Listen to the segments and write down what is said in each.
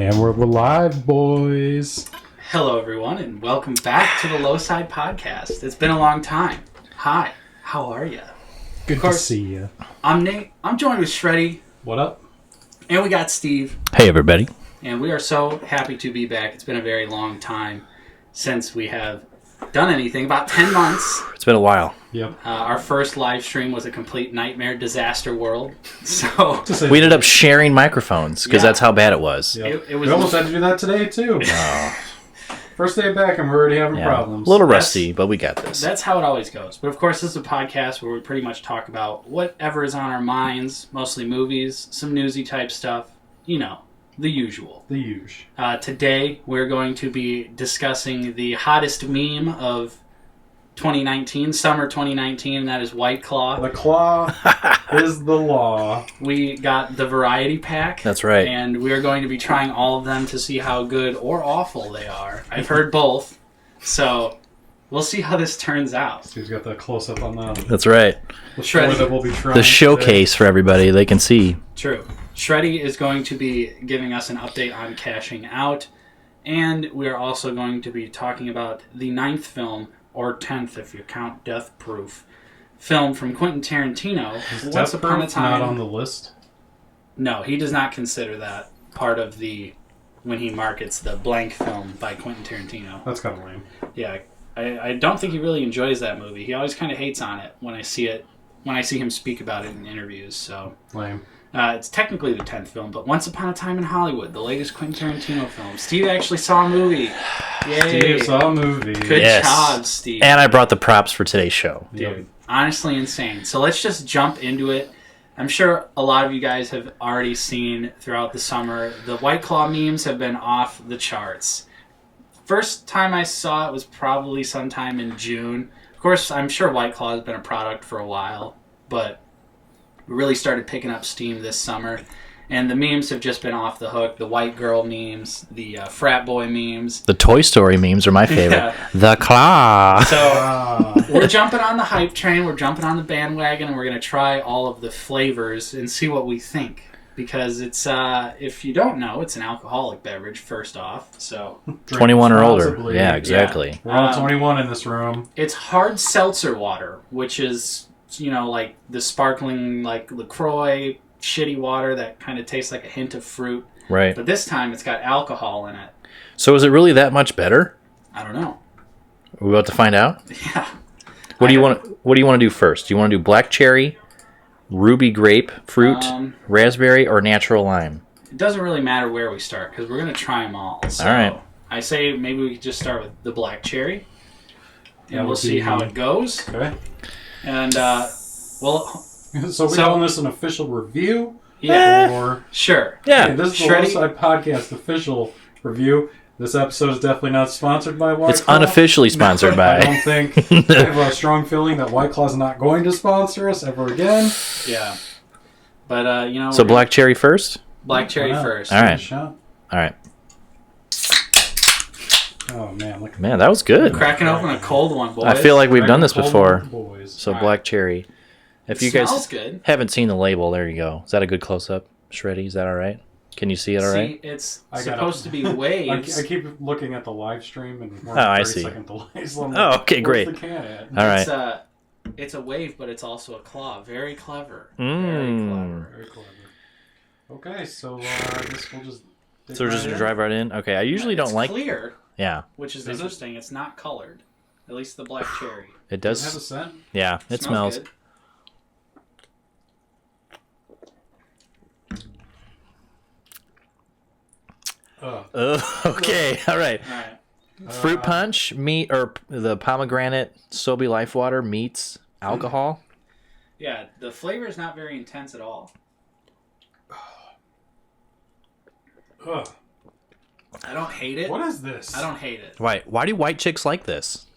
And we're live, boys. Hello, everyone, and welcome back to the Lowside podcast. It's been a long time. Hi, how are you? Good to see you. I'm Nate. I'm joined with Shreddy. What up? And we got Steve. Hey, everybody. And we are so happy to be back. It's been a very long time since we have done anything. About 10 months. It's been a while. Yep. Our first live stream was a complete nightmare disaster world. So we ended up sharing microphones because that's how bad it was. Yep. We almost had to do that today, too. First day back and we're already having problems. A little rusty, but we got this. That's how it always goes. But of course, this is a podcast where we pretty much talk about whatever is on our minds, mostly movies, some newsy type stuff, you know, the usual. The usual. Today, we're going to be discussing the hottest meme of 2019, summer 2019, and that is White Claw. The claw is the law. We got the variety pack. That's right. And we are going to be trying all of them to see how good or awful they are. I've heard both, so we'll see how this turns out. Steve's got the close-up on the... That's right. The show that we'll be trying the showcase today. For everybody. They can see. True. Shreddy is going to be giving us an update on Cashing Out, and we are also going to be talking about the 9th film, or 10th if you count Death Proof, film from Quentin Tarantino. Is Once Upon a Time not on the list? No, he does not consider that part of the, when he markets the blank film by Quentin Tarantino. That's kind of lame. Yeah, I don't think he really enjoys that movie. He always kind of hates on it when I see him speak about it in interviews. So lame. It's technically the 10th film, but Once Upon a Time in Hollywood, the latest Quentin Tarantino film. Steve actually saw a movie. Yay. Steve saw a movie. Good job, Steve. And I brought the props for today's show. Dude, honestly insane. So let's just jump into it. I'm sure a lot of you guys have already seen throughout the summer, the White Claw memes have been off the charts. First time I saw it was probably sometime in June. Of course, I'm sure White Claw has been a product for a while, but we really started picking up steam this summer. And the memes have just been off the hook. The white girl memes, the frat boy memes. The Toy Story memes are my favorite. Yeah. The Claw. So we're jumping on the hype train. We're jumping on the bandwagon, and we're going to try all of the flavors and see what we think. Because it's, if you don't know, it's an alcoholic beverage, first off. So 21 or older. Yeah, exactly. Yeah. We're all 21 in this room. It's hard seltzer water, which is, you know, like the sparkling, like LaCroix, shitty water that kind of tastes like a hint of fruit. Right. But this time it's got alcohol in it. So is it really that much better? I don't know. Are we about to find out? Yeah. What do you want to do first? Do you want to do black cherry, ruby grape fruit, raspberry, or natural lime? It doesn't really matter where we start because we're going to try them all. So all right. I say maybe we could just start with the black cherry. And we'll see how it goes. Okay. And, well... So we're calling this an official review? Yeah. Or... Sure. Yeah. Okay, this is the Lowside Podcast official review. This episode is definitely not sponsored by White Claw. It's unofficially sponsored by... I don't think... I have a strong feeling that White Claw is not going to sponsor us ever again. Yeah. But, you know... So black cherry first? Black cherry first. All right. All right. Oh, man. Look Man, that was good. Cracking open a cold one, boys. I feel like we've done this before. Boys. So black cherry. If you guys haven't seen the label, there you go. Is that a good close-up, Shreddy? Is that all right? Can you see it all right? See, it's supposed to be waves. I keep looking at the live stream and more I see. delays. Oh, okay, great. Where's the can at? All right. It's a wave, but it's also a claw. Very clever. Very clever. Very clever. Okay, so I guess we'll just... So we're just going to drive right in? Okay, I usually don't like... It's clear. Yeah. Which is interesting. It's not colored. At least the black cherry. It does. Does it have a scent? Yeah, it smells. Good. Okay, all right. Fruit punch, meat, or the pomegranate Sobe Life Water meets alcohol. Yeah, the flavor is not very intense at all. I don't hate it. What is this? I don't hate it. Why do white chicks like this?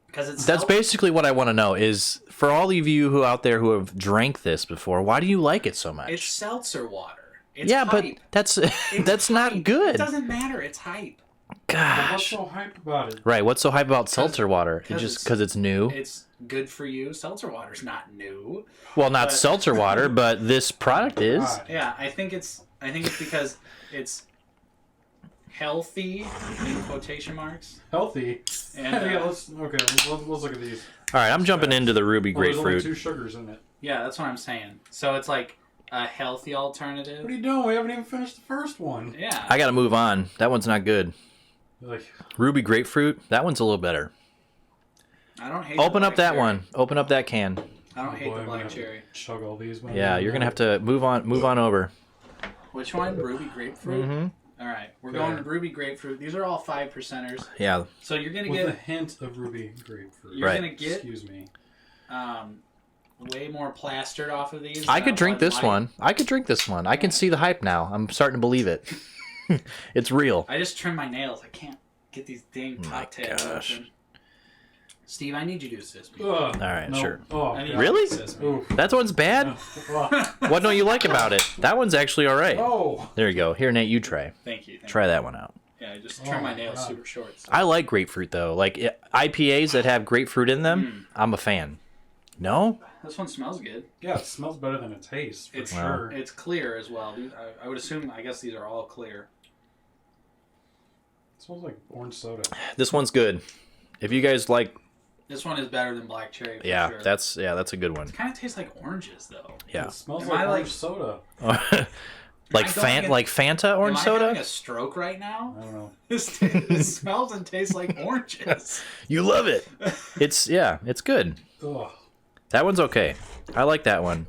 Because that's basically what I want to know. Is for all of you who out there who have drank this before, why do you like it so much? It's seltzer water. It's yeah, hype. but that's not good. It doesn't matter. It's hype. Gosh. What's so hype about it? Right. What's so hype about seltzer water? Just because it's new. It's good for you. Seltzer water's not new. Well, not seltzer water, but this product is. Yeah, I think it's because it's healthy in quotation marks. Healthy. And Yeah, let's look at these. All right, I'm jumping into the ruby There's only grapefruit. 2 sugars in it. yeah, that's what I'm saying. So it's like a healthy alternative. What are you doing? We haven't even finished the first one. Yeah. I gotta move on. That one's not good. Like, Ruby grapefruit. That one's a little better. I don't hate. Open the up black that cherry. one. Open up that can. I don't hate boy, the I'm black gonna cherry. Chug all these. Yeah, you're gonna have to move on over. Which one? Ruby grapefruit. Mm-hmm. All right, we're Okay. going ruby grapefruit. These are all 5%ers. Yeah. So you're gonna with a get hint of ruby grapefruit. you're Right. gonna get Excuse me. way more plastered off of these. I than could a drink Bud this Light. one. I could drink this one. I can see the hype now. I'm starting to believe it. It's real. I just trimmed my nails. I can't get these dang My cocktails gosh. open. Steve, I need you to assist me. Ugh. All right, No. sure. Oh, I need God. Really? You to assist me. Oof. That one's bad? Oh. What don't you like about it? That one's actually all right. Oh. There you go. Here, Nate, you try. Thank you. Try that one out. Yeah, I just trimmed Oh my my nails God. super short. So. I like grapefruit, though. Like, IPAs that have grapefruit in them, I'm a fan. No? This one smells good. Yeah, it smells better than it tastes, for It's sure. It's clear as well. I would assume. I guess these are all clear. It smells like orange soda. This one's good. If you guys like, This one is better than black cherry. For yeah, sure. that's a good one. It kind of tastes like oranges though. Yeah. It smells Am like I, like- orange soda. like Am I going Fanta Am orange I having soda? a stroke right I now? don't know. It smells and tastes like oranges. You love it. It's good. Ugh. That one's okay. I like that one.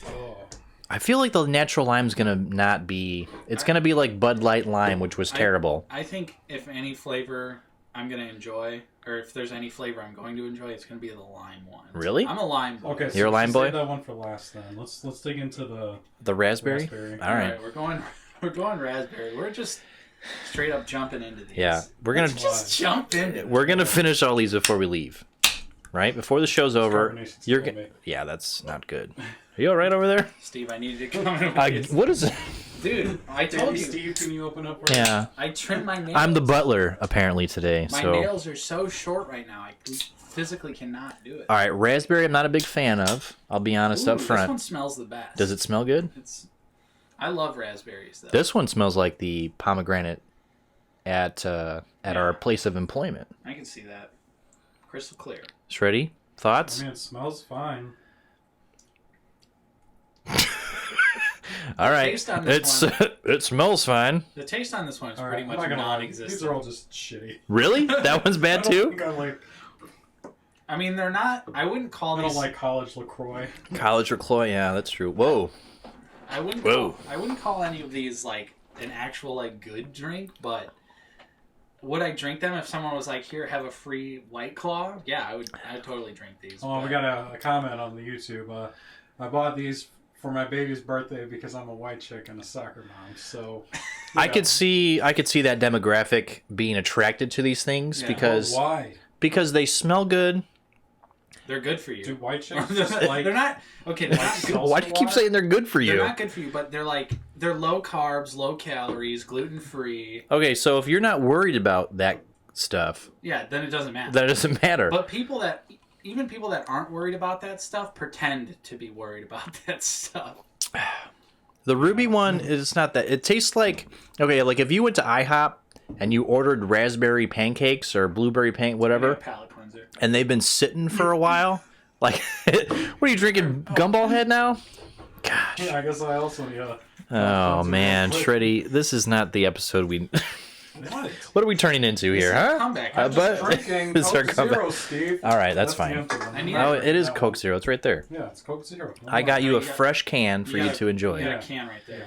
Oh. I feel like the natural lime's gonna not be. It's gonna be like Bud Light lime, which was terrible. I think if any flavor I'm gonna enjoy, or if there's any flavor I'm going to enjoy, it's gonna be the lime one. Really? I'm a lime boy. Okay, so You're a lime boy? save that one for last then. Let's dig into the The raspberry. raspberry. All right. We're going raspberry. We're just straight up jumping into these. Yeah, we're gonna Just jump into it. we're gonna finish all these before we leave. Right before the show's over, Carbonation's you're killing gonna. me. Yeah, that's not good. Are you all right over there? Steve, I need you to come in. What is it? Dude, I told you. Steve, can you open up? Yeah, I trimmed my nails. I'm the butler apparently today. My So nails are so short right now. I physically cannot do it. all right, raspberry. I'm not a big fan of. I'll be honest Ooh, up This front. one smells the best. Does it smell good? I love raspberries though. This one smells like the pomegranate at our place of employment. I can see that. Crystal clear. Shreddy, thoughts? I mean, it smells fine. All right, taste on this it smells fine. The taste on this one is All pretty right, much I'm not gonna lie. non-existent. These are all just shitty. Really? That one's I bad don't too. think I like. I mean, they're not. I wouldn't call I these. don't like college Lacroix. College Recloy, yeah, that's true. Whoa. I wouldn't. Whoa. I wouldn't call any of these like an actual like good drink, but would I drink them if someone was like, "Here, have a free White Claw"? Yeah, I would. I'd totally drink these. Oh, we but- got a comment on the YouTube. I bought these for my baby's birthday because I'm a white chick and a soccer mom. So I could see that demographic being attracted to these things Yeah. why because they smell good. They're good for you. do white chicks just like? they're not okay. They're not good. Why do you keep saying they're good for They're you? not good for you, but they're low carbs, low calories, gluten free. Okay, so if you're not worried about that stuff, Yeah, then it doesn't matter. that doesn't matter. But people that aren't worried about that stuff pretend to be worried about that stuff. The ruby one is not that. It tastes like like if you went to IHOP and you ordered raspberry pancakes or blueberry whatever, Palate cleanser. and they've been sitting for a while. Like, what are you drinking? Gumball Head now? Gosh. Yeah, I guess I also need a. Oh man, Shreddy, this is not the episode we. What? What are we turning into here, huh? Comeback. I'm but- just drinking It's our Coke comeback. Zero, Steve. All right, that's the fine. empty one. I need Oh, that. it is That Coke one. Zero. It's right there. Yeah, it's Coke Zero. I got you you a got- fresh can for you got- to enjoy. You got Yeah. a can right there. Yeah.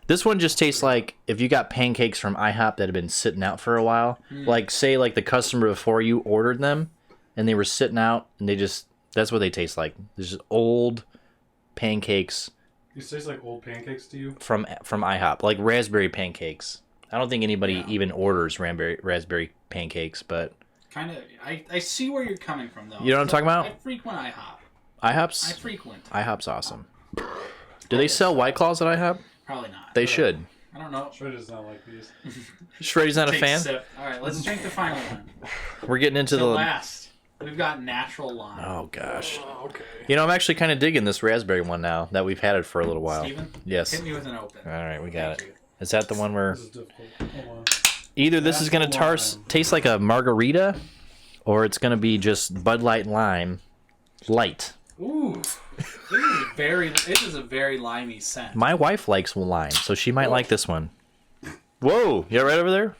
This one just tastes like if you got pancakes from IHOP that had been sitting out for a while. Like, say, like the customer before you ordered them, and they were sitting out, and that's what they taste like. There's just old pancakes These taste like old pancakes to you. from IHOP, like raspberry pancakes. I don't think anybody even orders raspberry pancakes, but Kind of. I see where you're coming from though. You know what I'm talking about? I frequent IHOP. IHOP's IHOP's awesome. Do they sell White Claws at IHOP? Probably not. They should. I don't know. Shred does not like these. Shreddy's not a Take fan. sip. All right, let's drink the final one. We're getting into The the. last, we've got natural lime. Oh gosh. Oh, okay. You know, I'm actually kind of digging this raspberry one now that we've had it for a little while. Steven? Yes. Hit me with an open. All right, we got Thank it. Is that the one where? This is difficult. Hold on. Either this is gonna taste like a margarita, or it's gonna be just Bud Light Lime Light. Ooh, this is a very limey scent. My wife likes lime, so she might like this one. Whoa, you right over there?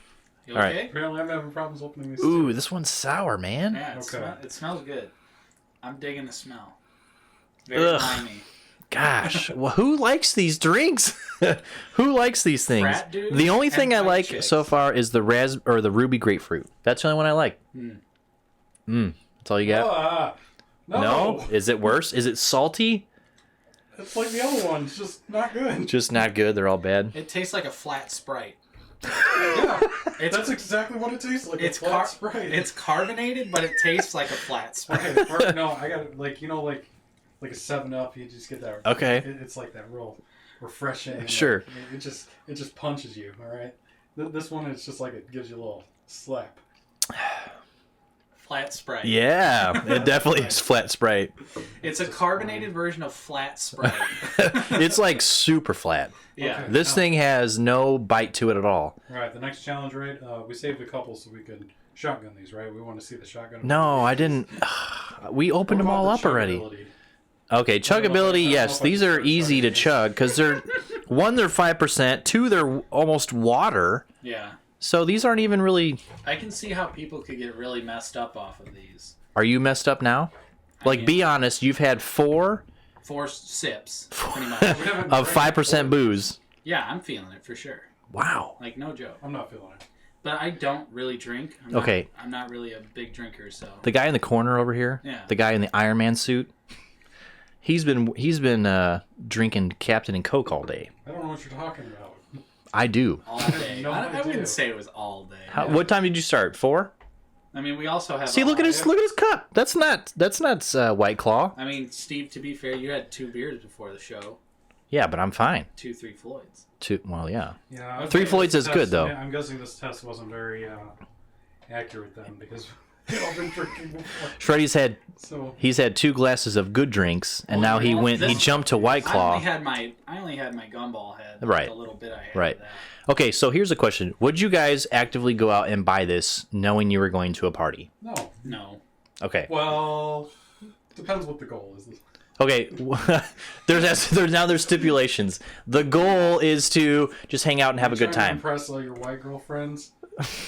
You All right. okay? Apparently, I'm having problems opening these. Ooh, too. this one's sour, man. Yeah, Okay. it smells good. I'm digging the smell. Very Ugh. limey. Gosh, well, who likes these drinks? Who likes these things? Frat dudes The only and thing I white like chicks. so far is the ruby grapefruit. That's the only one I like. That's all you got? No. No? Is it worse? Is it salty? It's like the other ones, just not good. Just not good. They're all bad. It tastes like a flat Sprite. Yeah, It's that's exactly what it tastes like. it's a flat Sprite. it's carbonated, but it tastes like a flat Sprite. Okay, no, I got it. Like like a 7-Up. You just get that. Okay. It's like that real refreshing. Sure. Like, it just punches you. All right. This one is just like it gives you a little slap. Flat Sprite. Yeah, it definitely is flat Sprite. It's a carbonated version of flat Sprite. It's like super flat. Yeah. Okay. This thing has no bite to it at all. All right. The next challenge, right? We saved a couple so we could shotgun these, right? We want to see the shotgun. No, I didn't. We opened them all up already. Chuggability? Okay, chuggability, yes. These are easy to chug because they're 5%, 2, they're almost water. Yeah. So these aren't even really. I can see how people could get really messed up off of these. Are you messed up now? Like, mean- be honest, you've had 4 4 sips, pretty much. of 5% booze. Yeah, I'm feeling it for sure. Wow. Like, no joke. I'm not feeling it. But I don't really drink. Okay. I'm not really a big drinker, so. The guy in the corner over here, Yeah. the guy in the Iron Man suit, he's been drinking Captain and Coke all day. I don't know what you're talking about. I do. All day. No I idea. wouldn't say it was all day. What time did you start? 4? I mean, we also have. See, look at his cup. That's not White Claw. I mean, Steve, to be fair, you had 2 beers before the show. Yeah, but I'm fine. 2, 3 Floyds. Well, yeah. Yeah. I 3 think Floyds this is good, test- though. I'm guessing this test wasn't very accurate then because we've all been drinking before. Shreddy's had So he's had 2 glasses of good drinks, and Well, now he this- jumped to White I Claw. only had my gumball head. Right. The little bit I had. Right. Of that. Okay, so here's a question: would you guys actively go out and buy this, knowing you were going to a party? no. No. Okay. Well, depends what the goal is. Okay. there's stipulations. The goal is to just hang out and have a good Trying to time. impress all your white girlfriends.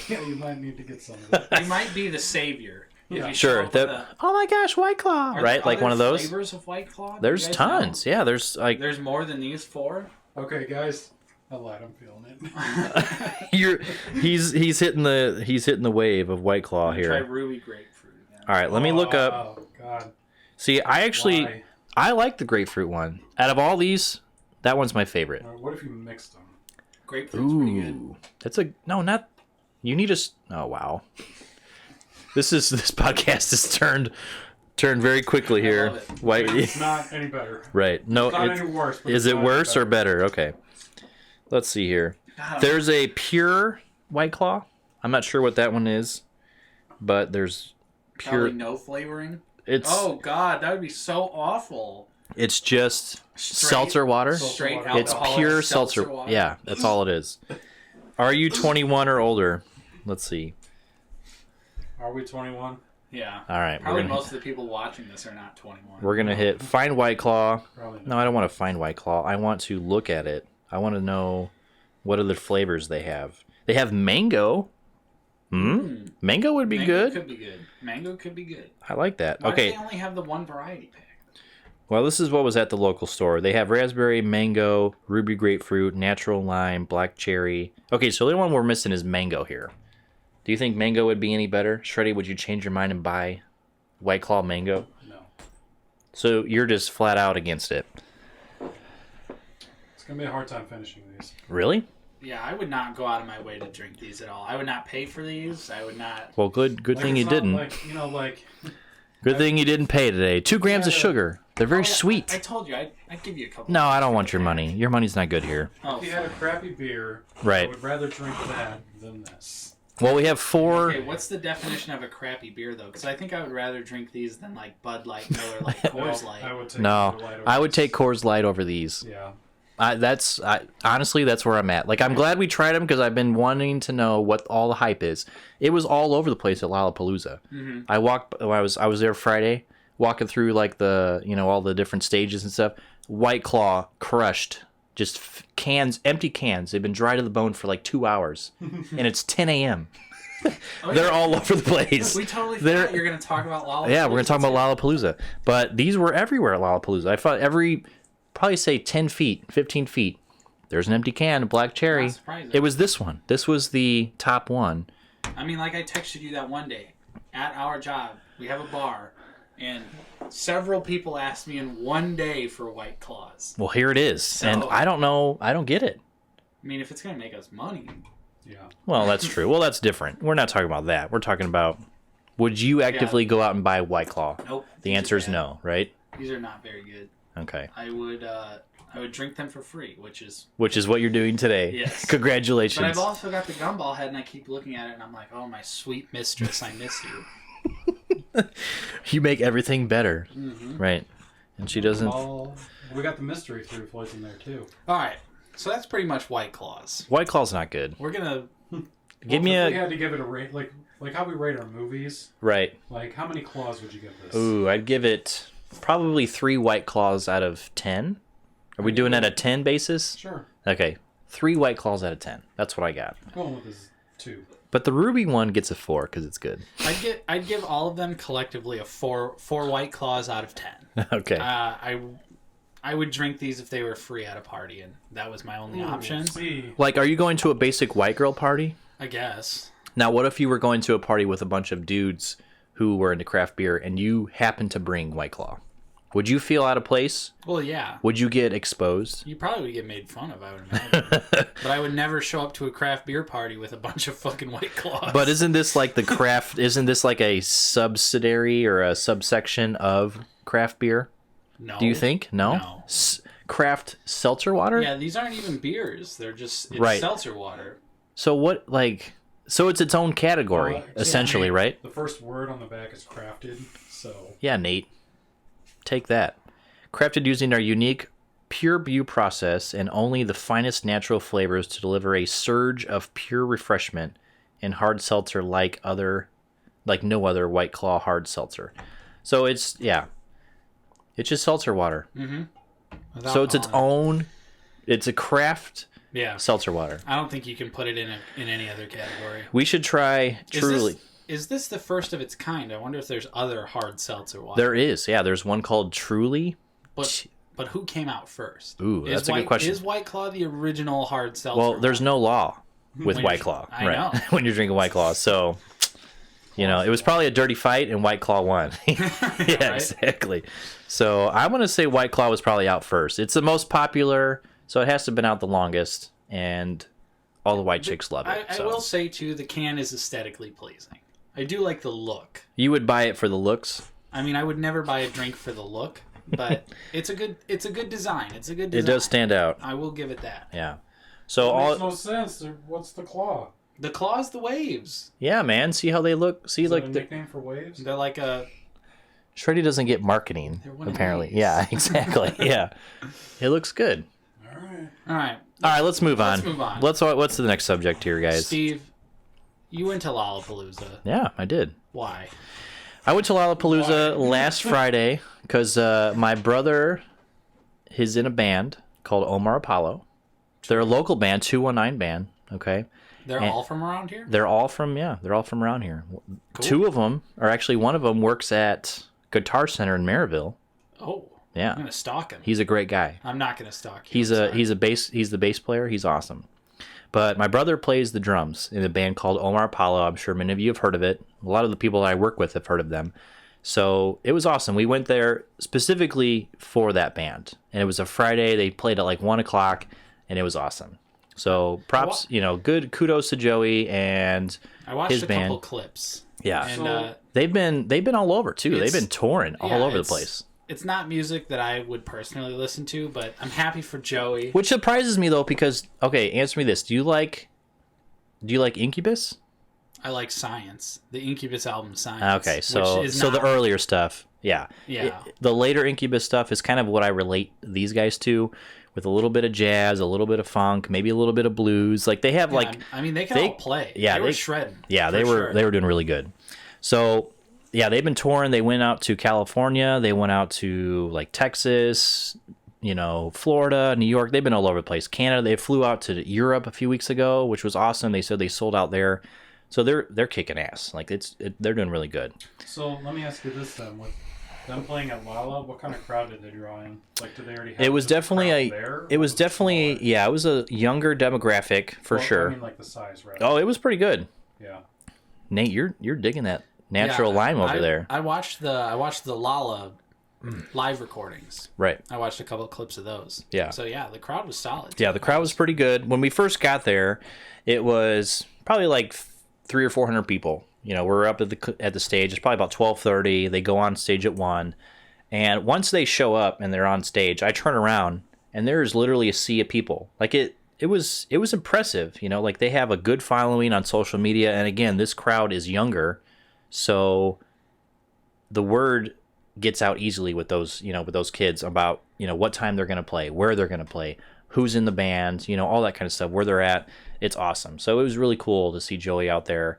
Yeah, you might need to get some of it. You might be the savior. if Yeah. you Sure. show up with a- Oh my gosh, White Claw! Are Right, there like one of other those. Flavors of White Claw? Do There's you guys know? tons. Yeah, there's like There's more than these 4. Okay, guys. I lied. I'm feeling it. he's hitting the wave of White Claw Try here. ruby grapefruit. Again. All right, let me look up. Oh God. See, Why? I like the grapefruit one. Out of all these, that one's my favorite. What if you mixed them? Grapefruit's pretty good. Ooh, that's a no, not. You need a. Oh wow. This podcast has turned very quickly here. love it. White. It's not any better. Right. No. It's not It's, any worse. But is it's it not worse any or better? Okay. Let's see here. God, There's a pure White Claw. I'm not sure what that one is, but there's probably pure. no flavoring. It's Oh God, that would be so awful. it's just Straight- seltzer water. Straight water. It's alcoholic pure seltzer. water. Yeah, that's all it is. Are you 21 or older? Let's see. Are we 21? Yeah. All right, Probably most of the people watching this are not 21. we're gonna hit find White Claw. Probably not. No, I don't want to find White Claw. I want to look at it. I want to know what other flavors they have. They have mango. Mango would be Mango good. Could be good. Mango could be good. I like that. Why Okay. do they only have the one variety pack? Well, this is what was at the local store. They have raspberry, mango, ruby grapefruit, natural lime, black cherry. Okay, so the only one we're missing is mango here. Do you think mango would be any better? Shreddy, would you change your mind and buy White Claw mango? No. So you're just flat out against it. It's gonna be a hard time finishing these. Really? Yeah, I would not go out of my way to drink these at all. I would not pay for these. I would not. Well, good Like, thing it's you not didn't. Like Good thing you didn't pay today. 2 grams of Yeah. sugar. They're very I sweet. told you, I'd give you a couple. No, I don't want your money. Your money's not good here. Oh, if you had a crappy beer, Right. I would rather drink that than this. Well, we have 4. okay, what's the definition of a crappy beer, though? Because I think I would rather drink these than, like, Bud Light, Miller Light, Coors No, Light. I would take No, Miller Lite over I would this. take Coors Light over these. Yeah. Honestly, that's where I'm at. Like, I'm glad we tried them because I've been wanting to know what all the hype is. It was all over the place at Lollapalooza. Mm-hmm. I was there Friday, walking through like the all the different stages and stuff. White Claw crushed, just cans, empty cans. They've been dry to the bone for like 2 hours, and it's 10 a.m. They're all over the place. We totally thought you were going to talk about Lollapalooza. Yeah, we're going to talk about Lollapalooza. But these were everywhere at Lollapalooza. I thought probably say 10 feet, 15 feet, there's an empty can of black cherry. Not surprising. It was this one. This was the top one. I mean, like I texted you that one day. At our job, we have a bar, and several people asked me in one day for White Claws. Well, here it is. So, and I don't know. I don't get it. I mean, if it's going to make us money. Yeah. Well, that's true. Well, that's different. We're not talking about that. We're talking about, would you actively go out and buy White Claw? Nope. The answer is no, right? These are not very good. Okay. I would drink them for free, which is what you're doing today. Yes. Congratulations. But I've also got the gumball head, and I keep looking at it, and I'm like, oh, my sweet mistress, I miss you. You make everything better, right? And she doesn't. We got the mystery fruit floats in there too. All right, so that's pretty much White Claws. White Claw's not good. We're gonna Give me if we had to give it a rate, like how we rate our movies. Right. Like, how many claws would you give this? Ooh, I'd give it probably 3 White Claws out of 10. Are we doing at a 10 basis? Sure. Okay, 3 White Claws out of 10. That's what I got. Going with this 2. But the ruby one gets a 4 because it's good. I'd give all of them collectively a 4 White Claws out of 10. Okay. I would drink these if they were free at a party, and that was my only option. See. Like, are you going to a basic white girl party? I guess. Now, what if you were going to a party with a bunch of dudes who were into craft beer and you happened to bring White Claw? Would you feel out of place? Well, yeah. Would you get exposed? You probably would get made fun of, I would imagine. But I would never show up to a craft beer party with a bunch of fucking White Claws. But isn't this like the craft? Isn't this like a subsidiary or a subsection of craft beer? No. Do you think? No. No. Craft seltzer water? Yeah, these aren't even beers. They're just Right. seltzer water. So what? Like, so it's its own category, Well, essentially, right? The first word on the back is crafted, so Yeah, Nate. Take that. Crafted using our unique pure brew process and only the finest natural flavors to deliver a surge of pure refreshment and hard seltzer like no other White Claw hard seltzer. So it's just seltzer water. Mm-hmm. So it's its own. It's a craft Yeah. seltzer water. I don't think you can put it in any other category. We should try Truly. Is this the first of its kind? I wonder if there's other hard seltzer water. There is. Yeah, there's one called Truly. But who came out first? Ooh, that's a good question. Is White Claw the original hard seltzer? Well, there's no law with When White you- Claw, I right? know. When you're drinking White Claw, so it was probably a dirty fight, and White Claw won. Yeah, Right? exactly. So I want to say White Claw was probably out first. It's the most popular, so it has to have been out the longest, and all the white chicks love it. I will say too, the can is aesthetically pleasing. I do like the look. You would buy it for the looks. I mean, I would never buy a drink for the look, but it's a good design. It's a good design. It does stand out. I will give it that. Yeah. So it makes no sense. What's the claw? The claw's the waves. yeah, man. See how they look. See, Is like that a nickname for waves? They're like a. Shreddy doesn't get marketing They're one of apparently. these. Yeah, exactly. Yeah, it looks good. All right. All right, All right, let's move on. Let's move on. What's the next subject here, guys? Steve, you went to Lollapalooza. Yeah, I did. Why? I went to Lollapalooza last Friday because my brother is in a band called Omar Apollo. They're a local band, 219 band. Okay, They're And- all from around here. they're all from around here. Two of them, or actually one of them, works at Guitar Center in Maryville. Oh, Yeah, I'm gonna stalk him. he's a great guy. I'm not gonna stalk you. He's the bass player. He's awesome. But my brother plays the drums in a band called Omar Apollo. I'm sure many of you have heard of it. A lot of the people that I work with have heard of them. So it was awesome. We went there specifically for that band. And it was a Friday. They played at like 1 o'clock, and it was awesome. So props, good kudos to Joey and I watched his a band. couple clips. Yeah. And So- They've been all over too. They've It's- been touring all yeah, over the it's- place. It's not music that I would personally listen to, but I'm happy for Joey. Which surprises me though, because answer me this. Do you like Incubus? I like Science, the Incubus album Science. Okay, which so is the not- earlier stuff. Yeah. Yeah. The later Incubus stuff is kind of what I relate these guys to, with a little bit of jazz, a little bit of funk, maybe a little bit of blues. Like they have I mean, they can all play. Yeah, they were shredding. Yeah, for they were doing really good. So yeah, they've been touring. They went out to California. They went out to like Texas, Florida, New York. They've been all over the place. Canada. They flew out to Europe a few weeks ago, which was awesome. They said they sold out there. So they're kicking ass. Like they're doing really good. So let me ask you this then: with them playing at Lala, what kind of crowd did they draw in? Like, did they already have? It was definitely it was a younger demographic for sure. I mean, like the size, right? Oh, it was pretty good. Yeah. Nate, you're digging that natural lime over there. I watched the Lala live recordings. Right. I watched a couple of clips of those. Yeah. So yeah, the crowd was solid. Yeah, the crowd was pretty good. When we first got there, it was probably like 300 or 400 people. We're up at the stage. It's probably about 12:30. They go on stage at 1. And once they show up and they're on stage, I turn around and there's literally a sea of people. Like it was impressive. Like they have a good following on social media. And again, this crowd is younger, so the word gets out easily with those kids about what time they're going to play, where they're going to play, who's in the band, all that kind of stuff, where they're at. It's awesome. So it was really cool to see Joey out there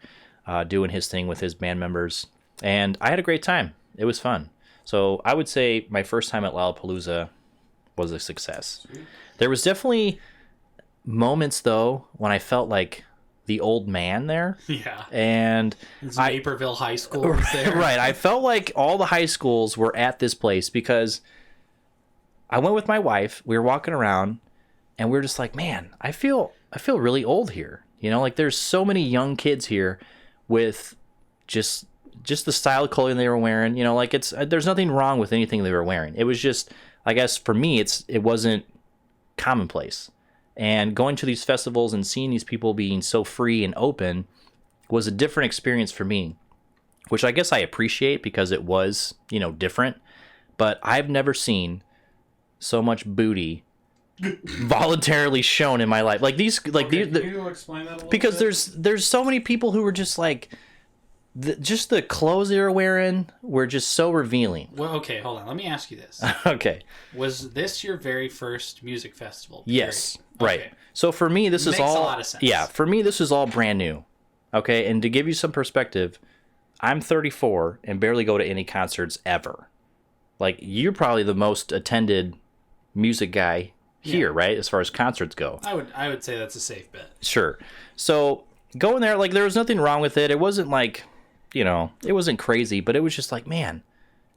doing his thing with his band members, and I had a great time. It was fun. So I would say my first time at Lollapalooza was a success. Sweet. There was definitely moments though when I felt like the old man there. Yeah. And Naperville High School was there. Right. I felt like all the high schools were at this place because I went with my wife. We were walking around and we were just like, man, I feel really old here. Like there's so many young kids here with just the style of clothing they were wearing. Like there's nothing wrong with anything they were wearing. It was just, I guess for me, it wasn't commonplace. And going to these festivals and seeing these people being so free and open was a different experience for me, which I guess I appreciate because it was, different. But I've never seen so much booty voluntarily shown in my life. Like these, like can you explain that a little because bit? there's so many people who were just like, just the clothes they were wearing were just so revealing. Well, okay, hold on. Let me ask you this. Okay. Was this your very first music festival? Yes. Okay. Right. So for me, this is all a lot of sense. Yeah. For me, this is all brand new. Okay. And to give you some perspective, I'm 34 and barely go to any concerts ever. Like you're probably the most attended music guy here, right? As far as concerts go. I would say that's a safe bet. Sure. So going there, like there was nothing wrong with it. It wasn't like, it wasn't crazy, but it was just like, man,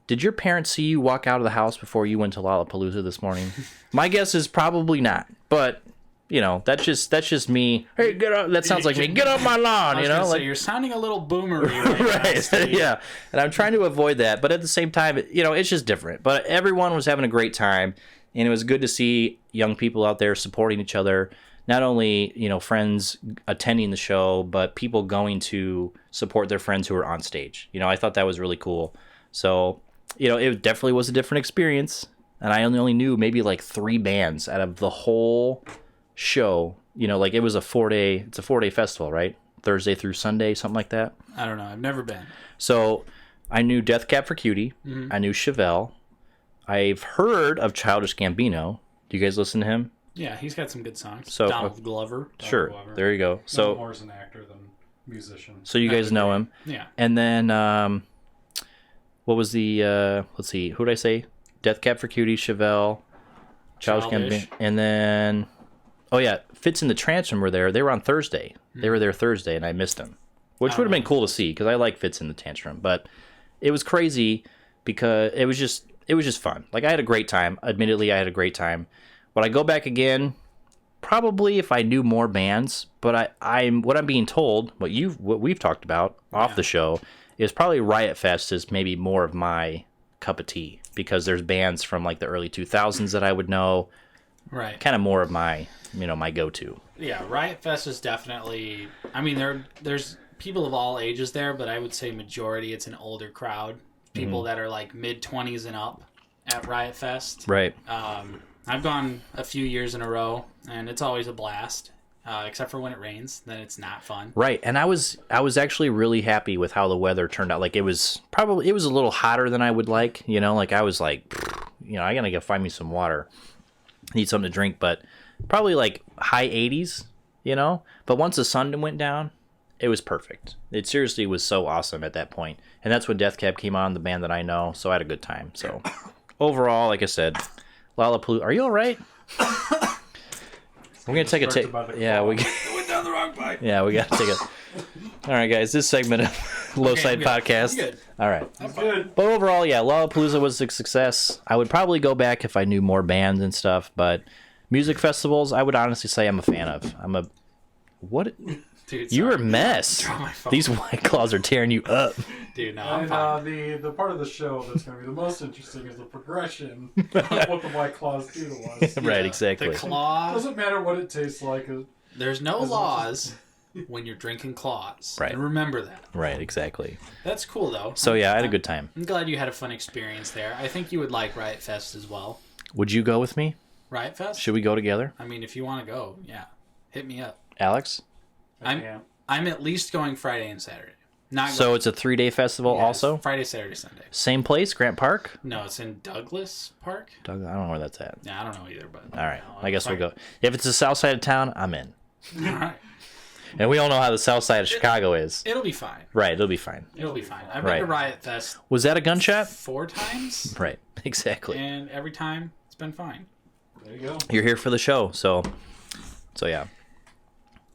did your parents see you walk out of the house before you went to Lollapalooza this morning? My guess is probably not, but that's just me. Hey, get up. That sounds like me. Get off my lawn. Say, you're sounding a little boomery. Right. Yeah. And I'm trying to avoid that, but at the same time, it's just different. But everyone was having a great time, and it was good to see young people out there supporting each other. Not only, friends attending the show, but people going to support their friends who are on stage. I thought that was really cool. So, it definitely was a different experience. And I only knew maybe like 3 bands out of the whole show. Like it was it's a 4-day festival, right? Thursday through Sunday, something like that. I don't know. I've never been. So I knew Death Cab for Cutie. Mm-hmm. I knew Chevelle. I've heard of Childish Gambino. Do you guys listen to him? Yeah, he's got some good songs. So Donald Glover. Sure, there you go. So more as an actor than musician. So you guys know him. Yeah. And then what was the let's see, who did I say? Death Cab for Cutie, Chevelle, Childish Gambino, and then Fitz and the Transom were there. They were on Thursday. They were there Thursday, and I missed them, which would have been cool to see because I like Fitz and the Tantrum. But it was crazy because it was just fun. Like I had a great time. Admittedly, I had a great time. Would I go back again? Probably if I knew more bands. But I'm what I'm being told, what we've talked about off the show, is probably Riot Fest is maybe more of my cup of tea because there's bands from like the early 2000s that I would know. Right. Kind of more of my my go-to. Yeah, Riot Fest is definitely. I mean, there's people of all ages there, but I would say majority it's an older crowd. People that are like mid-20s and up at Riot Fest. Right. I've gone a few years in a row, and it's always a blast. except for when it rains. Then it's not fun. Right, and I was actually really happy with how the weather turned out. Like it was a little hotter than I would like. You know, like I was like, I gotta go find me some water, need something to drink, but probably like high 80s. You know, but once the sun went down, it was perfect. It seriously was so awesome at that point, and that's when Death Cab came on, the band that I know. So I had a good time. So overall, like I said, Lollapalooza. Are you all right? We're gonna take a take. Yeah, we went down the wrong pipe. Yeah, we gotta take a. All right, guys. This segment of Lowside Podcast. I'm good. All right. I'm good. But overall, yeah, Lollapalooza was a success. I would probably go back if I knew more bands and stuff. But music festivals, I would honestly say I'm a fan of. What? Dude, You're a sorry. mess. Drop my phone. These White Claws are tearing you up. Dude, no, I'm And fine. the part of the show that's going to be the most interesting is the progression of what the White Claws do to us. Right, exactly. The claw. Doesn't matter what it tastes like. There's no As much laws when you're drinking claws. Right. And remember that. Right, exactly. That's cool, though. So yeah, I had a good time. I'm glad you had a fun experience there. I think you would like Riot Fest as well. Would you go with me? Riot Fest? Should we go together? I mean, if you want to go, yeah. Hit me up. Alex? I'm at least going Friday and Saturday. Not So going, it's a 3-day festival yeah, also? Friday, Saturday, Sunday. Same place, Grant Park? No, it's in Douglas Park. Doug, I don't know where that's at. Yeah, I don't know either, but All right, no, I guess we'll Friday. go. If it's the south side of town, I'm in. All right. And we all know how the south side of Chicago is. It'll be fine. Right, it'll be fine. It'll be fine. I've Right. been to Riot Fest Was that a gunshot? 4 times, Right, exactly. and every time it's been fine. There you go. You're here for the show, so yeah.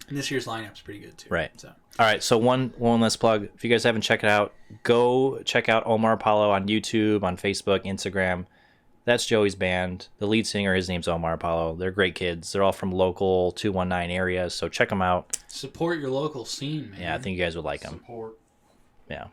And this year's lineup's pretty good too. Right. So All right, so one last plug. If you guys haven't checked it out, go check out Omar Apollo on YouTube, on Facebook, Instagram. That's Joey's band. The lead singer, his name's Omar Apollo. They're great kids. They're all from local 219 areas, so check them out. support your local scene, man. Yeah, I think you guys would like them. Support. Yeah. All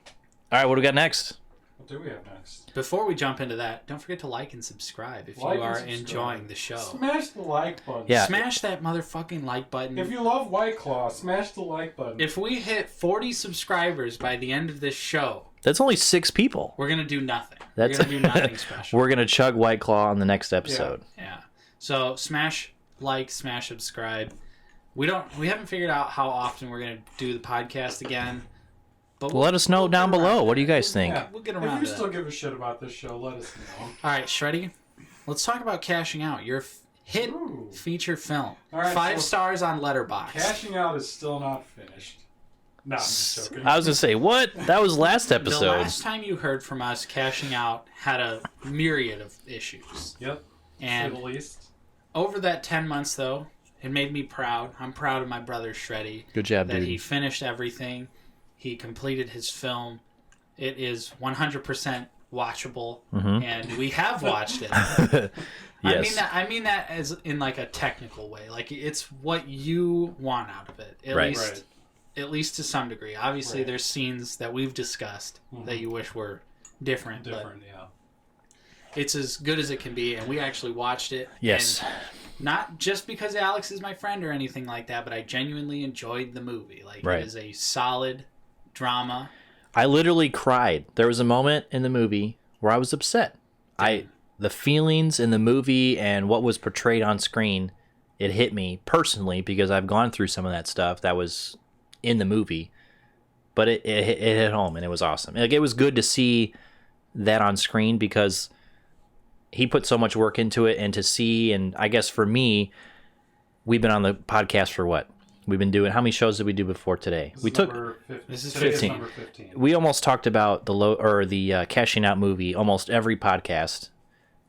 right, what do we got next? What do we have next? Before we jump into that, don't forget to like and subscribe if Like you and are subscribe. enjoying the show. Smash the like button. Yeah. Smash that motherfucking like button. If you love White Claw, smash the like button. If we hit 40 subscribers by the end of this show, That's only 6 people. we're gonna do nothing. That's We're gonna do nothing special. We're gonna chug White Claw on the next episode. Yeah. So smash like, smash subscribe. We haven't figured out how often we're gonna do the podcast again. But Well, let us know down get around below. to What do you that. guys think? Yeah. We'll get If around you to still that. give a shit about this show, let us know. All right, Shreddy, let's talk about Cashing Out, your hit Ooh. feature film. All right, 5 so- stars on Letterboxd. Cashing Out is still not finished. No, I'm just joking. I was gonna say, what? That was last The episode. last time you heard from us, Cashing Out had a myriad of issues. Yep. To And the least. over that 10 months, though, it made me proud. I'm proud of my brother, Shreddy, Good job, that dude. he finished everything. He completed his film. It is 100% watchable, and we have watched it. Yes. I mean that as in like a technical way. Like it's what you want out of it. At Right. least Right. at least to some degree. Obviously Right. there's scenes that we've discussed that you wish were different, Different, yeah. but it's as good as it can be, and we actually watched it. Yes. And not just because Alex is my friend or anything like that, but I genuinely enjoyed the movie. Like Right. it is a solid drama. I literally cried. There was a moment in the movie where I was upset. The feelings in the movie and what was portrayed on screen, it hit me personally because I've gone through some of that stuff that was in the movie. But it hit home and it was awesome. Like it was good to see that on screen because he put so much work into it, and to see, and I guess for me, we've been on the podcast for what? We've been doing, how many shows did we do before today? This is today 15. number 15. We almost talked about the Cashing Out movie almost every podcast,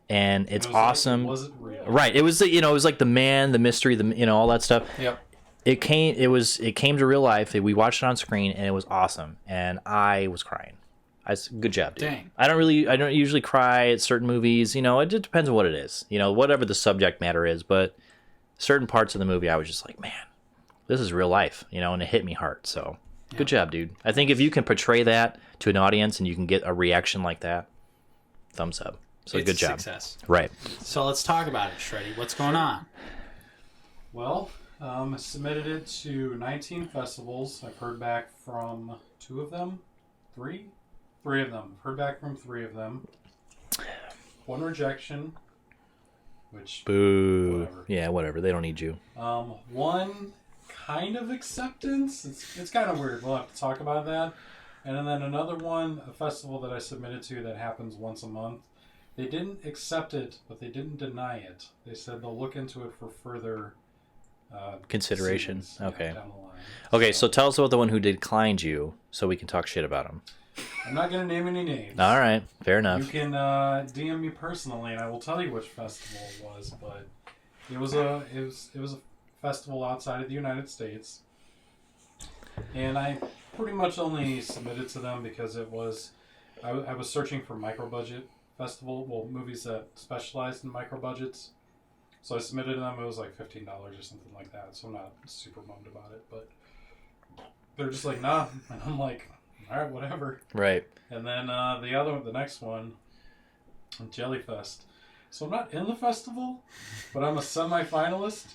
and it's It was like, awesome. was it real? Right? It was it was like the man, the mystery, all that stuff. Yep. It came to real life. We watched it on screen, and it was awesome, and I was crying. Good job, dude. Dang. I don't usually cry at certain movies. It just depends on what it is. Whatever the subject matter is, but certain parts of the movie, I was just like, man, this is real life, and it hit me hard. So good job, dude. I think if you can portray that to an audience and you can get a reaction like that, thumbs up. So It's good a job. Success. Right. So let's talk about it, Shreddy. What's going on? Well, I submitted it to 19 festivals. I've heard back from 2 of them. 3? 3 of them. I've heard back from 3 of them. 1 rejection, which... Boo. Whatever. Yeah, whatever. They don't need you. 1 kind of acceptance. It's kind of weird. We'll have to talk about that. And then another one, a festival that I submitted to that happens once a month. They didn't accept it, but they didn't deny it. They said they'll look into it for further Consideration. seasons, Okay. down the line. Okay, so tell us about the one who declined you, so we can talk shit about him. I'm not going to name any names. All right, fair You enough. can DM me personally, and I will tell you which festival it was. But it was a festival outside of the United States, and I pretty much only submitted to them because it was I was searching for micro budget movies that specialized in micro budgets. So I submitted to them. It was like $15 or something like that. So I'm not super bummed about it, but they're just like, nah, and I'm like, all right, whatever. Right. And then the next one, Jellyfest. So I'm not in the festival, but I'm a semi-finalist.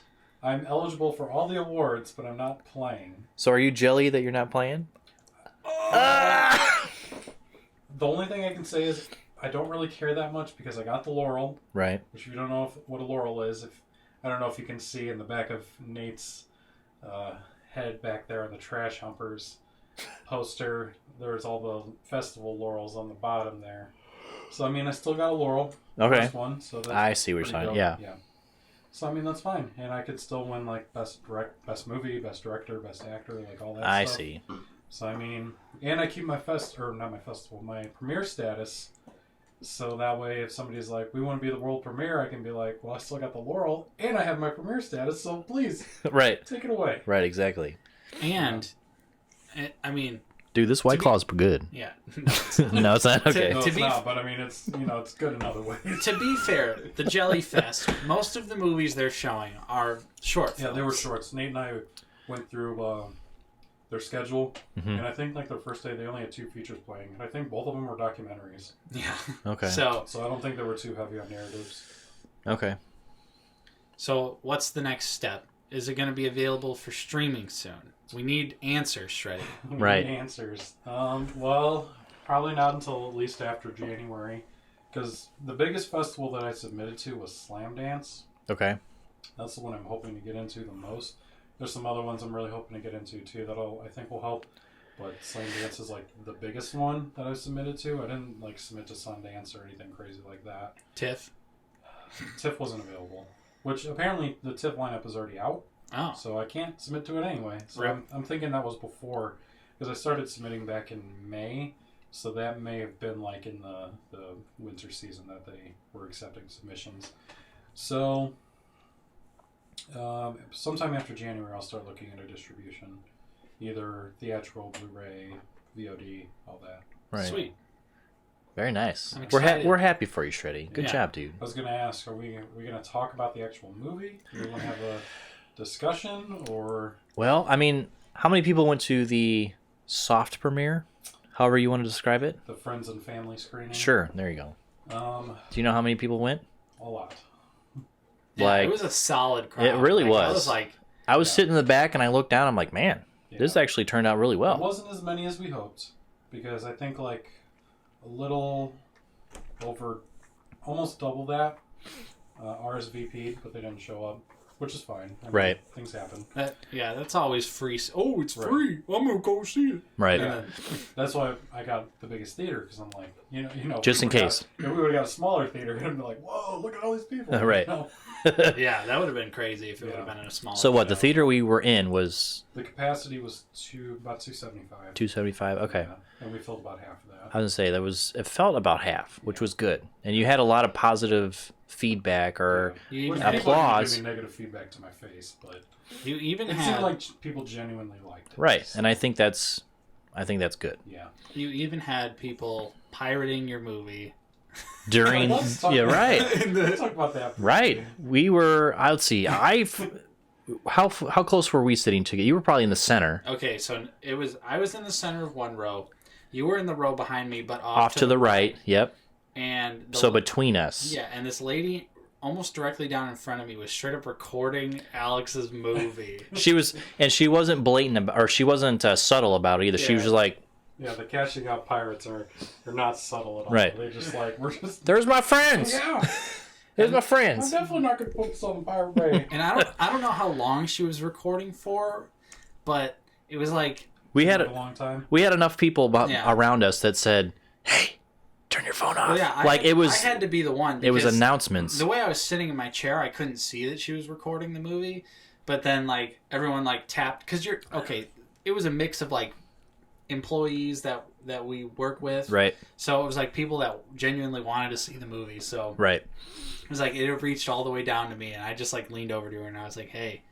I'm eligible for all the awards, but I'm not playing. So are you jelly that you're not playing? The only thing I can say is I don't really care that much because I got the laurel, Right. which if you don't know what a laurel is, I don't know if you can see in the back of Nate's head back there in the Trash Humpers poster, there's all the festival laurels on the bottom there. So I mean, I still got a laurel. Okay. First one, so that's I see what you're pretty saying. dope. Yeah. So I mean, that's fine, and I could still win like best movie, best director, best actor, like all that. I stuff. see. So I mean, and I keep my my premiere status. So that way, if somebody's like, "We want to be the world premiere," I can be like, "Well, I still got the laurel, and I have my premiere status, so please Right. take it away." Right, exactly. And, I mean, Dude, this White Claw's good. yeah. No, it's not. Okay. No, To it's be- not, but I mean, it's it's good in other ways. To be fair, the Jellyfest, most of the movies they're showing are short films. Yeah, they were shorts. Nate and I went through their schedule, and I think like their first day they only had 2 features playing, and I think both of them were documentaries. Yeah. Okay. So I don't think they were too heavy on narratives. Okay. So what's the next step? Is it going to be available for streaming soon? We need answers, Shreddy. We Right. need answers. Well, probably not until at least after January, because the biggest festival that I submitted to was Slam Dance. Okay. That's the one I'm hoping to get into the most. There's some other ones I'm really hoping to get into too that I think will help. But Slam Dance is like the biggest one that I submitted to. I didn't like submit to Sundance or anything crazy like that. TIFF? TIFF wasn't available, which apparently the TIFF lineup is already out. Oh. So I can't submit to it anyway. So Right. I'm thinking that was before, because I started submitting back in May. So that may have been like in the winter season that they were accepting submissions. So sometime after January, I'll start looking into distribution, either theatrical, Blu-ray, VOD, all that. Right. Sweet. Very nice. I'm We're excited. we're happy for you, Shreddy. Good Yeah. job, dude. I was gonna ask, are we gonna talk about the actual movie? Do we want to have a discussion, or Well, I mean, how many people went to the soft premiere? However you want to describe it. the friends and family screening? Sure. There you go. Do you know how many people went? A lot. Yeah, Like- it was a solid crowd. It really I was. was like, I was sitting in the back and I looked down. I'm like, man, this Yeah. actually turned out really It well. wasn't as many as we hoped, because I think like a little over, almost double that RSVP'd, but they didn't show up, which is fine. I mean, Right. Things happen. that's always free. Oh, it's Right. free. I'm going to go see it. Right. Yeah. That's why I got the biggest theater, because I'm like, you know, Just in we would've case. got- if we would have got a smaller theater, it'd be like, whoa, look at all these people. Right. You know? Yeah, that would have been crazy if it would have Yeah. been in a smaller. So what? The theater we were in was The capacity was about 275. 275. Okay. Yeah, and we filled about half of that. I was gonna say it felt about half, which was good, and you had a lot of positive feedback or You Which even, people applause. Gave me negative feedback to my face, but you even it had seemed like people genuinely liked it. right, and I think that's good. Yeah. you even had people pirating your movie. During Let's talk yeah, about- right, Let's talk about that. right. We were. Let's see. How close were we sitting together? You were probably in the center, Okay, so I was in the center of one row. You were in the row behind me, but off to the right. Yep. And So between us. yeah, and this lady almost directly down in front of me was straight up recording Alex's movie. She was, and she wasn't blatant about, or she wasn't subtle about it either. She was Yeah. just like, Yeah, the cashing out pirates are not subtle at all. Right. They're just like, we're just. "There's my friends." Yeah. There's my I'm friends. definitely not going to put this on the Pirate Bay. And I don't know how long she was recording for, but it was like We had a long time. We had enough people Yeah. around us that said, "Hey, turn your phone off." well, yeah, I had to be the one. It was because announcements. The way I was sitting in my chair, I couldn't see that she was recording the movie, but then like everyone like tapped because you're okay. It was a mix of like employees that we work with, Right. So it was like people that genuinely wanted to see the movie. So Right. it was like it reached all the way down to me, and I just like leaned over to her and I was like, "Hey,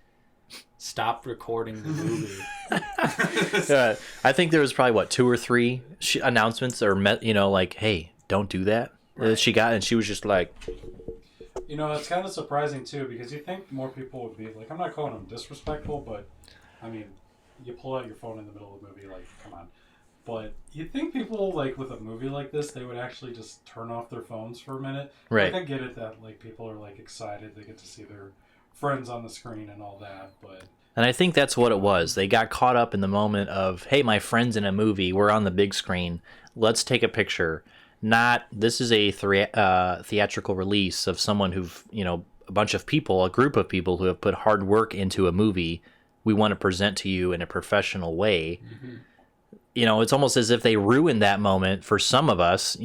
stop recording the movie." I think there was probably 2 or 3 announcements or like, "Hey, don't do that." Right. She got and she was just like, You know, it's kind of surprising too because you think more people would be like, I'm not calling them disrespectful, but I mean, you pull out your phone in the middle of the movie, like, come on. But you'd think people, like, with a movie like this, they would actually just turn off their phones for a minute. Right. Like, I get it that, like, people are, like, excited. They get to see their friends on the screen and all that, but... And I think that's what it was. They got caught up in the moment of, hey, my friend's in a movie. We're on the big screen. Let's take a picture. Not, this is a theatrical release of someone who've, a bunch of people, a group of people who have put hard work into a movie. We want to present to you in a professional way. Mm-hmm. It's almost as if they ruined that moment for some of us,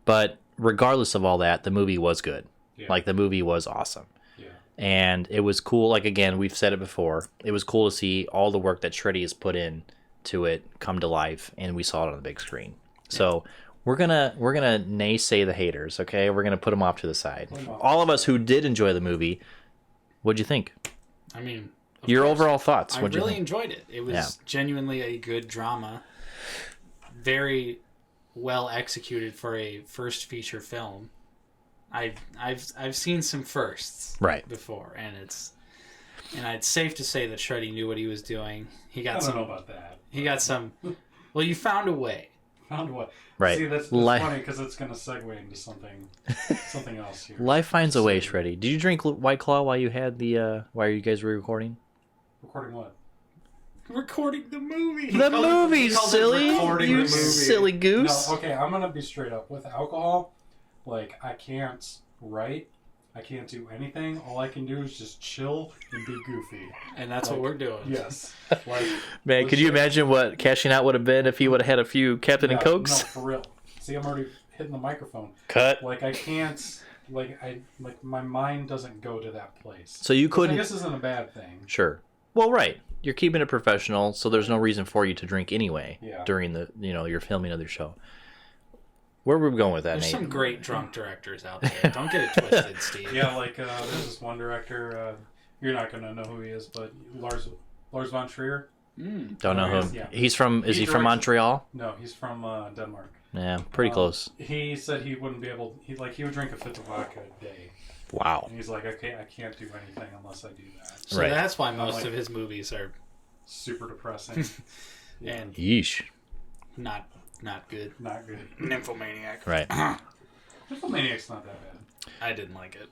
but regardless of all that, the movie was good. Yeah. Like, the movie was awesome. Yeah. And it was cool. Like, again, we've said it before. It was cool to see all the work that Shreddy has put in to it come to life, and we saw it on the big screen. Yeah. So we're gonna naysay the haters, okay? We're gonna put them off to the side. All of us who did enjoy the movie, what'd you think? I mean, your overall thoughts. I really enjoyed it. It was genuinely a good drama. Very well executed for a first feature film. I've seen some firsts before, and it's safe to say that Shreddy knew what he was doing. I don't know about that. He got some. Well, you found a way. Found what? Right. See, that's funny because it's going to segue into something else here. Life finds a way, Shreddy. Did you drink White Claw while you had while you guys were recording? Recording what? Recording the movie. The movie, silly. You silly goose. No, okay, I'm going to be straight up. With alcohol, like, I can't write. I can't do anything. All I can do is just chill and be goofy. And that's what we're doing. Yes. Like, man, could you imagine what cashing out would have been if he would have had a few Captain and Cokes? No, for real. See, I'm already hitting the microphone. Cut. Like, I can't... Like, my mind doesn't go to that place. So you couldn't... I guess isn't a bad thing. Sure. Well, right. You're keeping it professional, so there's no reason for you to drink anyway during the, you're filming of the show. Where were we going with that, There's Nate? some great drunk directors out there. Don't get it twisted, Steve. Yeah, like, there's this one director, you're not going to know who he is, but Lars von Trier. Don't know him. Yeah. Is he from Montreal? No, he's from Denmark. Yeah, pretty close. He said he wouldn't be able... He would drink a fifth of vodka a day. Wow. And he's like, okay, I can't do anything unless I do that. So that's why most of his movies are... super depressing. And... Yeesh. Not good. Not good. Nymphomaniac. Right. Nymphomaniac's not that bad. I didn't like it.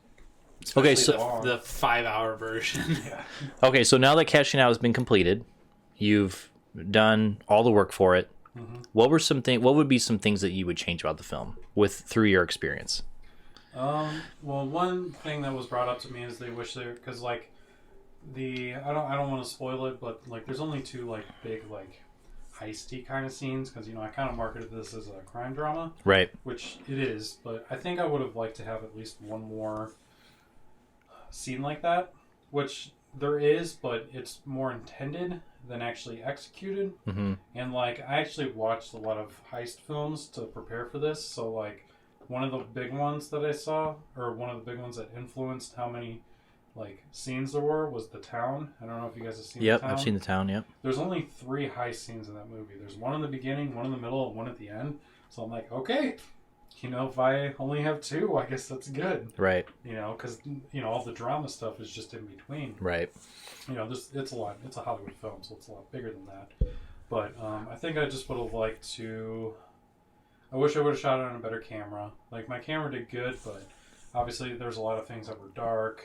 Okay, so... The 5-hour version. Yeah. Okay, so now that Cashing Out has been completed, you've done all the work for it. Mm-hmm. What would be some things that you would change about the film through your experience? Well, one thing that was brought up to me is they wish there, because like I don't want to spoil it, but like there's only 2 like big like heisty kind of scenes because I kind of marketed this as a crime drama, right? Which it is, but I think I would have liked to have at least one more scene like that, which there is, but it's more intended than actually executed. Mm-hmm. And like I actually watched a lot of heist films to prepare for this, so like one of the big ones that I saw, or one of the big ones that influenced how many like scenes there were, was The Town. I don't know if you guys have seen The Town. Yep, I've seen The Town, yep. There's only 3 heist scenes in that movie. There's one in the beginning, one in the middle, and one at the end. So I'm like, okay, if I only have 2, I guess that's good. Right. Because, all the drama stuff is just in between. Right. It's a Hollywood film, so it's a lot bigger than that. But I think I just would have liked to... I wish I would have shot it on a better camera. Like, my camera did good, but obviously there's a lot of things that were dark.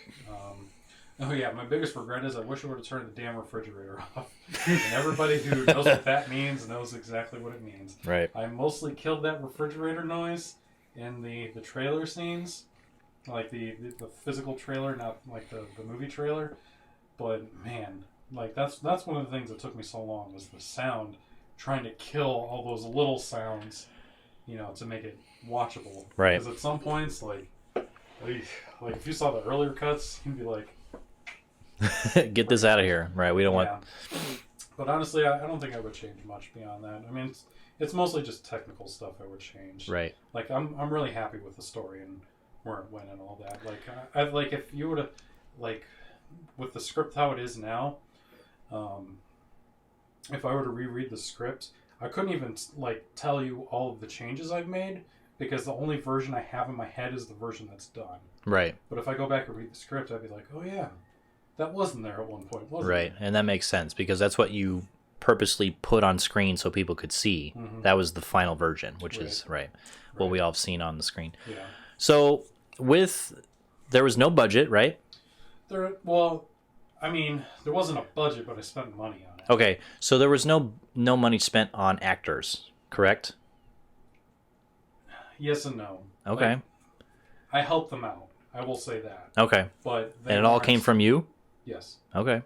Oh yeah, my biggest regret is I wish I would have turned the damn refrigerator off. And everybody who knows what that means knows exactly what it means. Right. I mostly killed that refrigerator noise in the trailer scenes. like the physical trailer, not like the movie trailer. But man, like that's one of the things that took me so long was the sound, trying to kill all those little sounds, to make it watchable. Right. Because at some points, like if you saw the earlier cuts, you'd be like, get this out of here. Right. We don't want. But honestly, I don't think I would change much beyond that. I mean, it's mostly just technical stuff I would change. Right. Like I'm really happy with the story and where it went and all that. Like like if you were to like with the script how it is now, if I were to reread the script, I couldn't even like tell you all of the changes I've made because the only version I have in my head is the version that's done. Right. But if I go back and read the script, I'd be like, oh yeah, that wasn't there at one point, wasn't Right. it? And that makes sense because that's what you purposely put on screen so people could see. Mm-hmm. That was the final version, which is what we all have seen on the screen. Yeah. So there was no budget, right? Well, I mean, there wasn't a budget, but I spent money on it. Okay, so there was no money spent on actors, correct? Yes and no. Okay. Like, I helped them out. I will say that. Okay. But and it all came from you? Yes. Okay.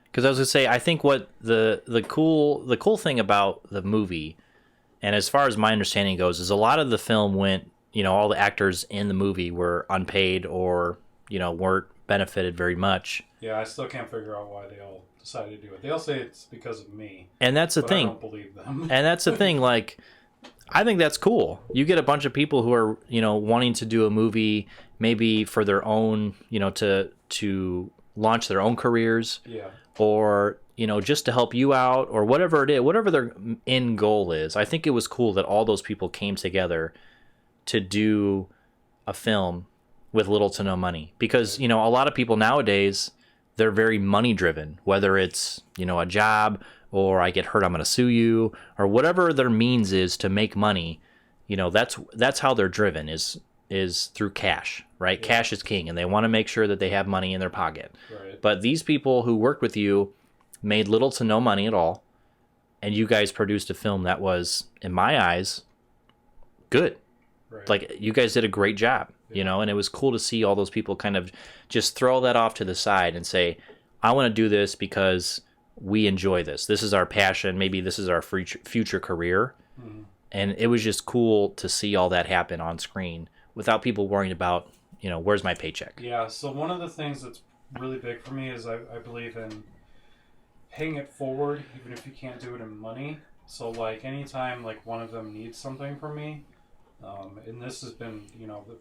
Because I was gonna say, I think what the cool thing about the movie, and as far as my understanding goes, is a lot of the film went, all the actors in the movie were unpaid or weren't benefited very much. Yeah, I still can't figure out why they all decided to do it. They all say it's because of me. And that's the thing. I don't believe them. And that's the thing. Like, I think that's cool. You get a bunch of people who are wanting to do a movie, maybe for their own, to launch their own careers. Yeah. Or just to help you out, or whatever it is, whatever their end goal is. I think it was cool that all those people came together to do a film with little to no money. Because a lot of people nowadays, they're very money driven. Whether it's a job, or I get hurt, I'm going to sue you, or whatever their means is to make money. That's how they're driven is through cash, right? Yeah. Cash is king, and they want to make sure that they have money in their pocket. Right. But these people who worked with you made little to no money at all, and you guys produced a film that was, in my eyes, good. Right. Like, you guys did a great job, and it was cool to see all those people kind of just throw that off to the side and say, I want to do this because we enjoy this. This is our passion. Maybe this is our future career. Mm-hmm. And it was just cool to see all that happen on screen without people worrying about, where's my paycheck? Yeah, so one of the things that's really big for me is I believe in paying it forward, even if you can't do it in money. So, like, anytime, like, one of them needs something from me, and this has been,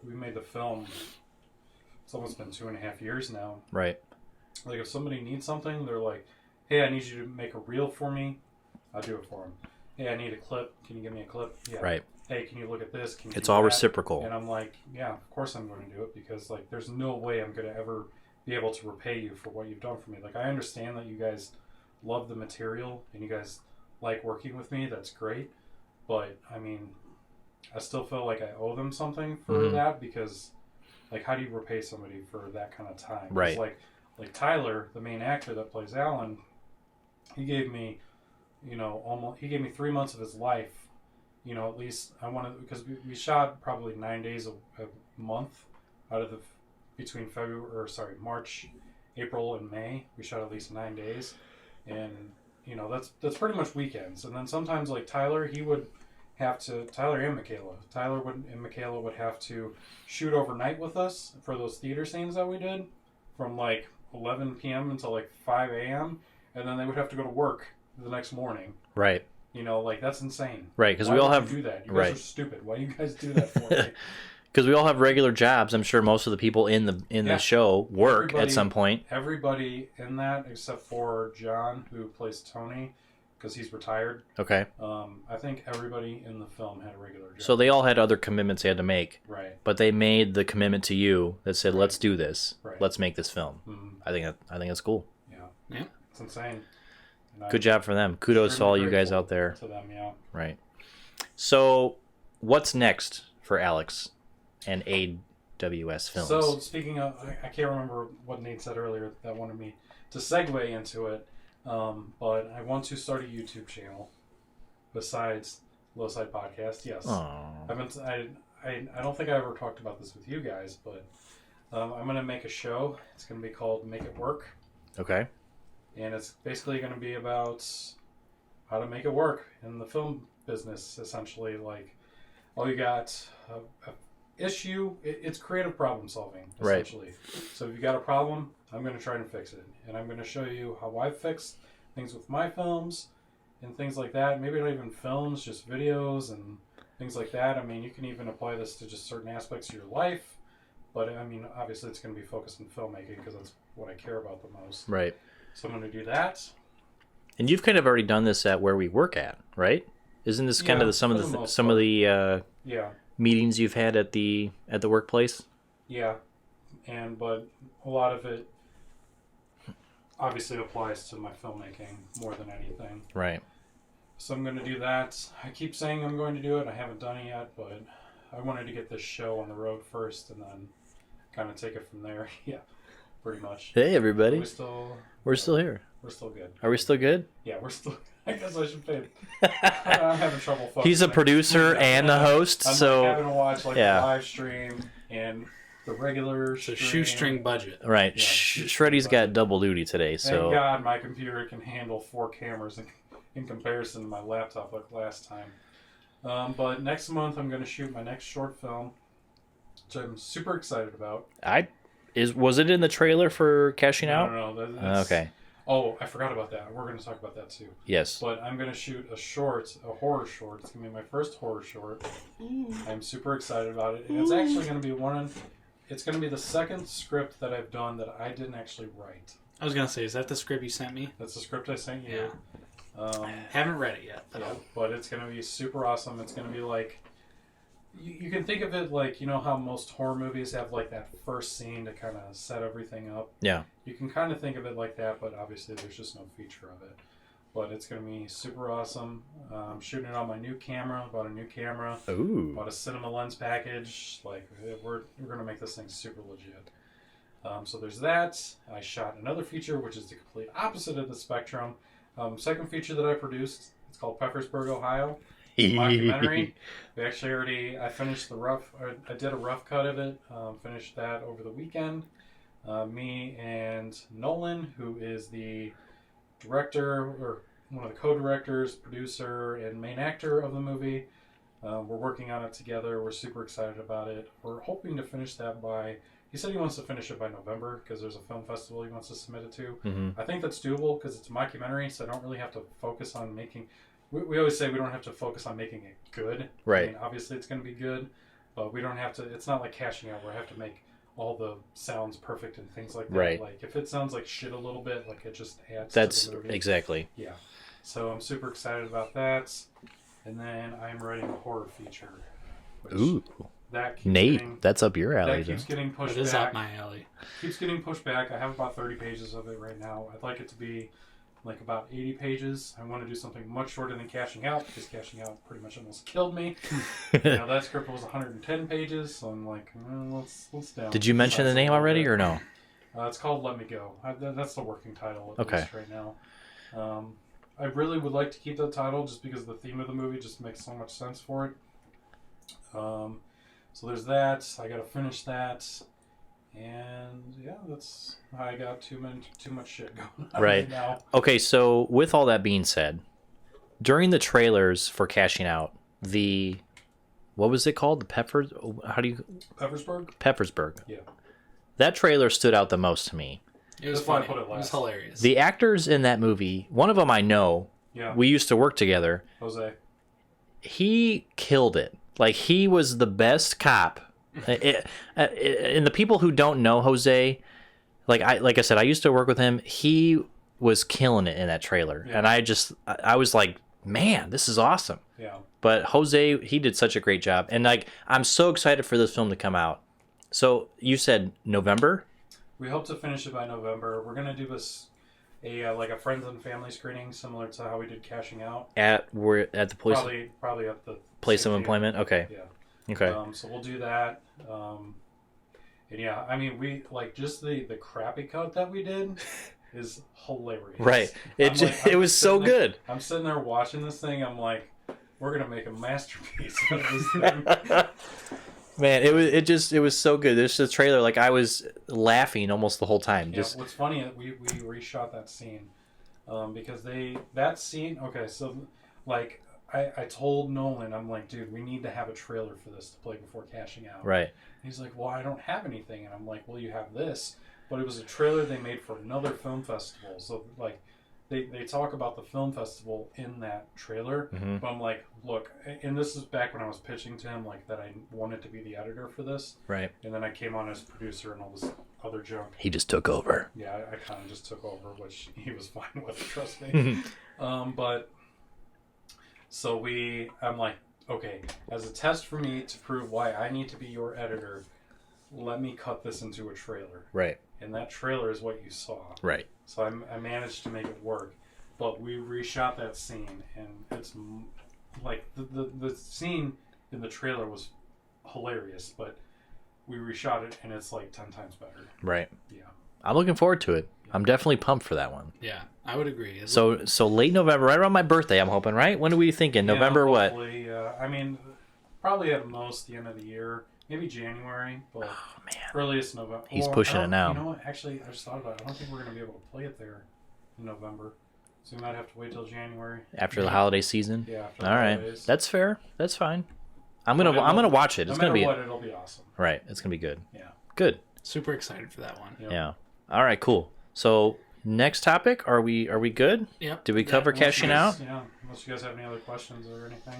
we made the film, it's almost been 2.5 years now. Right. Like, if somebody needs something, they're like, hey, I need you to make a reel for me. I'll do it for them. Hey, I need a clip. Can you give me a clip? Yeah. Right. Hey, can you look at this? Can you it's do all that? Reciprocal. And I'm like, yeah, of course I'm going to do it because, like, there's no way I'm going to ever be able to repay you for what you've done for me. Like, I understand that you guys love the material and you guys like working with me. That's great. But, I mean, I still feel like I owe them something for that because, like, how do you repay somebody for that kind of time? Right. Like Tyler, the main actor that plays Alan, he gave me, he gave me 3 months of his life. At least I wanted, because we shot probably 9 days a month out of between March, April, and May. We shot at least 9 days, and that's pretty much weekends. And then sometimes, like, Tyler and Michaela would have to shoot overnight with us for those theater scenes that we did from like 11 p.m. until like 5 a.m. and then they would have to go to work the next morning. Right. Like, that's insane. Right, because we all have do that. You guys are stupid. Why do you guys do that for me? Because we all have regular jobs. I'm sure most of the people in the show work at some point. Everybody in that, except for John, who plays Tony, because he's retired. Okay. I think everybody in the film had a regular job. So they all had other commitments they had to make. Right. But they made the commitment to you that said, "Let's do this. Right. Let's make this film." Mm-hmm. I think that's cool. Yeah. It's insane. Good job for them. Kudos to all you guys out there. To them, yeah. Right. So, what's next for Alex and AWS Films? So, speaking of, I can't remember what Nate said earlier that wanted me to segue into it, but I want to start a YouTube channel besides Lowside Podcast. Yes. Aww. I don't think I ever talked about this with you guys, but I'm going to make a show. It's going to be called Make It Work. Okay. And it's basically going to be about how to make it work in the film business, essentially. Like, you got a issue. It's creative problem solving, essentially. Right. So if you got a problem, I'm going to try and fix it. And I'm going to show you how I fix things with my films and things like that. Maybe not even films, just videos and things like that. I mean, you can even apply this to just certain aspects of your life. But, I mean, obviously it's going to be focused on filmmaking because that's what I care about the most. Right. So I'm going to do that. And you've kind of already done this at where we work at, right? Isn't this kind of some of the meetings you've had at the workplace? Yeah, but a lot of it obviously applies to my filmmaking more than anything. Right. So I'm going to do that. I keep saying I'm going to do it. I haven't done it yet, but I wanted to get this show on the road first and then kind of take it from there. Yeah, pretty much. Hey, everybody. We're still here. We're still good. Are we still good? Yeah, we're still. I guess I should pay. I'm having trouble focusing. He's a producer and a host, I'm so having to watch the live stream and the regular. It's a shoestring budget. Right. Yeah, Shreddy's got double duty today, so. Thank God my computer can handle 4 cameras in comparison to my laptop like last time. But next month I'm going to shoot my next short film, which I'm super excited about. Was it in the trailer for Cashing Out? No. Okay. Oh, I forgot about that. We're going to talk about that too. Yes. But I'm going to shoot a horror short. It's going to be my first horror short. I'm super excited about it. And it's actually going to be it's going to be the second script that I've done that I didn't actually write. I was going to say, is that the script you sent me? That's the script I sent you. Yeah. Haven't read it yet. But it's going to be super awesome. It's going to be like, you can think of it like, you know how most horror movies have like that first scene to kind of set everything up? Yeah. You can kind of think of it like that, but obviously there's just no feature of it. But it's going to be super awesome. I'm shooting it on my new camera, bought a new camera. Ooh. Bought a cinema lens package. Like, we're going to make this thing super legit. So there's that. I shot another feature, which is the complete opposite of the spectrum. Second feature that I produced, it's called Peppersburg, Ohio. Documentary. We actually I finished I did a rough cut of it, finished that over the weekend. Me and Nolan, who is the director, or one of the co-directors, producer, and main actor of the movie, we're working on it together. We're super excited about it. We're hoping to finish that he said he wants to finish it by November because there's a film festival he wants to submit it to. Mm-hmm. I think that's doable because it's a mockumentary, so I don't really have to focus on making... We always say we don't have to focus on making it good. Right. I mean, obviously it's going to be good, but we don't have to... It's not like Cashing Out where I have to make all the sounds perfect and things like that. Right. Like, if it sounds like shit a little bit, like, it just adds to the movie. Exactly. Yeah. So I'm super excited about that. And then I'm writing a horror feature. Ooh. That's up your alley. That keeps getting pushed back. It is up my alley. Keeps getting pushed back. I have about 30 pages of it right now. I'd like it to be like about 80 pages. I want to do something much shorter than Cashing Out because Cashing Out pretty much almost killed me. That script was 110 pages, so I'm like, let's down. Did you mention the name already or no? It's called Let Me Go. That's the working title at least right now. I really would like to keep that title just because the theme of the movie just makes so much sense for it. So there's that. I got to finish that. And yeah, that's I got too much shit going on right now. Okay, so with all that being said, during the trailers for Cashing Out, what was it called? Peppersburg? Peppersburg. Yeah. That trailer stood out the most to me. It was funny. It was hilarious. The actors in that movie, one of them I know. Yeah. We used to work together. Jose. He killed it. Like, he was the best cop. And the people who don't know Jose, like I said, I used to work with him. He was killing it in that trailer, and I was like, man, this is awesome. Yeah. But Jose, he did such a great job, and like, I'm so excited for this film to come out. So you said November? We hope to finish it by November. We're gonna do a friends and family screening similar to how we did Cashing Out. At the place? Probably at the place of employment. Okay. Yeah. Okay. So we'll do that. And yeah, I mean, we just the crappy cut that we did is hilarious. Right. It was so good. I'm sitting there watching this thing. I'm like, we're gonna make a masterpiece out of this thing. Man, it was so good. There's the trailer, like I was laughing almost the whole time. Yeah, Just what's funny is we reshot that scene because that scene. Okay, so like I told Nolan, I'm like, dude, we need to have a trailer for this to play before cashing out. right. And he's like, well, I don't have anything, and I'm like, well, you have this, but it was a trailer they made for another film festival. So like, they talk about the film festival in that trailer, but I'm like, look, and this is back when I was pitching to him like that I wanted to be the editor for this, Right. and then I came on as producer and all this other junk. He just took over. Yeah, I kind of just took over, which he was fine with, trust me. But so I'm like, okay, as a test for me to prove why I need to be your editor, let me cut this into a trailer. Right. And that trailer is what you saw. Right. So I managed to make it work. But we reshot that scene, and it's like the scene in the trailer was hilarious, but we reshot it, and it's like 10 times better. Right. Yeah. I'm looking forward to it. I'm definitely pumped for that one. Yeah, I would agree. So late November, right around my birthday, I'm hoping, right? When are we thinking? November what? I mean, probably at most the end of the year. Maybe January, but Oh, man. earliest November. He's Or, pushing I it don't- now. You know what? Actually, I just thought about it. I don't think we're going to be able to play it there in November. So we might have to wait till January. After the holiday season? Yeah. After All the right. holidays. That's fair. That's fine. I'm No gonna matter watch it. No It's gonna matter be what, it'll be awesome. right. It's gonna be good. Yeah. Good. Super excited for that one. Yep. Yeah. All right. Cool. So next topic. Are we good? Yep. Did we cover Unless cashing you guys- out? Yeah. Unless you guys have any other questions or anything.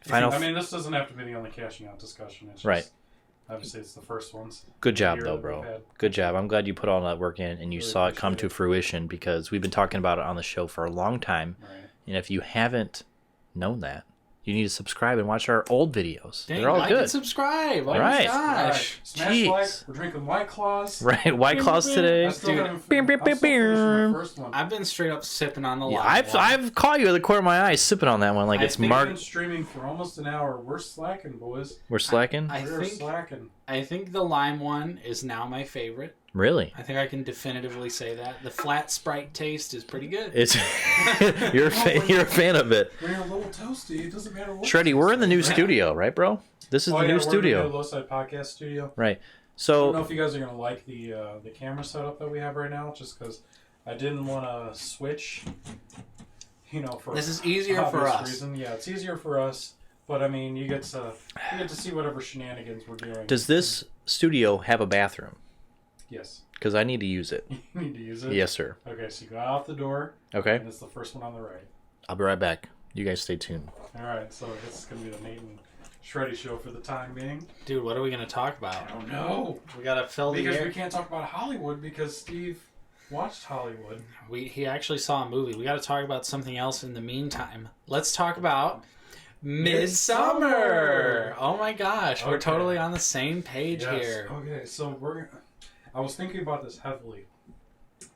Final. I mean, this doesn't have to be the only cashing out discussion. It's just, Right. Obviously, it's the first ones. Good job Year though, that bro. we've had. Good job. I'm glad you put all that work in and you Really saw it come appreciate to it. fruition because we've been talking about it on the show for a long time. Right. And if you haven't known that, you need to subscribe and watch our old videos. Dang, They're all like good. and subscribe. Oh Right. my All gosh. right. Smash Jeez. like. We're drinking White Claws. Right. White Claws today. I still haven't Beep, beep, I'm beep, still finishing beep. my first one. I've been straight up sipping on the Yeah, live one. I've caught you at the corner of my eye sipping on that one like I it's think marked. I've been streaming for almost an hour. We're slacking, boys. We're slacking. We're slacking. I think the lime one is now my favorite. Really? I think I can definitively say that. The flat Sprite taste is pretty good. It's you're a fan of it. When you're a little toasty, it doesn't matter what. Shreddy, we're in the new studio, right, bro? This is the new studio. We're in the Lowside podcast studio. Right. I don't know So if you guys are gonna like the camera setup that we have right now, just because I didn't want to switch. You know, for This is easier for obvious us. reason. Yeah, it's easier for us. But I mean, you get to see whatever shenanigans we're doing. does this studio have a bathroom? Yes. Because I need to use it. You need to use it. Yes, sir. Okay, so you go out the door, Okay. and it's the first one on the right. I'll be right back. You guys stay tuned. All right, so this is gonna be the Nate and Shreddy show for the time being. Dude, what are we going to talk about? I don't know. We got to fill the Because air. we can't talk about Hollywood because Steve watched Hollywood. He actually saw a movie. We got to talk about something else in the meantime. Let's talk about Midsummer. Oh my gosh, we're Okay. totally on the same page here. Okay, so I was thinking about this heavily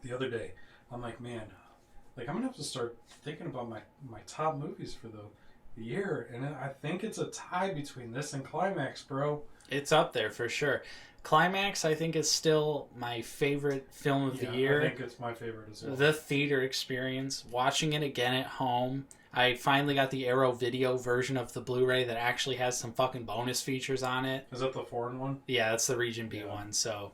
the other day. I'm like, man, like I'm gonna have to start thinking about my top movies for the year, and I think it's a tie between this and Climax, bro. It's up there for sure. Climax, I think, is still my favorite film of the year. I think it's my favorite as well. The theater experience, watching it again at home. I finally got the Arrow Video version of the Blu-ray that actually has some fucking bonus features on it. Is that the foreign one? Yeah, that's the Region B one. So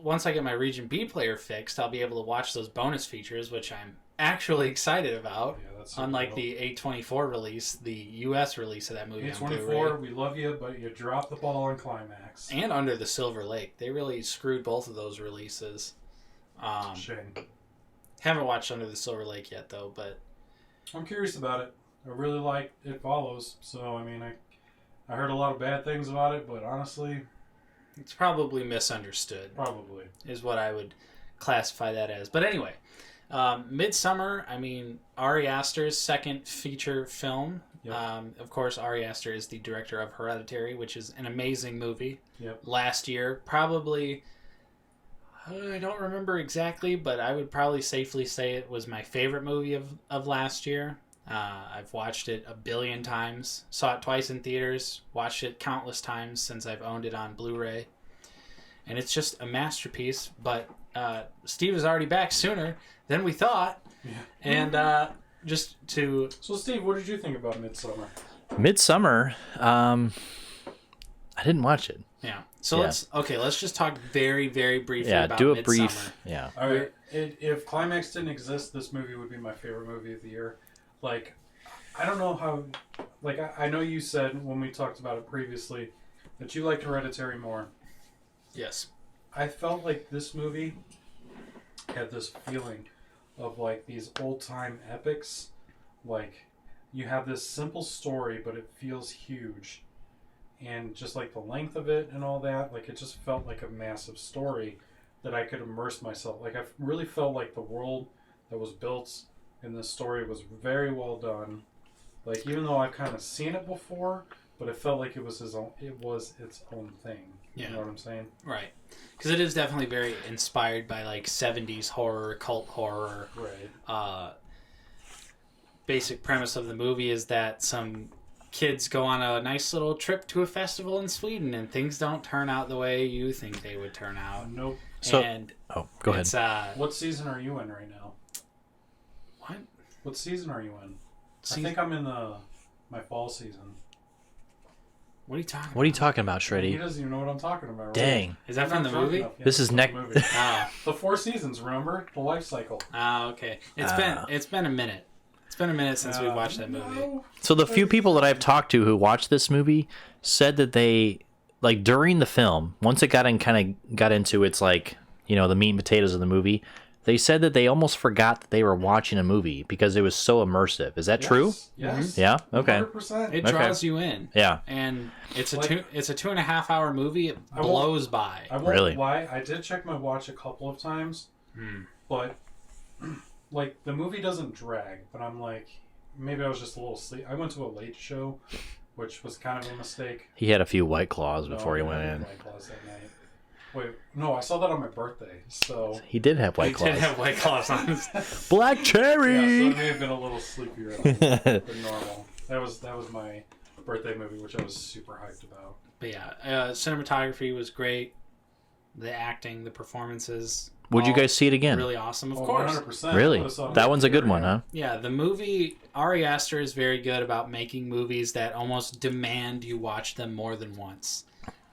once I get my Region B player fixed, I'll be able to watch those bonus features, which I'm actually excited about. Yeah, that's super Unlike dope. the A24 release, the US release of that movie on A24, Blu-ray. we love you, but you dropped the ball on Climax. And Under the Silver Lake. They really screwed both of those releases. Shame. Haven't watched Under the Silver Lake yet, though, but I'm curious about it. I really like It Follows, so I mean, I heard a lot of bad things about it, but honestly, it's probably misunderstood, probably. is what I would classify that as. But anyway, Midsummer, I mean, Ari Aster's second feature film. Yep. Of course, Ari Aster is the director of Hereditary, which is an amazing movie. Yep. Last year, probably, I don't remember exactly, but I would probably safely say it was my favorite movie of last year. I've watched it a billion times. Saw it twice in theaters. Watched it countless times since I've owned it on Blu-ray. And it's just a masterpiece. But Steve is already back sooner than we thought. Yeah. And just to... So, Steve, what did you think about Midsummer? Midsummer, I didn't watch it. Yeah. So Yeah. let's just talk very, very briefly Yeah, about do a Midsummer. brief. Yeah. All right. If Climax didn't exist, this movie would be my favorite movie of the year. Like, I don't know how... Like, I know you said when we talked about it previously that you liked Hereditary more. Yes. I felt like this movie had this feeling of, like, these old-time epics. Like, you have this simple story, but it feels huge. And just, like, the length of it and all that, like, it just felt like a massive story that I could immerse myself. Like, I really felt like the world that was built in this story was very well done. Like, even though I've kind of seen it before, but it felt like it was its own thing. Yeah. You know what I'm saying? Right. Because it is definitely very inspired by, like, 70s horror, cult horror. Right. Basic premise of the movie is that some kids go on a nice little trip to a festival in Sweden, and things don't turn out the way you think they would turn out. Nope. So, And go ahead. it's, What season are you in right now? what? What season are you in? Season- I think I'm in my fall season. What are you talking about? What are you talking about, He Shreddy? doesn't even know what I'm talking about. Right? Dang. Is that I'm from not the drunk movie? enough. Yeah, This is from neck- the movie. Ah. The 4 seasons, remember? The life cycle. Okay. It's been a minute. It's been a minute since we watched that movie. No. So the few people that I've talked to who watched this movie said that they, like, during the film, once it got into its, like, you know, the meat and potatoes of the movie, they said that they almost forgot that they were watching a movie because it was so immersive. Is that true? Yes. Yeah. Okay. 100%. It Okay. draws you in. Yeah. And it's a Like- it's a 2.5 hour movie. It I won't- blows by. I won't Really? lie. I did check my watch a couple of times, but like the movie doesn't drag. But I'm like, maybe I was just a little sleep. I went to a late show, which was kind of a mistake. He had a few White Claws before he No, I went didn't in. have White Claws that night. Wait, no, I saw that on my birthday. So He did have He White did Claws. have White Claws on his... Black yeah, so cherry. it may have been a little sleepier than normal. That was my birthday movie, which I was super hyped about. But yeah, cinematography was great. The acting, the performances. Would you all guys see it again? Really awesome, of Oh, course. 100%. Really? I would've saw it That one's a good here, one, yeah. huh? Yeah, the movie, Ari Aster is very good about making movies that almost demand you watch them more than once.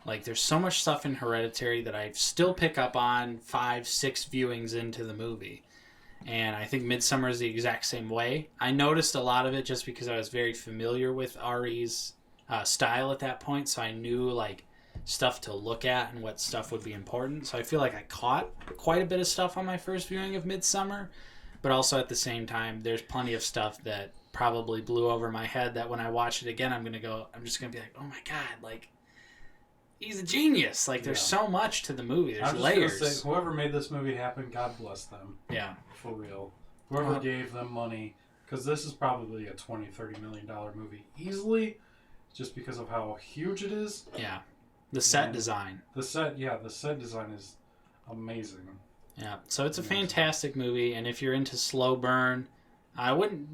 Like, there's so much stuff in Hereditary that I still pick up on 5-6 viewings into the movie. And I think Midsummer is the exact same way. I noticed a lot of it just because I was very familiar with Ari's style at that point, so I knew, like, stuff to look at and what stuff would be important. So I feel like I caught quite a bit of stuff on my first viewing of Midsummer, but also at the same time, there's plenty of stuff that probably blew over my head that when I watch it again, I'm just going to be like, oh my God, like, he's a genius. Like, there's so much to the movie. There's I'm just layers. gonna say, whoever made this movie happen, God bless them. Yeah. For real. Whoever gave them money, because this is probably a $20-30 million movie easily, just because of how huge it is. Yeah. The set design. The set design is amazing. Yeah. So it's a fantastic movie, and if you're into slow burn, I wouldn't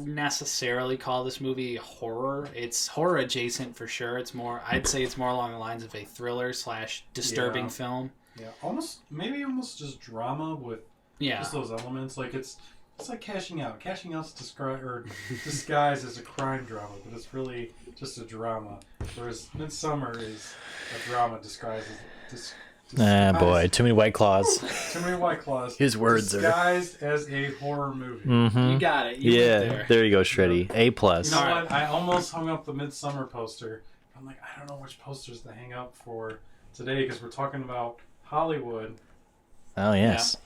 necessarily call this movie horror. It's horror adjacent for sure. I'd say it's more along the lines of a thriller / disturbing Yeah. film. Yeah, almost just drama with Yeah. just those elements. Like it's like Cashing Out. Cashing Out's disguised as a crime drama, but it's really just a drama. Whereas Midsummer is a drama disguised as Boy, too many White Claws. Too many White Claws. His words are- disguised as a horror movie. Mm-hmm. You got it. You Yeah, went there. there you go, Shreddy. A plus. You know Alright. what? I almost hung up the Midsummer poster. I'm like, I don't know which posters to hang up for today because we're talking about Hollywood. Oh yes.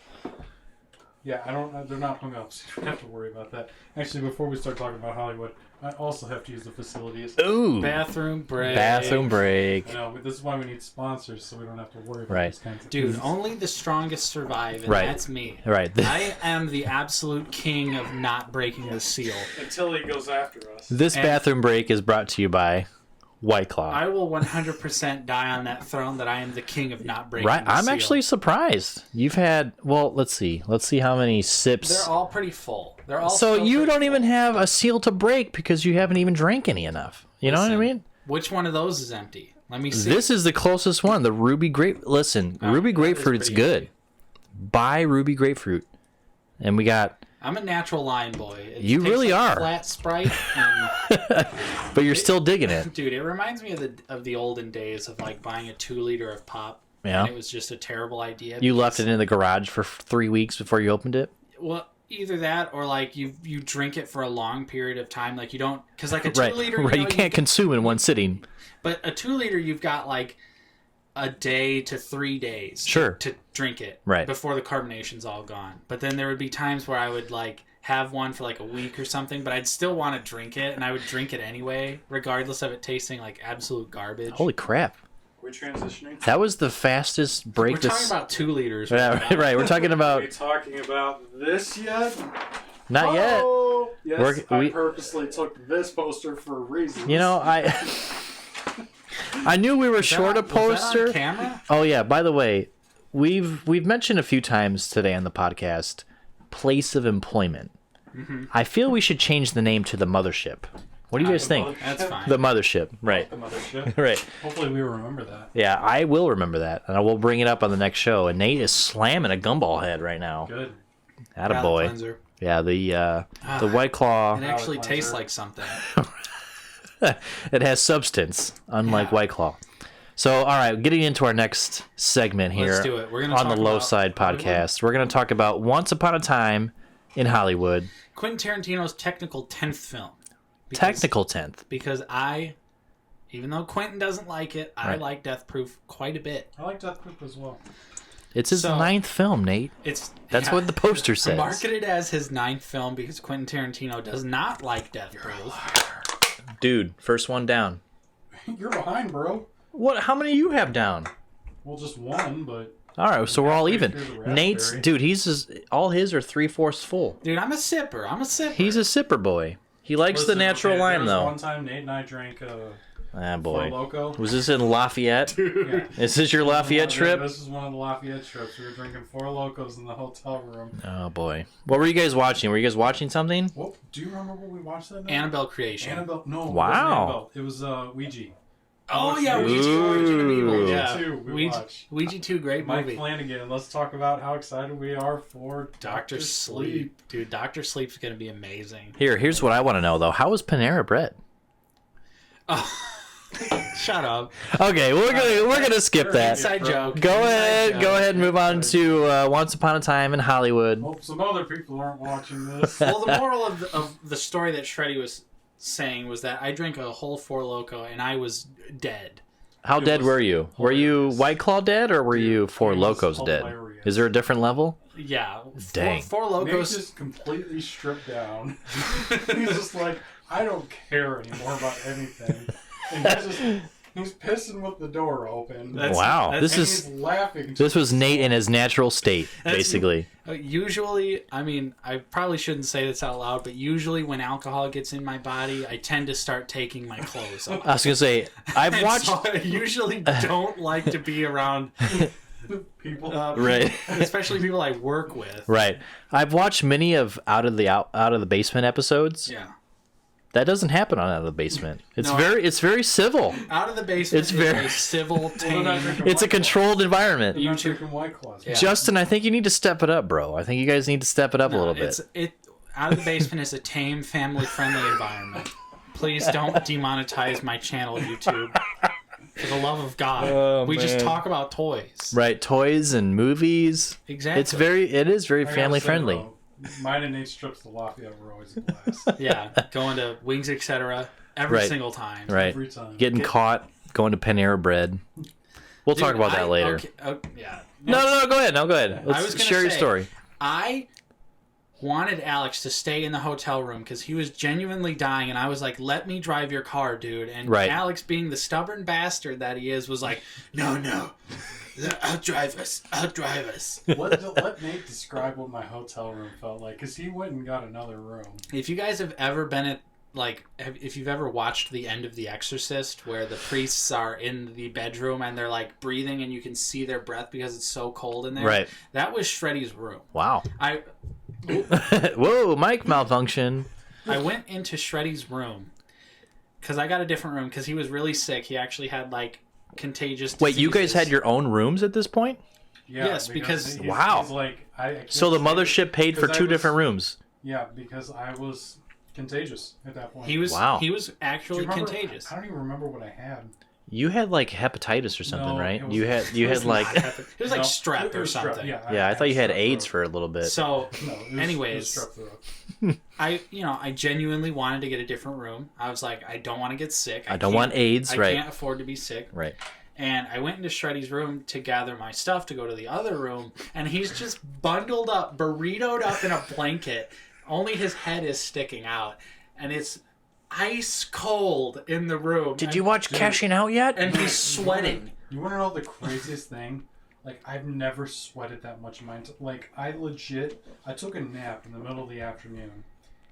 Yeah, I don't. They're not hung up, so you don't have to worry about that. Actually, before we start talking about Hollywood, I also have to use the facilities. Ooh. Bathroom break. Bathroom break. I know, but this is why we need sponsors, so we don't have to worry about Right. these kinds of Dude, things. only the strongest survive, and Right. that's me. Right. I am the absolute king of not breaking the seal. Until he goes after us. This And- bathroom break is brought to you by White Claw. I will 100% die on that throne that I am the king of not breaking Right. the I'm seal. actually surprised. You've had, well, let's see. Let's see how many sips. They're all pretty full. They're all So still you pretty don't even full. have a seal to break because you haven't even drank any enough. You know what I Listen, mean? Which one of those is empty? Let me see. This is the closest one. The ruby grape. Listen, Oh, ruby that is grapefruit's pretty good. empty. Buy ruby grapefruit. And we got I'm a natural line boy. It You tastes really like are. Flat Sprite, and But you're still digging it. dude, it reminds me of the olden days of like buying a 2-liter of pop. Yeah. And it was just a terrible idea. You left it in the garage for 3 weeks before you opened it? Well, either that or like you drink it for a long period of time. Like you don't, because like a 2 Right. liter, Right. You can't consume in one sitting. But a 2 liter, you've got like a day to 3 days Sure. to drink it Right. before the carbonation's all gone. But then there would be times where I would like have one for like a week or something, but I'd still want to drink it, and I would drink it anyway, regardless of it tasting like absolute garbage. Holy crap. We're transitioning. That was the fastest break. We're talking about 2 liters. Yeah, right. We're talking Are about we talking about this yet? not yet. Oh, yes, We- I purposely took this poster for a reason. You know, I knew we were short a Was that on poster. camera? Oh yeah. By the way, we've mentioned a few times today on the podcast place of employment. Mm-hmm. I feel we should change the name to the Mothership. What do you guys think? That's fine. The Mothership, right? The mothership. Right. Hopefully we remember that. Yeah, I will remember that, and I will bring it up on the next show. And Nate is slamming a gumball head right now. Good. Atta Palate boy. cleanser. Yeah, the White Claw. It actually Palate tastes cleanser. like something. It has substance, unlike Yeah. White Claw. So, all right, getting into our next segment here Let's do it. We're gonna on the talk Lowside about podcast. We're going to talk about Once Upon a Time in Hollywood. Quentin Tarantino's technical 10th film. Because- Technical 10th. Because even though Quentin doesn't like it, I Right. like Death Proof quite a bit. I like Death Proof as well. It's his So- 9th film, Nate. That's what the poster says. Marketed as his 9th film because Quentin Tarantino does not like Death Proof. Dude, first one down. You're behind, bro. What? How many you have down? Well, just one, but All right, so we're all Halfway even. through the raspberry. Nate's, dude, all his are 3/4 full. Dude, I'm a sipper. He's a sipper boy. He likes listen, the natural okay, lime, there was though. One time, Nate and I drank Ah, Four boy. Loco. Was this in Lafayette? Yeah. Is this your Lafayette trip? This is one of the Lafayette trips. We were drinking Four Locos in the hotel room. Oh, boy. What were you guys watching? Were you guys watching something? What? Do you remember what we watched that night? Annabelle Creation. Annabelle. No. Wow. It wasn't Annabelle. It was Ouija. Oh, yeah, Ouija. Ouija, Origin of Evil. Ooh. Yeah. Ouija 2 we watched. Ouija 2, great Mike movie. Flanagan. Let's talk about how excited we are for Dr. Sleep. Dude, Dr. Sleep's going to be amazing. Here's what I want to know, though. How was Panera Bread? Shut up. Okay, we're gonna skip that. Inside joke. Go Inside ahead, joke. go ahead and move on to Once Upon a Time in Hollywood. Hope some other people aren't watching this. Well, the moral of the story that Shreddy was saying was that I drank a whole Four Loko and I was dead. How It dead was were you? Were you hilarious. White Claw dead, or were you Four it was Locos dead? hilarious. Is there a different level? Yeah. Dang. Four Nate Locos. just completely stripped down. He's just like, I don't care anymore about anything. And he's pissing with the door open. Wow, And he's laughing. this was Nate in his natural state, That's- basically. Usually, I mean, I probably shouldn't say this out loud, but usually when alcohol gets in my body, I tend to start taking my clothes off. I was gonna say I've And watched. so I usually don't like to be around people. Right. especially people I work with. Right, I've watched many of out of the basement episodes. Yeah. That doesn't happen on Out of the Basement. It's No, it's very civil. Out of the basement It's is very- a civil, We're not tame. drinking It's a White Claw. controlled environment. We're not drinking White Claws. Yeah. Justin, I think you need to step it up, bro. I think you guys need to step it up a little bit. Out of the basement is a tame, family-friendly environment. Please don't demonetize my channel, YouTube. For the love of God, Oh, we just man. talk about toys. Right, toys and movies. Exactly. It is very I gotta family say, friendly. though, mine and Nate's trips to Lafayette were always a blast. Yeah, going to Wings, etc. Every Right. single time. Right, Every time. getting caught going to Panera Bread. We'll talk Dude, about that later. Yeah. No, go ahead. No, go ahead. was Let's gonna share your say, story. I wanted Alex to stay in the hotel room because he was genuinely dying, and I was like, "Let me drive your car, dude." And Right. Alex, being the stubborn bastard that he is, was like, "No, I'll drive us. Let Nate describe what my hotel room felt like, because he went and got another room. If you guys have ever been at if you've ever watched the end of The Exorcist, where the priests are in the bedroom and they're like breathing and you can see their breath because it's so cold in there, Right. That was Shreddy's room. Wow. I Whoa, mic malfunction. went into Shreddy's room because I got a different room because he was really sick. He actually had like contagious. Wait, you guys diseases. had your own rooms at this point? Yeah, Yes, because- he's wow. like, I can't So the say- mothership paid for 'cause I two was- different rooms. Yeah, because I was contagious at that point. He was Wow. he was Do you actually remember- contagious. I don't even remember what I had. You had like hepatitis or something, No, right? it was- You it had like It was like No, strep it or was strep, something. yeah. I thought you had strep AIDS throat. for a little bit. So No, it was, anyways, it was strep throat. I genuinely wanted to get a different room. I was like, I don't want to get sick. I don't can't- want AIDS, I right? can't afford to be sick. Right. And I went into Shreddy's room to gather my stuff to go to the other room, and he's just bundled up, burritoed up in a blanket. Only his head is sticking out, and it's ice cold in the room. Did you watch Cashing Out yet? And he's sweating. You want to know the craziest thing? Like, I've never sweated that much in my like, I took a nap in the middle of the afternoon,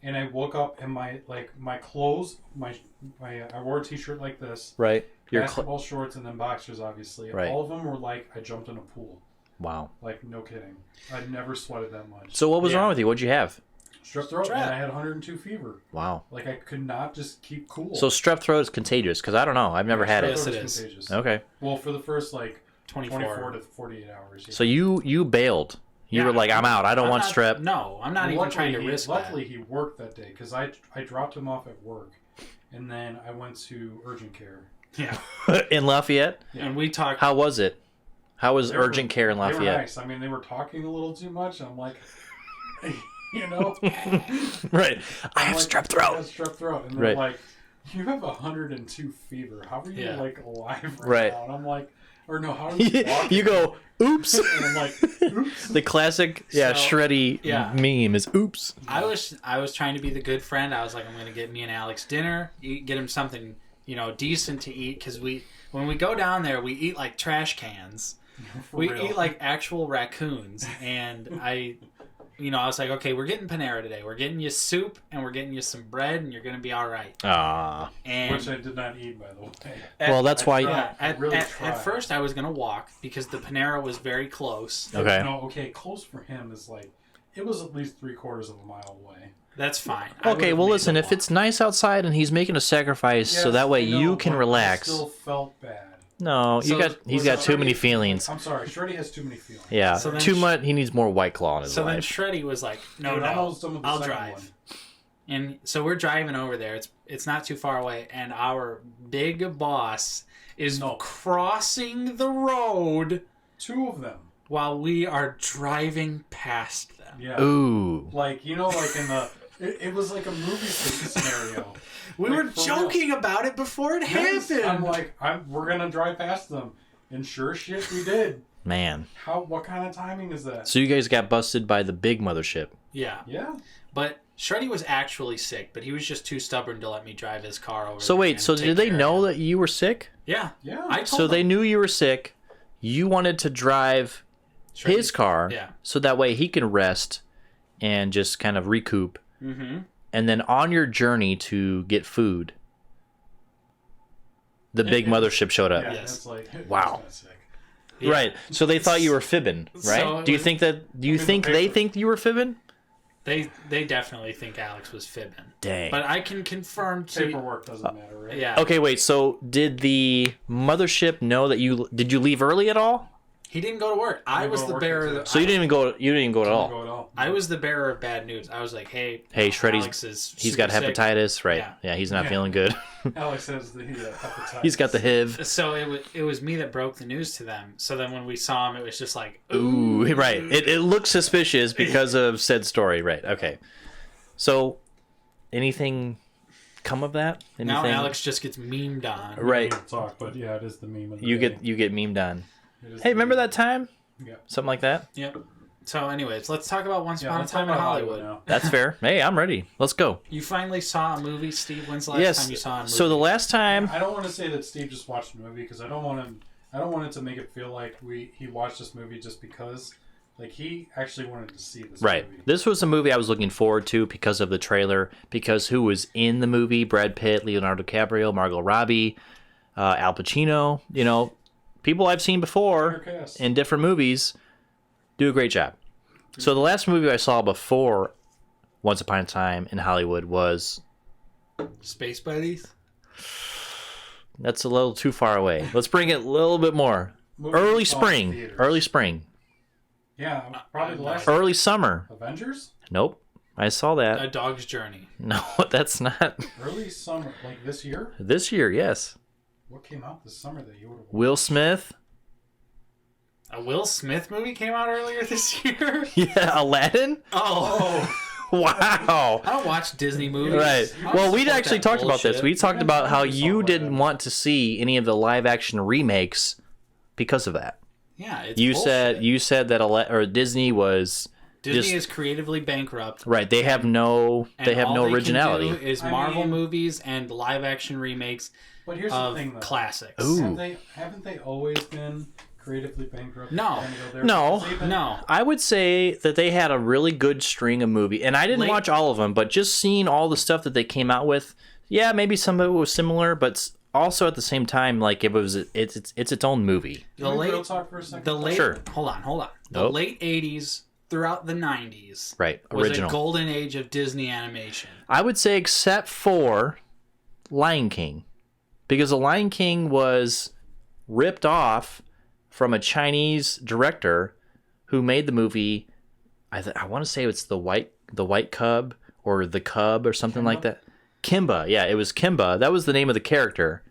and I woke up and my clothes, I wore a t-shirt like this, Right. Your basketball shorts, and then boxers, obviously. Right. All of them were like I jumped in a pool. Wow. Like, no kidding. I'd never sweated that much. So what was Yeah. wrong with you? What'd you have? Strep throat, Strep. and I had 102 fever. Wow. Like, I could not just keep cool. So strep throat is contagious because I don't know. I've never had Strep it. Yes, throat it is is. contagious. Okay. Well, for the first, like, 24 24 to 48 hours. Yeah. So you bailed. You Yeah. were like, I'm out. I don't I'm want not- strep. No, I'm not even trying to risk Luckily, he worked that day because I dropped him off at work, and then I went to urgent care. that. Yeah. In Lafayette? Yeah. And we talked. How was it? How was They were- urgent care in They were Lafayette? nice. I mean, they were talking a little too much. I'm like, you know, Right. I have like, strep I throat. have strep throat, and they're Right. like, you have 102 fever. How are you Yeah. like alive Right. now? And I'm like, or no, how are you walking? You go, oops. And I'm like, oops. The classic, yeah, So, shreddy yeah. meme is oops. I was trying to be the good friend. I was like, I'm gonna get me and Alex dinner. Get him something decent to eat because when we go down there we eat like trash cans. For We real. eat like actual raccoons, and I was like, okay, we're getting Panera today. We're getting you soup and we're getting you some bread, and you're gonna be all right. Ah. And Which I did not eat, by the way. Well, that's I why. tried. yeah, I really at tried. first I was gonna walk because the Panera was very close. Okay. No, okay, close for him is like, it was at least 3/4 of a mile away. That's fine. I Okay, would've well, made listen, the if walk. it's nice outside and he's making a sacrifice so Yes, that way I know, you can but relax. I still felt bad. No, So- he's well, got too many Shreddy- feelings. I'm sorry, Shreddy has too many feelings. Yeah, So then too much. He needs more White Claw in his So then life. Shreddy was like, no, Dude, I'm no, almost done with the I'll second drive. one. And so we're driving over there. It's not too far away, and our big boss is No. crossing the road 2 of them. while we are driving past them. Yeah. Ooh. Like, you know, like in the... It was like a movie scenario. We Like, were for joking about it before it Yes, happened. I'm like, we're going to drive past them. And sure shit, we did. Man. What kind of timing is that? So you guys got busted by the big mothership. Yeah, Yeah. but Shreddy was actually sick, but he was just too stubborn to let me drive his car over. So there wait, and so take did they care of know him. that you were sick? Yeah, Yeah. I told So they them. knew you were sick. You wanted to drive Shreddy's- his car Yeah. so that way he can rest and just kind of recoup. Mm-hmm. And then on your journey to get food, the big mothership showed up. Yeah, Yes. it's like, Wow. it's kinda sick. Yeah. Right. So they thought you were fibbing, right? So it do you was- think that? Do you I mean, think the they paper- think you were fibbing? They definitely think Alex was fibbing. Dang. But I can confirm to Paperwork doesn't matter, right? yeah. Okay, wait. So did the mothership know that you did you leave early at all? He didn't go to work. I didn't was go to the work bearer. until- Of, So you didn't even go. You didn't even go at Don't all. go at all. I was the bearer of bad news. I was like, hey, Shreddy's- Alex is He's got super sick. hepatitis, right? Yeah. Yeah, he's not Yeah. feeling good. Alex has the hepatitis. He's got the HIV. So it was me that broke the news to them. So then when we saw him, it was just like, Ooh, right. It looks suspicious because of said story, right? Okay. So, anything come of that? now Anything? Alex just gets memed on. Right. We don't talk, but yeah, it is the meme of the You day. get memed on. It is Hey, the remember meme. that time? Yeah. Something like that. Yep. So anyways, let's talk about Once Yeah, Upon a let's talk Time in about Hollywood. now. That's fair. Hey, I'm ready. Let's go. You finally saw a movie, Steve. When's the last Yes. time you saw a movie? So the last time, I don't want to say that Steve just watched the movie because I don't want it to make it feel like he watched this movie just because. Like, he actually wanted to see this right? movie. This was a movie I was looking forward to because of the trailer. Because who was in the movie? Brad Pitt, Leonardo DiCaprio, Margot Robbie, Al Pacino. You know, people I've seen before Fair cast. in different movies do a great job. So the last movie I saw before Once Upon a Time in Hollywood was Space Buddies. that's a little too far away. Let's bring it a little bit more. Movie Early we saw in spring. theaters. Early spring. Yeah, probably the last. Early summer. Avengers? Nope. I saw that. A Dog's Journey. No, that's not. Early summer, like this year? This year, yes. What came out this summer that you would have watched? Will Smith. A Will Smith movie came out earlier this year? Yeah, Aladdin? Oh. Wow. I don't watch Disney movies. Right. I don't Well, we'd support actually that talked about this. bullshit. We talked about how we saw you Aladdin. didn't want to see any of the live action remakes because of that. Yeah, it's You bullshit. said that Disney was Disney just is creatively bankrupt. right. They have no And all they originality. can do is I Marvel mean- movies and live action remakes But here's of the thing, though. classics. Ooh. Haven't they always been creatively bankrupt? No. And go there? No. Because they've been- No. I would say that they had a really good string of movie, and I didn't Late- watch all of them, but just seeing all the stuff that they came out with, yeah, maybe some of it was similar, but also at the same time, like it's its own movie. Can we real talk for a second? The late Sure. hold on. The Nope. late 80s throughout the 90s Right, was original. a golden age of Disney animation. I would say except for Lion King, because the Lion King was ripped off from a Chinese director who made the movie. I want to say it's the white cub or the cub or something like that. Kimba, yeah, it was Kimba. That was the name of the character.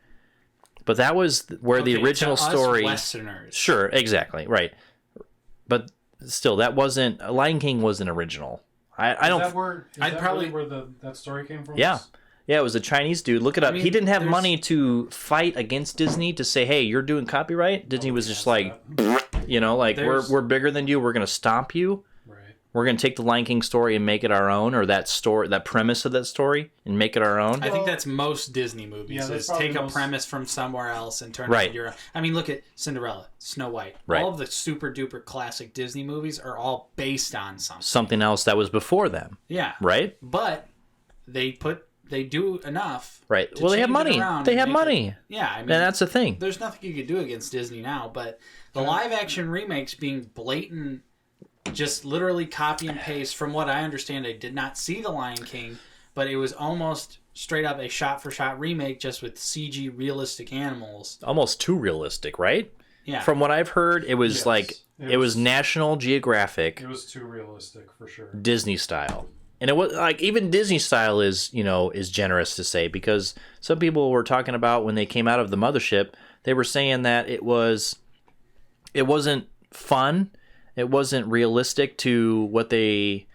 But that was where the Okay, original to us story. Westerners. Sure, exactly, right. But still, that wasn't Lion King wasn't original. I don't. Is that where, is I'd that probably- really where that story came from? Yeah. Yeah, it was a Chinese dude. Look it up. mean, He didn't have there's- money to fight against Disney to say, "Hey, you're doing copyright." Disney was just like, like There's- we're bigger than you. We're gonna stomp you. Right. We're gonna take the Lion King story and make it our own, or that premise of that story and make it our own. I think that's most Disney movies Yeah, that's is probably take a most- premise from somewhere else and turn it Right. into your own. I mean, look at Cinderella, Snow White. Right. All of the super duper classic Disney movies are all based on something. Something else that was before them, Yeah. right? But they do enough. Right. to Well, they have change it money. around They and have make money, it- yeah, I mean, and that's the thing. there's nothing you could do against Disney now, but the live action remakes being blatant, just literally copy and paste. From what I understand, I did not see The Lion King, but it was almost straight up a shot for shot remake just with CG realistic animals. Almost too realistic, right? Yeah. From what I've heard, it was Yes. like It it was was- National Geographic It was too realistic for sure. Disney style. And it was like even Disney style is generous to say, because some people were talking about when they came out of the mothership, they were saying that it wasn't fun, it wasn't realistic to what they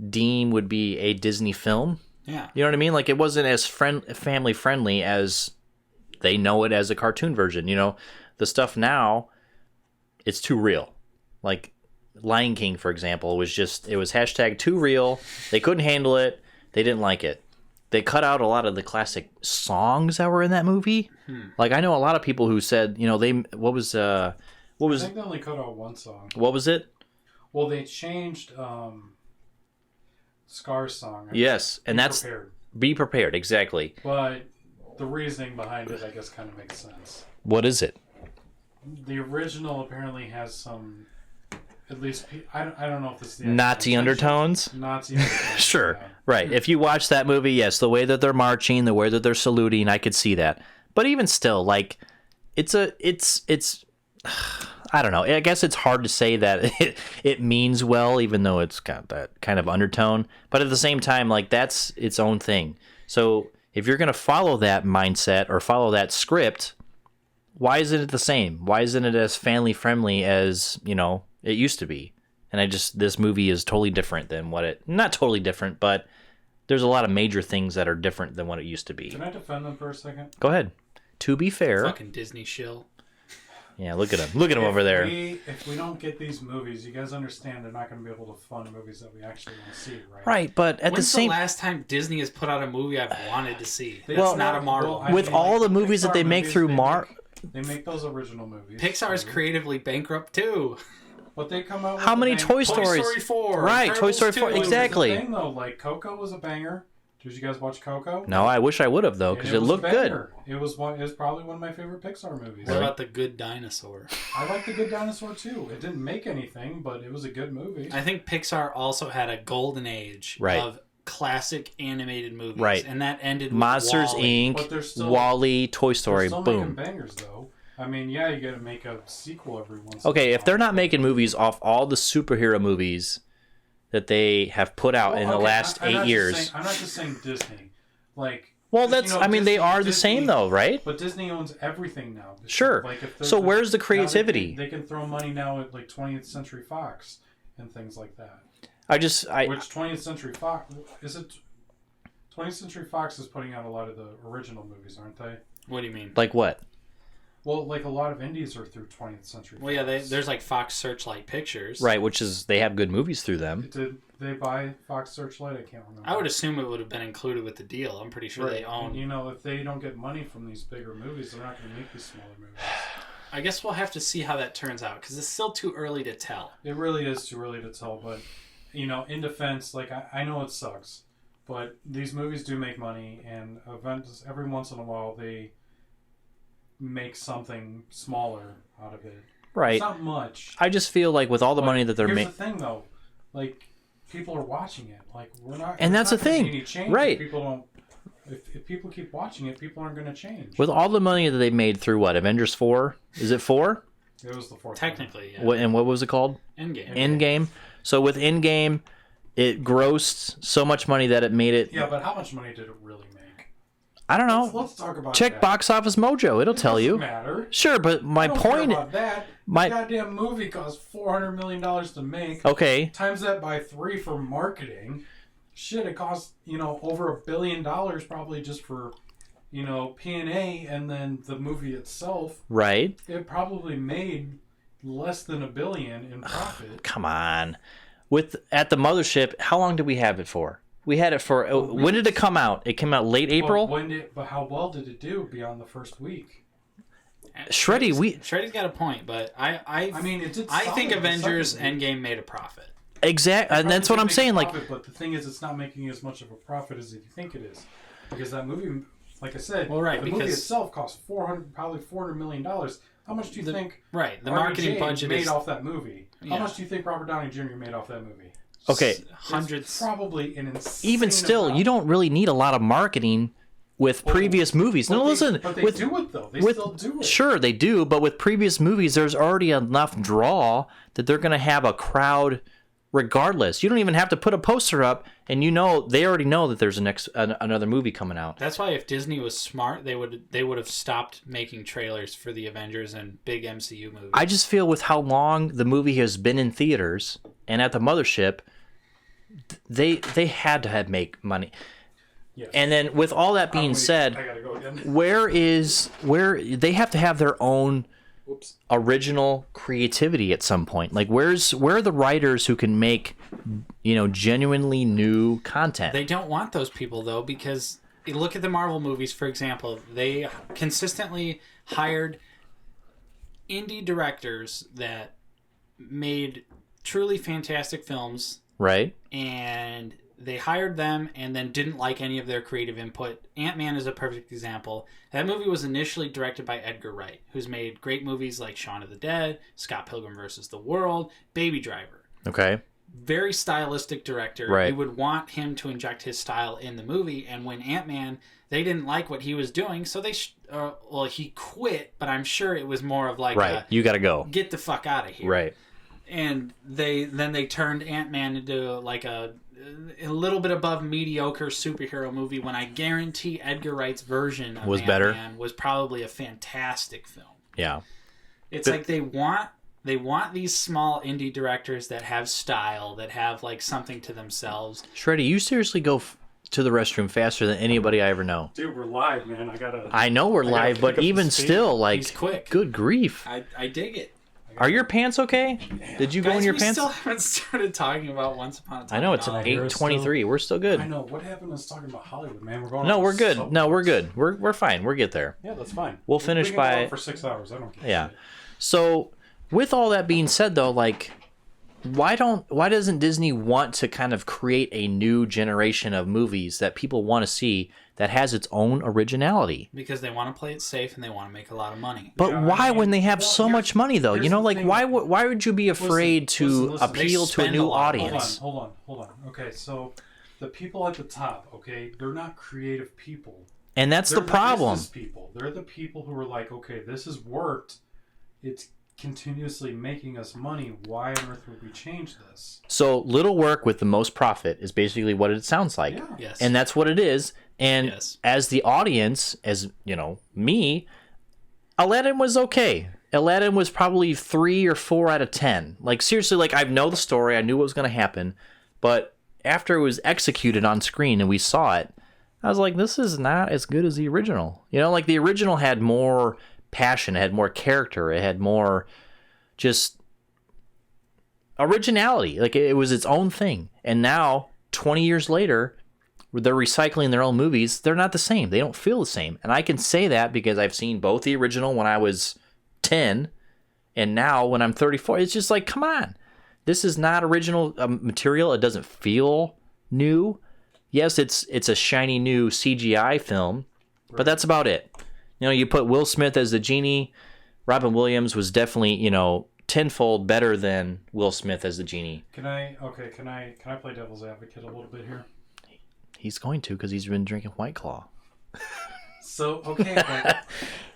deem would be a Disney film. Yeah. You know what I mean? Like it wasn't as family friendly as they know it as a cartoon version. The stuff now, it's too real. Like Lion King, for example, it was hashtag too real. They couldn't handle it. They didn't like it. They cut out a lot of the classic songs that were in that movie. Like I know a lot of people who said, what was I think they only cut out one song. what was it? Well, they changed Scar's song. Yes, and that's Prepared. Be Prepared, exactly. But the reasoning behind it, I guess, kind of makes sense. What is it? The original apparently has some, at least I don't know if this is the Nazi intention. undertones? Nazi undertones. Sure. yeah. Right. If you watch that movie, yes, the way that they're marching, the way that they're saluting, I could see that. But even still, like, it's I don't know. I guess it's hard to say that it means well, even though it's got that kind of undertone. But at the same time, like, that's its own thing. So if you're going to follow that mindset or follow that script, why isn't it the same? Why isn't it as family friendly as, it used to be? And this movie is totally different than not totally different, but there's a lot of major things that are different than what it used to be. Can I defend them for a second? Go ahead. To be fair. Fucking Disney shill. Yeah, look at him. Look at him over there. If we don't get these movies, you guys understand they're not going to be able to fund movies that we actually want to see, right? Right, but at When's the same last time Disney has put out a movie I've wanted to see? It's Well, not a Marvel. I with mean, all like, the movies that Pixar they make movies, through they make those original movies. Pixar is too. creatively bankrupt too. But they come out with How a many bang- Toy Toy Stories? Story 4. Right, Toy Story 4, Incredibles 2. Here's the exactly. thing, though, like Coco was a banger. Did you guys watch Coco? No, I wish I would have though, And because it was a looked good. banger. It was probably one of my favorite Pixar movies. What about The Good Dinosaur? I like The Good Dinosaur too. It didn't make anything, but it was a good movie. I think Pixar also had a golden age Right. of classic animated movies. Right. And that ended with Monsters WALL-E. But they're Inc., still- Wall-E, Toy Story, They're still making boom. bangers though. I mean, yeah, you got to make a sequel every once. Okay, in a if they're while. not making movies off all the superhero movies that they have put out in the last I'm 8 not years. I'm not just saying Disney. Like, Well, that's I mean they are the Disney, same though, right? But Disney owns everything now. Sure. Like if So where's the now creativity? they can throw money now at like 20th Century Fox and things like that. Which 20th Century Fox is it? 20th Century Fox is putting out a lot of the original movies, aren't they? What do you mean? like what? Well, like a lot of indies are through 20th Century Fox. Well, yeah, there's like Fox Searchlight Pictures. Right, which is they have good movies through them. Did they buy Fox Searchlight? I can't remember. I would assume it would have been included with the deal. I'm pretty sure they own. And, you know, if they don't get money from these bigger movies, they're not going to make these smaller movies. I guess we'll have to see how that turns out because it's still too early to tell. It really is too early to tell, but you know, in defense, like I know it sucks, but these movies do make money, and events every once in a while they make something smaller out of it. Right. It's not much. I just feel like with all the money that they're making. Here's the thing, though, like people are watching it. Like we're not. And that's the thing, any change right? If people don't. If people keep watching it, people aren't going to change. With all the money that they made through what Avengers 4? Is it 4? It was the fourth. Technically, yeah. What was it called? Endgame. Endgame. So with Endgame, it grossed so much money that it made it. Yeah, but how much money did it really make? I don't know. Let's talk about Check that. Box Office Mojo. It'll tell you. Doesn't matter. Sure, but my I don't point. care about that. My The goddamn movie cost $400 million to make. okay. Times that by 3 for marketing. Shit, it cost over $1 billion probably just for P&A, and then the movie itself. Right. It probably made less than $1 billion in profit. Come on. At the mothership, how long did we have it for? We had it for when did it come out? It came out late April. But how well did it do beyond the first week? Shreddy's got a point, but I mean, it did. I think solid the Avengers second week. Endgame made a profit. Exactly, and that's what I'm saying. Profit, but the thing is, it's not making as much of a profit as you think it is, because that movie, like I said, the movie itself cost probably $400 million. How much do you think? Right, the RDJ marketing budget made is off that movie. Yeah. How much do you think Robert Downey Jr. made off that movie? Okay, hundreds. It's probably an insane. even still, you don't really need a lot of marketing with previous movies. No, listen. But they with, do it though. They with, still do it. Sure, they do. But with previous movies, there's already enough draw that they're going to have a crowd. Regardless, you don't even have to put a poster up, and they already know that there's another movie coming out. That's why if Disney was smart, they would have stopped making trailers for the Avengers and big MCU movies. I just feel with how long the movie has been in theaters and at the mothership, they had to make money. Yes. And then with all that being said, I gotta go again. where they have to have their own original creativity at some point. Like where are the writers who can make genuinely new content? They don't want those people though, because you look at the Marvel movies, for example. They consistently hired indie directors that made truly fantastic films, right? And they hired them and then didn't like any of their creative input. Ant-Man is a perfect example. That movie was initially directed by Edgar Wright, who's made great movies like Shaun of the Dead, Scott Pilgrim vs. the World, Baby Driver. Okay. Very stylistic director. Right. You would want him to inject his style in the movie. And when Ant-Man, they didn't like what he was doing, so he quit. But I'm sure it was more of like, right, you got to go, get the fuck out of here. Right. And they turned Ant-Man into like a little bit above mediocre superhero movie, when I guarantee Edgar Wright's version of Ant-Man was probably a fantastic film. Yeah. It's like they want these small indie directors that have style, that have like something to themselves. Shreddy, you seriously go to the restroom faster than anybody I ever know. Dude, we're live, man. I know we're live, but even still, like, he's quick. Good grief. I dig it. Are your pants okay? Did you go in your pants? We still haven't started talking about Once Upon a Time. I know, it's an 8:23. We're still good. I know. What happened to us talking about Hollywood, man? We're going. No, we're good. No, we're good. We're fine. We'll get there. Yeah, that's fine. We'll finish we can by go for 6 hours. I don't care. Yeah. So, with all that being said, though, like, why doesn't Disney want to kind of create a new generation of movies that people want to see that has its own originality? Because they want to play it safe and they want to make a lot of money. But why, when they have so much money, though? Why would you be afraid to appeal to a new audience? Hold on. Okay, so the people at the top, okay, they're not creative people. And that's the problem. People. They're the people who are like, okay, this has worked. continuously making us money, why on earth would we change this? So little work with the most profit is basically what it sounds like. Yeah. Yes. And that's what it is. And Yes. as the audience, as you know, me, Aladdin was okay. Aladdin was probably 3 or 4 out of 10. Like seriously, like I know the story, I knew what was going to happen, but after it was executed on screen and we saw it, I was like, this is not as good as the original. You know, like the original had more passion, it had more character, it had more just originality. Like it was its own thing. And now, 20 years later, they're recycling their own movies. They're not the same. They don't feel the same. And I can say that because I've seen both the original when I was 10 and now when I'm 34. It's just like, come on. This is not original material. It doesn't feel new. Yes, it's a shiny new CGI film, but that's about it. You know, you put Will Smith as the genie. Robin Williams was definitely, you know, tenfold better than Will Smith as the genie. Can I play devil's advocate a little bit here? He's going to because he's been drinking White Claw. So, okay, but,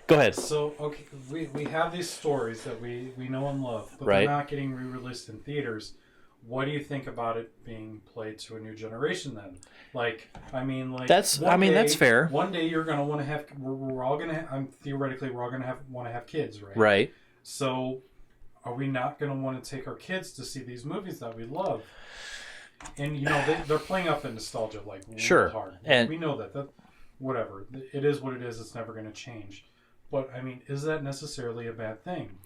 Go ahead. so okay, we have these stories that we know and love, but Right. they're not getting re-released in theaters. What do you think about it being played to a new generation then? Like, I mean, like That's fair. One day you're gonna want to have. We're all gonna. Theoretically, we're all gonna want to have kids, right? Right. So, are we not gonna want to take our kids to see these movies that we love? And you know they're playing up in nostalgia like real Sure. hard. And we know that whatever it is, what it is. It's never gonna change. But I mean, is that necessarily a bad thing?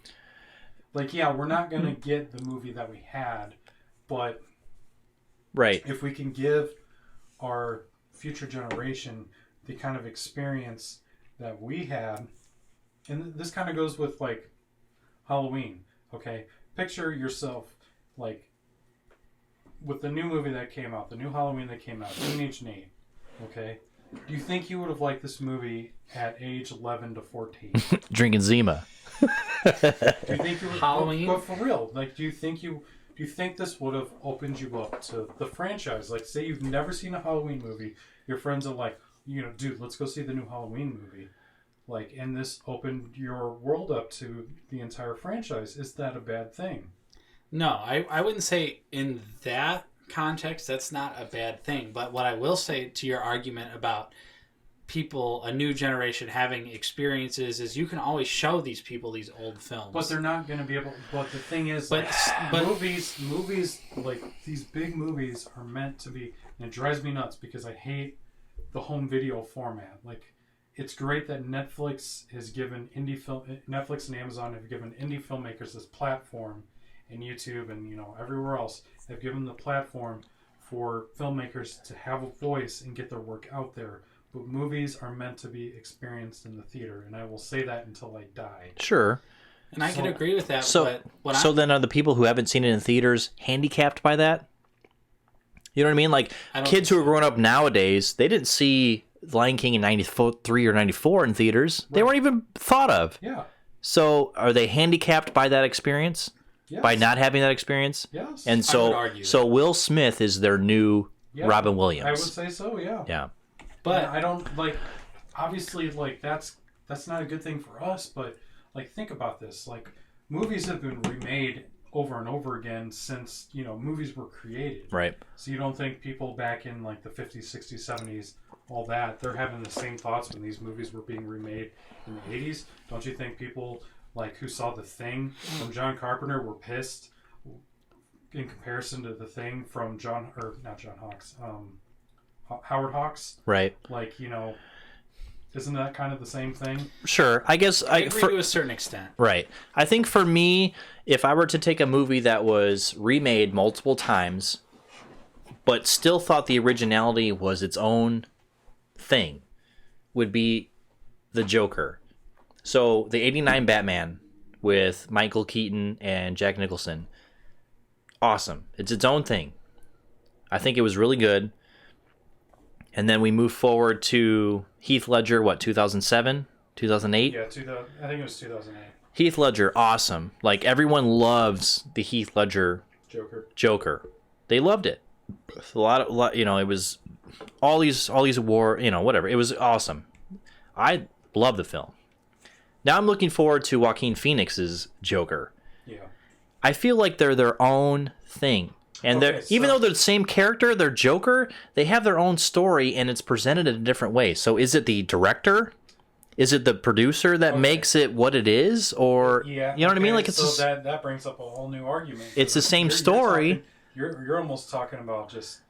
Like, yeah, we're not gonna get the movie that we had. But right. if we can give our future generation the kind of experience that we had, and this kind of goes with like Halloween, okay? Picture yourself like with the new movie that came out, the new Halloween that came out, Teenage Nate, okay? Do you think you would have liked this movie at age 11 to 14? Drinking Zima. Do you think you would, Halloween? But for real, like, do you think this would have opened you up to the franchise? Like, say you've never seen a Halloween movie, your friends are like, you know, dude, let's go see the new Halloween movie. Like, and this opened your world up to the entire franchise. Is that a bad thing? No, I wouldn't say in that context that's not a bad thing. But what I will say to your argument about people, a new generation having experiences, is you can always show these people these old films. But they're not going to be able. But the thing is, But movies like these big movies are meant to be. And it drives me nuts because I hate the home video format. Like, it's great that Netflix has given Netflix and Amazon have given indie filmmakers this platform, and YouTube and everywhere else have given the platform for filmmakers to have a voice and get their work out there. But movies are meant to be experienced in the theater, and I will say that until I die. Sure. And I can agree with that. So, but then are the people who haven't seen it in theaters handicapped by that? You know what I mean? Like, kids who are growing up nowadays, they didn't see Lion King in 93 or 94 in theaters. Right. They weren't even thought of. Yeah. So are they handicapped by that experience? Yes. By not having that experience? Yes. And so Will Smith is their new Robin Williams. I would say so, yeah. Yeah. But I don't, like, obviously, like, that's not a good thing for us, but, like, think about this. Like, movies have been remade over and over again since, movies were created. Right. So you don't think people back in, like, the 50s, 60s, 70s, all that, they're having the same thoughts when these movies were being remade in the 80s? Don't you think people, like, who saw The Thing from John Carpenter were pissed in comparison to The Thing from Howard Hawks? Right. Like, isn't that kind of the same thing? Sure. I guess I agree to a certain extent. Right. I think for me, if I were to take a movie that was remade multiple times, but still thought the originality was its own thing, would be The Joker. So the 89 Batman with Michael Keaton and Jack Nicholson. Awesome. It's its own thing. I think it was really good. And then we move forward to Heath Ledger, 2007, 2008? Yeah, I think it was 2008. Heath Ledger, awesome. Like, everyone loves the Heath Ledger Joker. They loved it. A lot, it was all these award, whatever. It was awesome. I love the film. Now I'm looking forward to Joaquin Phoenix's Joker. Yeah. I feel like they're their own thing. And Okay, even though they're the same character, they're Joker, they have their own story and it's presented in a different way. So is it the director? Is it the producer that makes it what it is? Or, you know what I mean? Like, it's so that brings up a whole new argument. It's the same story. You're almost talking about just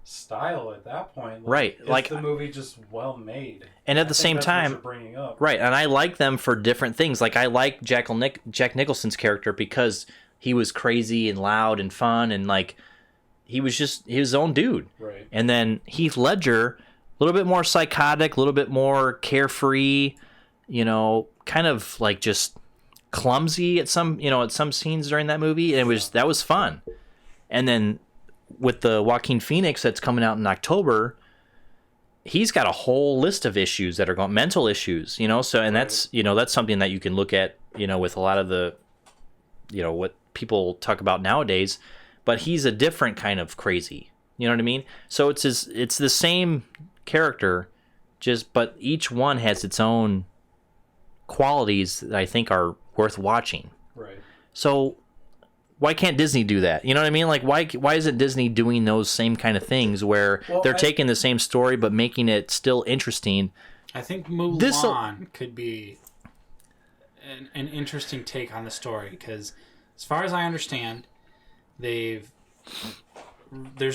style at that point. Right. Is the movie just well made? And at the same time, what you're bringing up. Right, and I like them for different things. Like, I like Jack Nicholson's character because he was crazy and loud and fun, and like he was just his own dude. Right. And then Heath Ledger, a little bit more psychotic, a little bit more carefree, you know, kind of like just clumsy at some scenes during that movie, and that was fun. And then with the Joaquin Phoenix that's coming out in October, he's got a whole list of issues that are going mental issues, you know. So, and that's something that you can look at, you know, with a lot of the, you know, what people talk about nowadays. But he's a different kind of crazy, you know what I mean? So it's the same character, but each one has its own qualities that I think are worth watching. Right. So why can't Disney do that? You know what I mean? Like, why isn't Disney doing those same kind of things where they're taking the same story but making it still interesting? I think Mulan could be an interesting take on the story, because as far as I understand, there's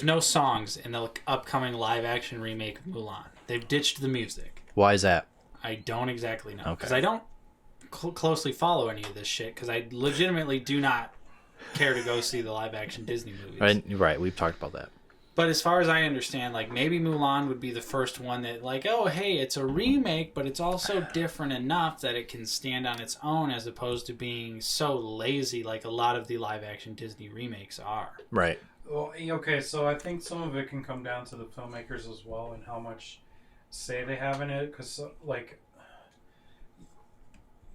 no songs in the upcoming live-action remake of Mulan. They've ditched the music. Why is that? I don't exactly know. Okay. Because I don't closely follow any of this shit, because I legitimately do not care to go see the live-action Disney movies. Right, we've talked about that. But as far as I understand, like, maybe Mulan would be the first one that, like, oh, hey, it's a remake, but it's also different enough that it can stand on its own, as opposed to being so lazy like a lot of the live-action Disney remakes are. Right. Well, okay, so I think some of it can come down to the filmmakers as well and how much say they have in it, because, like,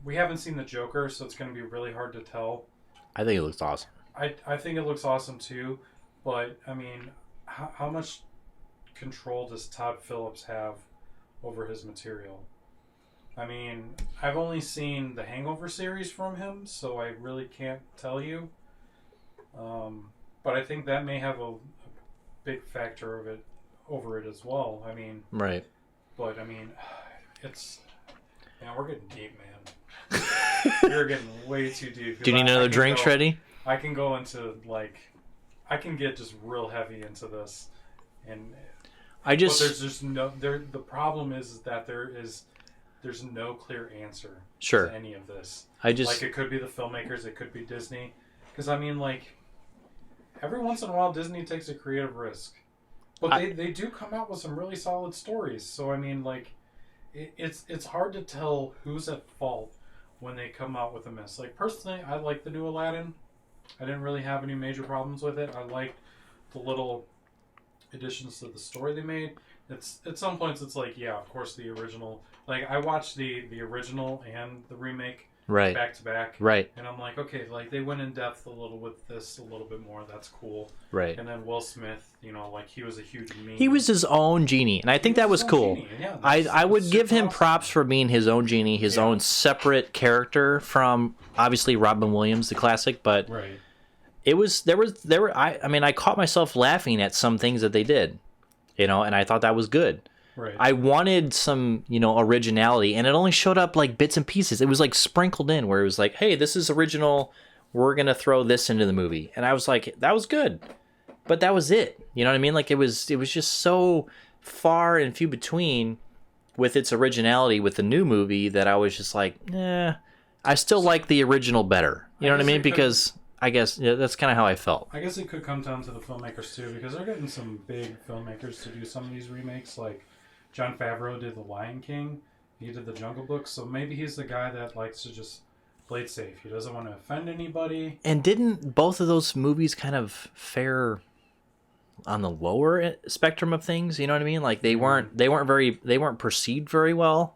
we haven't seen the Joker, so it's going to be really hard to tell. I think it looks awesome. I think it looks awesome too, but I mean, how much control does Todd Phillips have over his material? I mean, I've only seen the Hangover series from him, so I really can't tell you. But I think that may have a big factor over it as well. I mean, right. But I mean, we're getting deep, man. You're getting way too deep. Do you need another drink, Shreddy? I can go into, like, I can get just real heavy into this, and but there's just the problem is that there's no clear answer to any of this. Like, it could be the filmmakers, it could be Disney, because I mean, like, every once in a while Disney takes a creative risk, but they do come out with some really solid stories. So I mean, like, it's hard to tell who's at fault when they come out with a mess. Like, personally, I like the new Aladdin. I didn't really have any major problems with it. I liked the little additions to the story they made. It's at some points it's like, yeah, of course the original. Like, I watched the original and the remake back to back. Right. And I'm like, okay, like, they went in depth a little with this a little bit more. That's cool. Right. And then Will Smith, you know, like, he was a huge meme. He was his own genie, and I think that was cool. Yeah, I would give him awesome. props for being his own genie, his own separate character from obviously Robin Williams, the classic, but right. I caught myself laughing at some things that they did, you know, and I thought that was good. Right. I wanted some, you know, originality, and it only showed up like bits and pieces. It was like sprinkled in where it was like, hey, this is original. We're going to throw this into the movie. And I was like, that was good. But that was it. You know what I mean? Like, it was just so far and few between with its originality with the new movie that I was just like, I still like the original better. You know what I mean? Because I guess that's kind of how I felt. I guess it could come down to the filmmakers too, because they're getting some big filmmakers to do some of these remakes. Like, Jon Favreau did The Lion King. He did The Jungle Book. So maybe he's the guy that likes to just play it safe. He doesn't want to offend anybody. And didn't both of those movies kind of fare on the lower spectrum of things? You know what I mean? Like, they weren't perceived very well.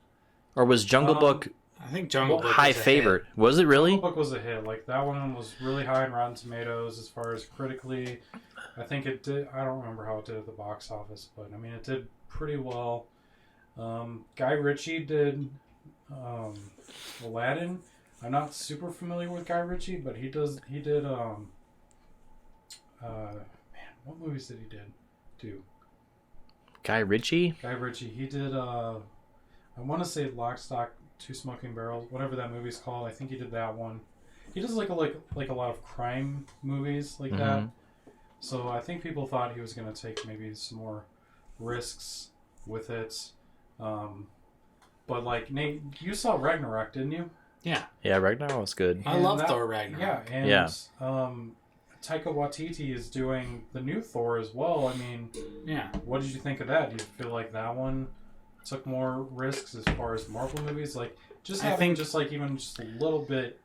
Or was Jungle Book? I think Jungle Book high favorite. Hit. Was it really? Jungle Book was a hit. Like, that one was really high in Rotten Tomatoes as far as critically. I think it did. I don't remember how it did at the box office, but I mean, it did pretty well. Guy Ritchie did Aladdin. I'm not super familiar with Guy Ritchie, but he did what movies did he do? Guy Ritchie? Guy Ritchie. He did I want to say Lock, Stock, Two Smoking Barrels, whatever that movie's called. I think he did that one. He does like a lot of crime movies like that. So I think people thought he was going to take maybe some more risks with it. But like Nate, you saw Ragnarok, didn't you? Yeah. Yeah, Ragnarok was good. I love Thor Ragnarok. Yeah, and Taika Waititi is doing the new Thor as well. I mean, yeah. What did you think of that? Do you feel like that one took more risks as far as Marvel movies? Like just having just a little bit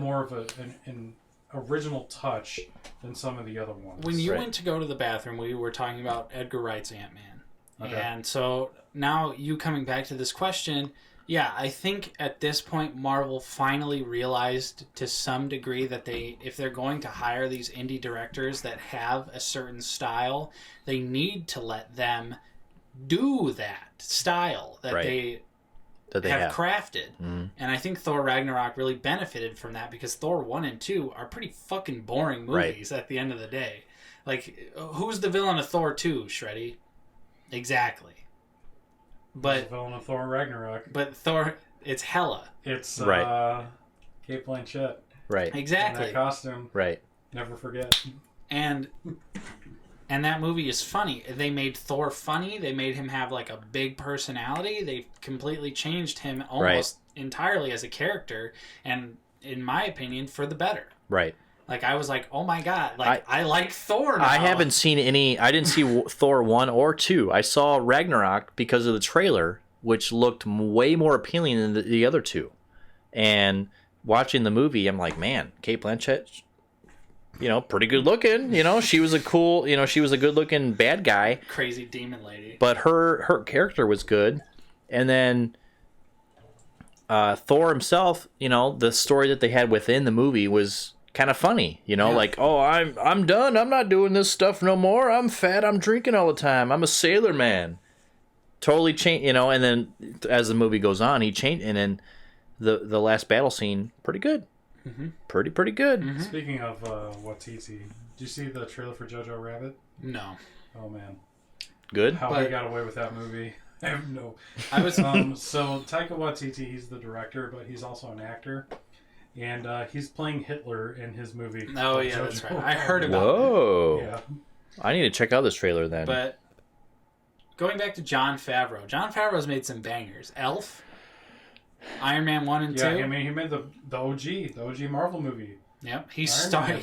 more of an original touch than some of the other ones. When you went to go to the bathroom, we were talking about Edgar Wright's Ant-Man. Okay. And so now you coming back to this question, yeah, I think at this point Marvel finally realized to some degree that if they're going to hire these indie directors that have a certain style, they need to let them do that style that they have crafted. Mm-hmm. And I think Thor Ragnarok really benefited from that because Thor 1 and 2 are pretty fucking boring movies at the end of the day. Like, who's the villain of Thor 2, Shreddy? Exactly. But the villain of Thor Ragnarok. But Thor, it's Hela. It's Kate Blanchett. Right. Exactly. In that costume. Right. Never forget. And that movie is funny. They made Thor funny. They made him have like a big personality. They completely changed him almost entirely as a character, and in my opinion, for the better. Right. Like, I was like, oh my god, like, I like Thor now. I haven't seen I didn't see Thor 1 or 2. I saw Ragnarok because of the trailer, which looked way more appealing than the other two. And watching the movie, I'm like, man, Kate Blanchett, pretty good looking. She was a good looking bad guy. Crazy demon lady. But her character was good. And then Thor himself, the story that they had within the movie was kind of funny, like, oh, I'm done. I'm not doing this stuff no more. I'm fat. I'm drinking all the time. I'm a sailor man. Totally changed, and then as the movie goes on, he changed, and then the last battle scene, pretty good. Mm-hmm. Pretty good. Mm-hmm. Speaking of Waititi, did you see the trailer for Jojo Rabbit? No. Oh man. Good. How he got away with that movie? I have no. I was so Taika Waititi, he's the director, but he's also an actor. And he's playing Hitler in his movie. Oh, yeah, that's right. I heard about it. Whoa. Yeah. I need to check out this trailer then. But going back to Jon Favreau's made some bangers. Elf, Iron Man 1 and 2. Yeah, I mean, he made the OG Marvel movie. Yep. He started the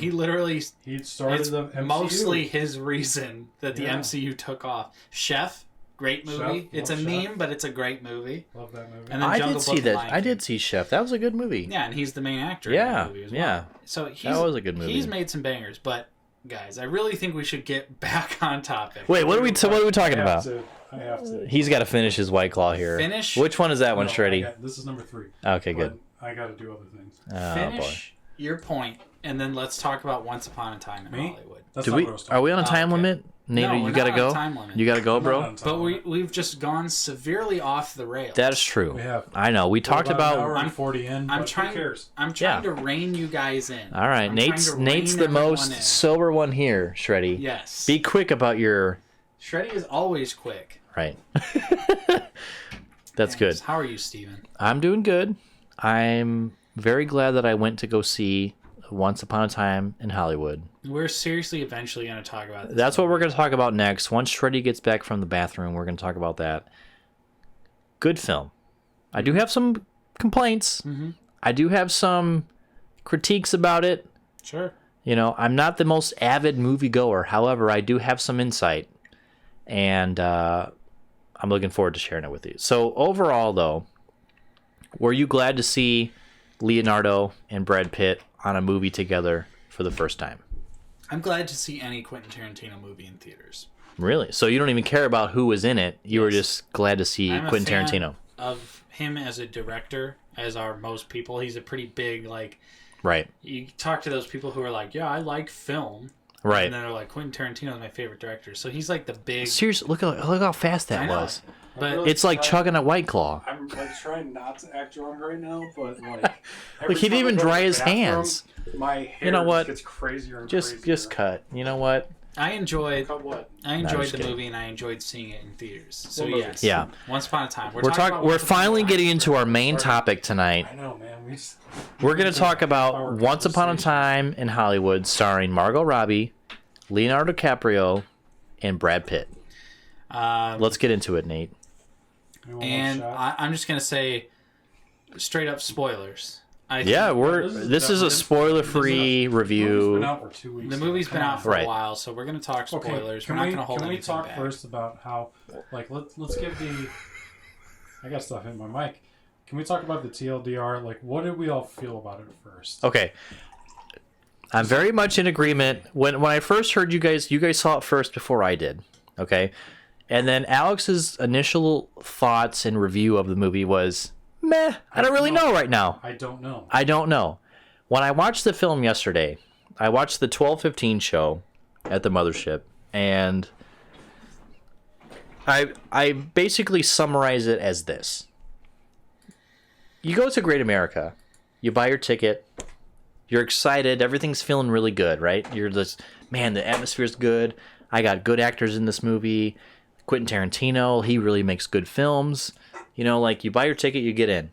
MCU. Mostly his reason that the MCU took off. Chef. Great movie. It's a meme, but it's a great movie. Love that movie. And then I did see that. I did see Chef. That was a good movie. Yeah, and he's the main actor in the movie as well. Yeah. So that was a good movie. He's made some bangers, but guys, I really think we should get back on topic. Wait, what are we talking about? I have to. He's got to finish his White Claw here. Finish? Which one is that one, Shreddy? This is number 3. Okay, good. I got to do other things. Finish your point, and then let's talk about Once Upon a Time in Hollywood. Are we on a time limit? Nate, no, you gotta go. You gotta go, bro. But we've just gone severely off the rails. That is true. We have. I know. We talked about. I'm 40 in. I'm trying to rein you guys in. All right, Nate's the most sober one here, Shreddy. Yes. Be quick about your. Shreddy is always quick. Right. That's good. How are you, Steven? I'm doing good. I'm very glad that I went to go see Once Upon a Time in Hollywood. We're seriously eventually going to talk about this. That's what we're going to talk about next. Once Shreddy gets back from the bathroom, we're going to talk about that. Good film. I do have some complaints. Mm-hmm. I do have some critiques about it. Sure. I'm not the most avid moviegoer. However, I do have some insight. And I'm looking forward to sharing it with you. So overall, though, were you glad to see Leonardo and Brad Pitt on a movie together for the first time? I'm glad to see any Quentin Tarantino movie in theaters. Really? So you don't even care about who was in it. You were just glad to see Quentin Tarantino. Of him as a director, as are most people. He's a pretty big, Right. You talk to those people who are like, yeah, I like film. Right. And then they're like, Quentin Tarantino is my favorite director. So he's like the big... Seriously, look how fast that was. But it's like chugging a White Claw. I'm I'm like trying not to act drunk right now, but like Look, he didn't even dry his hands. My hair You know what? gets crazier and Just crazier. cut. You know what? I enjoyed Cut what? the kidding. movie, and I enjoyed seeing it in theaters. So What movie? yes, Yeah. Once Upon a Time. We're finally getting into our main topic tonight. I know, man. We're going to talk about Once Upon a Time in Hollywood, starring Margot Robbie, Leonardo DiCaprio, and Brad Pitt. Let's get into it, Nate. And I'm just gonna say, straight up spoilers. This is a spoiler-free review. Been out for 2 weeks. The movie's been out for Right. a while, so we're gonna talk spoilers. Can we're not we, gonna hold Can we anything talk back. first about how, like, let's give the. I gotta stop hitting my mic. Can we talk about the TLDR? Like, what did we all feel about it first? Okay. I'm very much in agreement. When I first heard you guys saw it first before I did. Okay. And then Alex's initial thoughts and review of the movie was, meh, I don't really know right now. I don't know. When I watched the film yesterday, I watched the 12:15 show at the mothership, and I basically summarize it as this. You go to Great America, you buy your ticket, you're excited, everything's feeling really good, right? You're just, man, the atmosphere's good. I got good actors in this movie. Quentin Tarantino, he really makes good films. You know, like, you buy your ticket, you get in.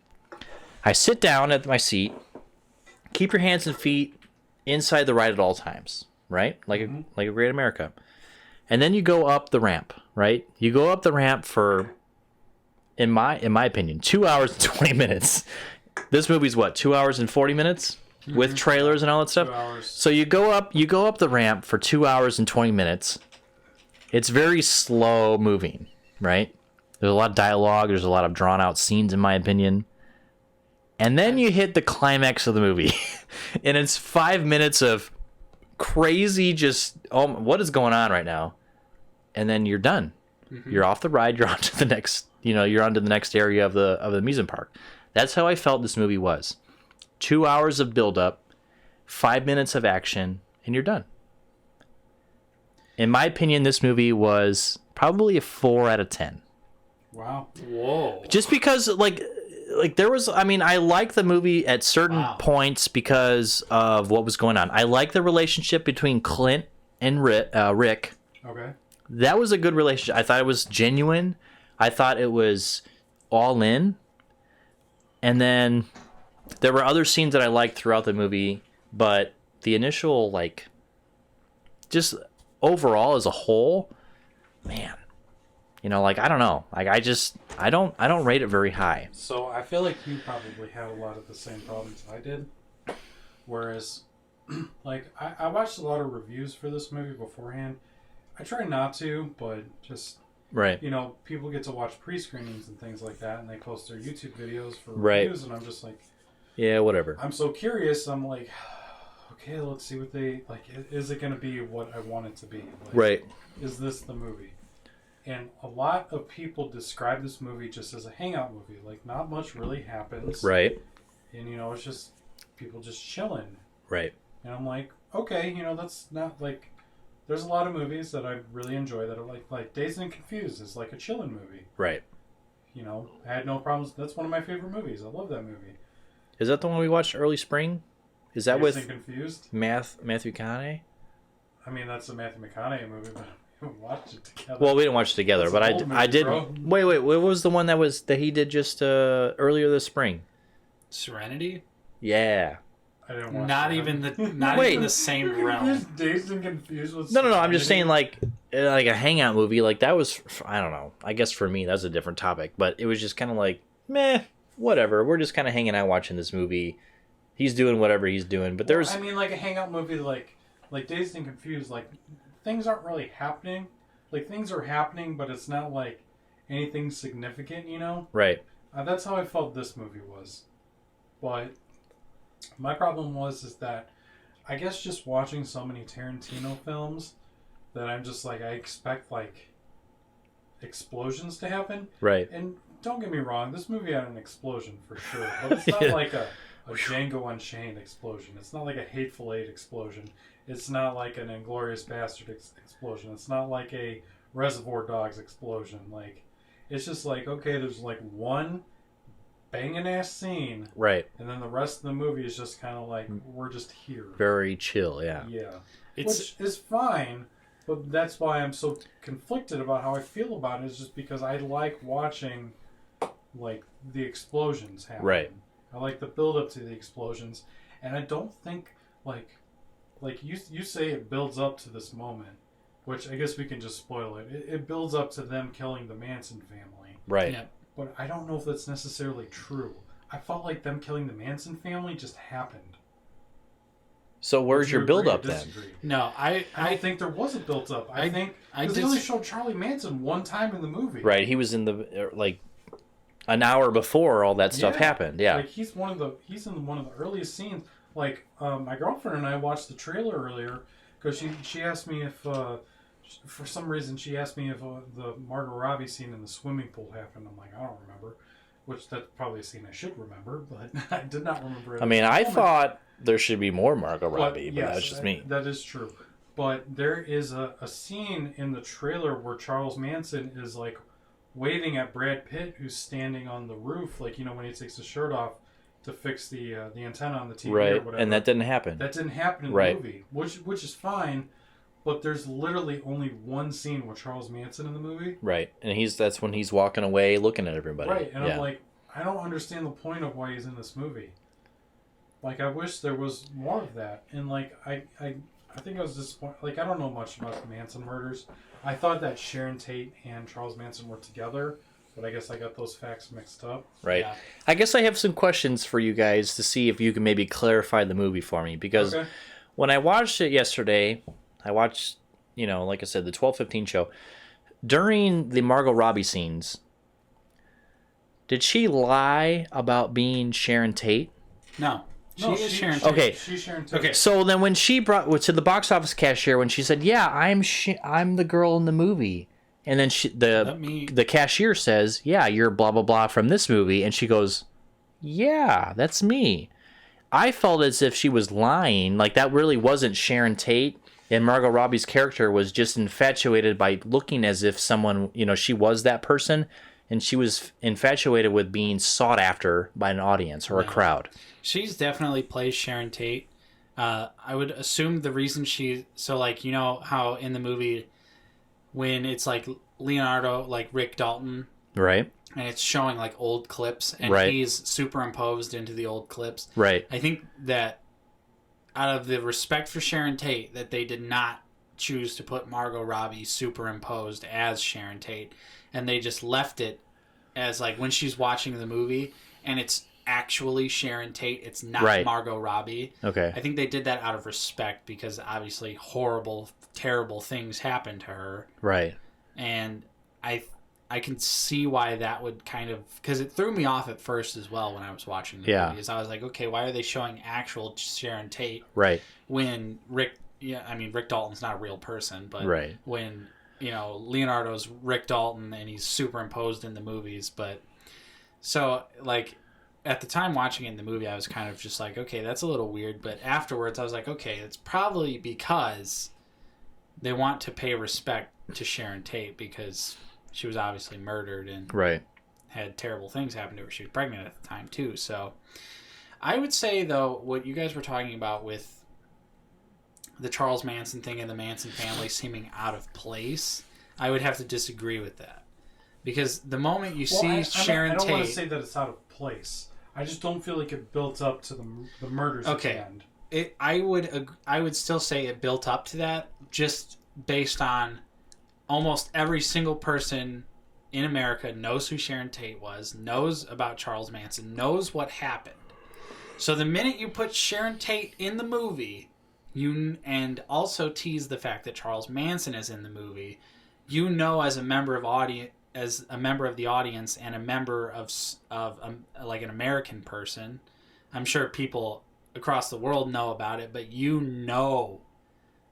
I sit down at my seat. Keep your hands and feet inside the ride at all times, right? Like a Great America. And then you go up the ramp, right? You go up the ramp for, in my opinion, 2 hours and 20 minutes. This movie's what, 2 hours and 40 minutes with trailers and all that stuff? 2 hours. So you go up the ramp for 2 hours and 20 minutes. It's very slow moving, right? There's a lot of dialogue. There's a lot of drawn out scenes, in my opinion. And then you hit the climax of the movie. And it's 5 minutes of crazy just, oh, what is going on right now? And then you're done. You're off the ride. You're on to the next, you're on to the next area of the amusement park. That's how I felt this movie was. 2 hours of build-up, 5 minutes of action, and you're done. In my opinion, this movie was probably a 4 out of 10. Wow. Whoa. Just because, like there was, I mean, I like the movie at certain points because of what was going on. I like the relationship between Clint and Rick. Okay. That was a good relationship. I thought it was genuine. I thought it was all in. And then there were other scenes that I liked throughout the movie, but the initial, like, just overall as a whole, man, like, I don't know. Like, I don't rate it very high. So I feel like you probably have a lot of the same problems I did. Whereas, like, I watched a lot of reviews for this movie beforehand. I try not to, but just, Right. People get to watch pre-screenings and things like that, and they post their YouTube videos for Right. reviews, and I'm just like, Yeah, whatever. I'm so curious. I'm like, okay, let's see what they, like, is it going to be what I want it to be? Like, Right. Is this the movie? And a lot of people describe this movie just as a hangout movie. Like, not much really happens. Right. And, it's just people just chilling. Right. And I'm like, okay, that's not, like, there's a lot of movies that I really enjoy that are like Dazed and Confused is like a chilling movie. Right. I had no problems. That's one of my favorite movies. I love that movie. Is that the one we watched early spring? Is that Dazed with and Confused? Matthew McConaughey? I mean, that's a Matthew McConaughey movie, but we haven't watched it together. Well, we didn't watch it together, It's but an old movie, I did. bro. Wait, what was the one that he did just earlier this spring? Serenity? Yeah. I didn't watch Not that. even Wait. the same You're realm. confused, Dazed and Confused with No. I'm just saying, Serenity? like a hangout movie. Like, that was, I don't know. I guess for me, that's a different topic. But it was just kind of like, meh, whatever. We're just kind of hanging out watching this movie. He's doing whatever he's doing. But there's, I mean, like a hangout movie, like Dazed and Confused. Like, things aren't really happening. Like, things are happening, but it's not like anything significant. right. That's how I felt this movie was. But my problem is that I guess just watching so many Tarantino films that I'm just like, I expect like explosions to happen. Right. And don't get me wrong, this movie had an explosion for sure, but it's not like a Django Unchained explosion. It's not like a Hateful Eight explosion. It's not like an Inglourious Bastard explosion. It's not like a Reservoir Dogs explosion. Like, it's just like, okay, there's like one banging ass scene, Right. and then the rest of the movie is just kind of like we're just here. Very chill. Yeah. Yeah, It's which is fine, but that's why I'm so conflicted about how I feel about it. Is just because I like watching, like, the explosions happen. Right. I like the build up to the explosions, and I don't think like you say it builds up to this moment, which I guess we can just spoil it. It builds up to them killing the Manson family. Right. yeah. But I don't know if that's necessarily true. I felt like them killing the Manson family just happened. So where's your build up then? No, I don't think there was a build up. I think because they only showed Charlie Manson one time in the movie. Right. He was in the like an hour before all that stuff happened. Yeah. Like he's in one of the earliest scenes. Like my girlfriend and I watched the trailer earlier because she asked me if for some reason she asked me if the Margot Robbie scene in the swimming pool happened. I'm like, I don't remember. Which that's probably a scene I should remember, but I did not remember it. I mean, I thought there should be more Margot Robbie, but yes, that's just me. That is true. But there is a scene in the trailer where Charles Manson is like waving at Brad Pitt, who's standing on the roof, like, you know, when he takes his shirt off to fix the antenna on the TV or whatever. And that didn't happen. That didn't happen in the movie, which is fine. But there's literally only one scene with Charles Manson in the movie. Right. And that's when he's walking away looking at everybody. Right. And I'm like, I don't understand the point of why he's in this movie. Like, I wish there was more of that. And, like, I think I was disappointed. Like, I don't know much about the Manson murders. I thought that Sharon Tate and Charles Manson were together, but I guess I got those facts mixed up. Right. Yeah. I guess I have some questions for you guys to see if you can maybe clarify the movie for me. Because when I watched it yesterday, I watched, you know, like I said, the 12:15 show. During the Margot Robbie scenes, did she lie about being Sharon Tate? No. She is Sharon Tate. Okay. She's Sharon Tate. Okay. So then when she brought to the box office cashier, when she said, yeah, I'm the girl in the movie. And then the cashier says, yeah, you're blah, blah, blah from this movie. And she goes, yeah, that's me. I felt as if she was lying. Like that really wasn't Sharon Tate. And Margot Robbie's character was just infatuated by looking as if someone, you know, she was that person. And she was infatuated with being sought after by an audience or a crowd. She's definitely plays Sharon Tate. I would assume the reason so like, you know how in the movie when it's like Leonardo, like Rick Dalton, Right. and it's showing like old clips and he's superimposed into the old clips. Right. I think that out of the respect for Sharon Tate that they did not choose to put Margot Robbie superimposed as Sharon Tate, and they just left it as like when she's watching the movie and it's actually Sharon Tate, it's not Margot Robbie. Okay. I think they did that out of respect because obviously horrible, terrible things happened to her. Right. And I can see why that would kind of, because it threw me off at first as well when I was watching the movie. Because I was like, okay, why are they showing actual Sharon Tate? Right. When Rick Dalton's not a real person, but when, you know, Leonardo's Rick Dalton and he's superimposed in the movies. But so like at the time watching it in the movie, I was kind of just like, okay, that's a little weird. But afterwards I was like, okay, it's probably because they want to pay respect to Sharon Tate because she was obviously murdered and had terrible things happen to her. She was pregnant at the time too. So I would say though, what you guys were talking about with the Charles Manson thing and the Manson family seeming out of place, I would have to disagree with that. Because the moment you see Sharon Tate... I don't want to say that it's out of place. I just don't feel like it built up to the murders at the end. I would still say it built up to that just based on almost every single person in America knows who Sharon Tate was, knows about Charles Manson, knows what happened. So the minute you put Sharon Tate in the movie, and also tease the fact that Charles Manson is in the movie, you know, as a member of the audience and a member of like an American person, I'm sure people across the world know about it, but you know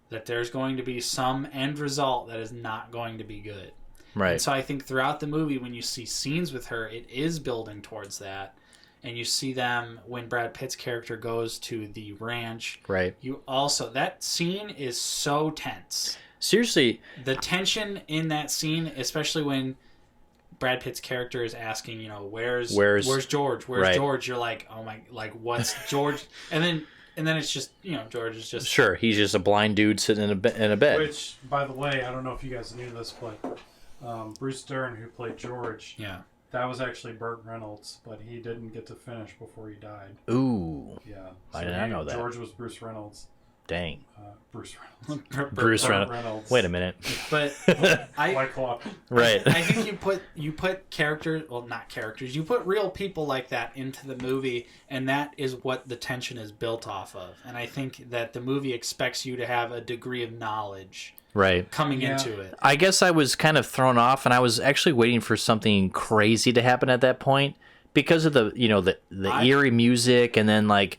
that there's going to be some end result that is not going to be good. Right. And so I think throughout the movie, when you see scenes with her, it is building towards that. And you see them when Brad Pitt's character goes to the ranch. Right. That scene is so tense. Seriously. The tension in that scene, especially when Brad Pitt's character is asking, where's George? Where's right. George? You're like, oh my, like what's George? And then it's just, George is just Sure, he's just a blind dude sitting in a bed. Which, by the way, I don't know if you guys knew this, but Bruce Dern, who played George, that was actually Burt Reynolds, but he didn't get to finish before he died. Ooh. Yeah. I did not know that. George was Bruce Reynolds. Dang. Bruce Reynolds. Bruce Reynolds. Wait a minute. But White Claw. Right. I think you put characters, well, not characters, you put real people like that into the movie, and that is what the tension is built off of. And I think that the movie expects you to have a degree of knowledge coming into it. I guess I was kind of thrown off, and I was actually waiting for something crazy to happen at that point because of the eerie music, and then like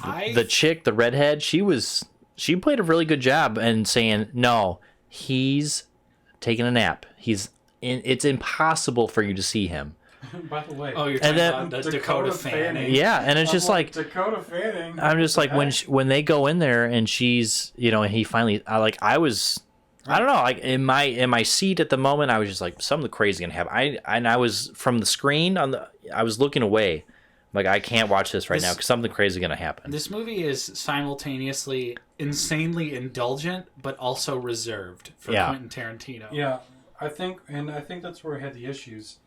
the chick, the redhead, she played a really good job and saying, no, he's taking a nap. It's impossible for you to see him. By the way, you're talking about the Dakota Fanning. Yeah, and it's just like Dakota Fanning. I'm just like when they go in there and she's and he finally I don't know, like in my seat at the moment I was just like something crazy gonna happen. I was from the screen I was looking away. Like, I can't watch this right now because something crazy is going to happen. This movie is simultaneously insanely indulgent, but also reserved for Quentin Tarantino. Yeah, I think that's where I had the issues.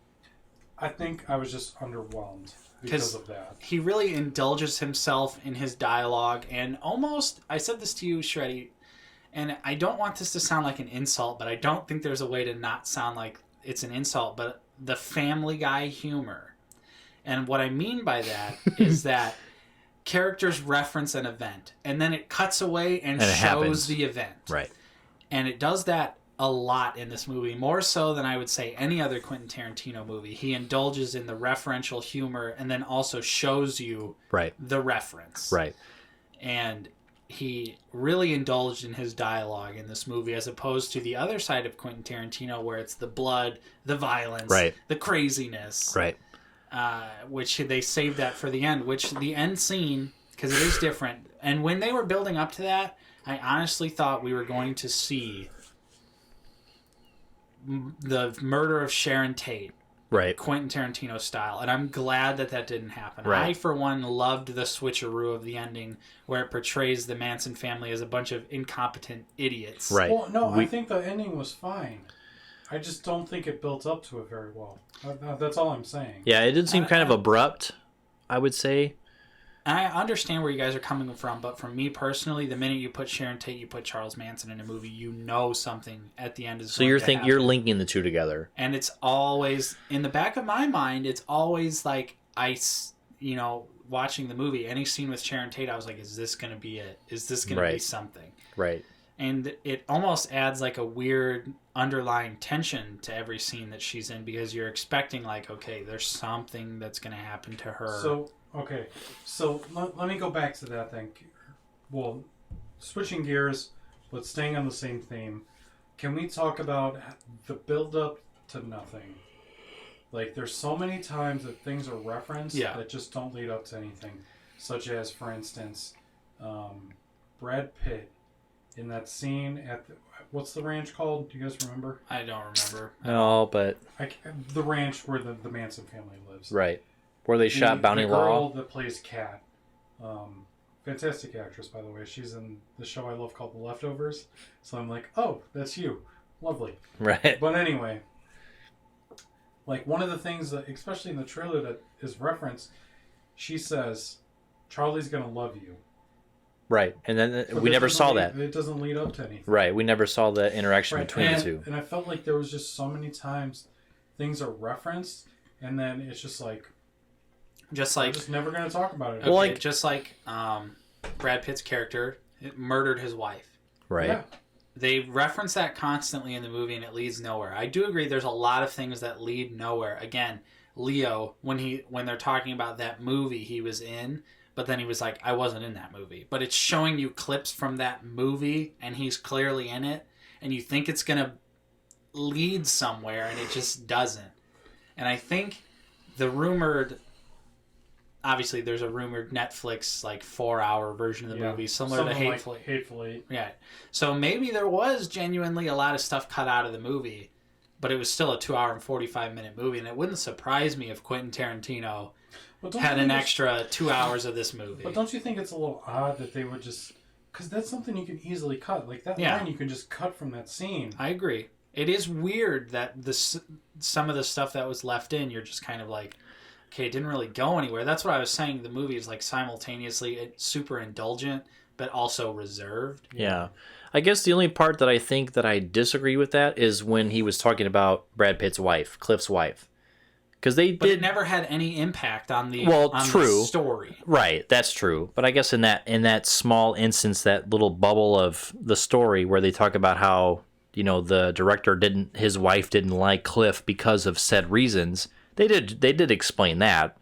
I think I was just underwhelmed because of that. He really indulges himself in his dialogue, and almost, I said this to you, Shreddy, and I don't want this to sound like an insult, but I don't think there's a way to not sound like it's an insult, but the Family Guy humor. And what I mean by that is that characters reference an event, and then it cuts away and shows happens. the event. Right. And it does that a lot in this movie, more so than I would say any other Quentin Tarantino movie. He indulges in the referential humor and then also shows you the reference. Right. And he really indulged in his dialogue in this movie as opposed to the other side of Quentin Tarantino where it's the blood, the violence, the craziness. Right. Which they saved that for the end, which the end scene, because it is different. And when they were building up to that, I honestly thought we were going to see the murder of Sharon Tate. Right. Quentin Tarantino style. And I'm glad that didn't happen. Right. I, for one, loved the switcheroo of the ending where it portrays the Manson family as a bunch of incompetent idiots. Right. Well, no, I think the ending was fine. I just don't think it built up to it very well. That's all I'm saying. Yeah, it did seem kind of abrupt, I would say. I understand where you guys are coming from, but for me personally, the minute you put Sharon Tate, you put Charles Manson in a movie, something at the end is so you're linking the two together. And it's always, in the back of my mind, it's always like, watching the movie, any scene with Sharon Tate, I was like, is this going to be it? Is this going to be something? Right. And it almost adds like a weird underlying tension to every scene that she's in because you're expecting like, okay, there's something that's going to happen to her. So let me go back to that thing. Well, switching gears, but staying on the same theme. Can we talk about the build-up to nothing? Like, there's so many times that things are referenced that just don't lead up to anything. Such as, for instance, Brad Pitt in that scene at what's the ranch called? Do you guys remember? I don't remember. No, but the ranch where the Manson family lives. Right. Where they shot Bounty the girl Law. that plays Kat. Fantastic actress, by the way. She's in the show I love called The Leftovers. So I'm like, oh, that's you. Lovely. Right. But anyway, like one of the things that, especially in the trailer that is referenced, she says, Charlie's going to love you. Right. And then we never saw that. It doesn't lead up to anything. Right. We never saw the interaction between the two. And I felt like there was just so many times things are referenced and then it's just like we're just never going to talk about it. Okay, well, just like Brad Pitt's character murdered his wife. Right. Yeah. They reference that constantly in the movie and it leads nowhere. I do agree there's a lot of things that lead nowhere. Again, Leo, when they're talking about that movie he was in, but then he was like, I wasn't in that movie. But it's showing you clips from that movie and he's clearly in it and you think it's going to lead somewhere and it just doesn't. And I think obviously there's a rumored Netflix 4-hour version of the movie similar to Hateful Eight. Hateful Eight. Yeah. So maybe there was genuinely a lot of stuff cut out of the movie but it was still a 2 hour and 45-minute movie, and it wouldn't surprise me if Quentin Tarantino had an extra 2 hours of this movie. But don't you think it's a little odd that they would just... Because that's something you can easily cut. Like, that line you can just cut from that scene. I agree. It is weird that some of the stuff that was left in, you're just kind of like, okay, it didn't really go anywhere. That's what I was saying. The movie is like simultaneously super indulgent, but also reserved. Yeah. I guess the only part that I think that I disagree with that is when he was talking about Brad Pitt's wife, Cliff's wife. Because But it never had any impact on the true. The story. Right, that's true. But I guess in that small instance, that little bubble of the story where they talk about how, you know, the director his wife didn't like Cliff because of said reasons, they did explain that.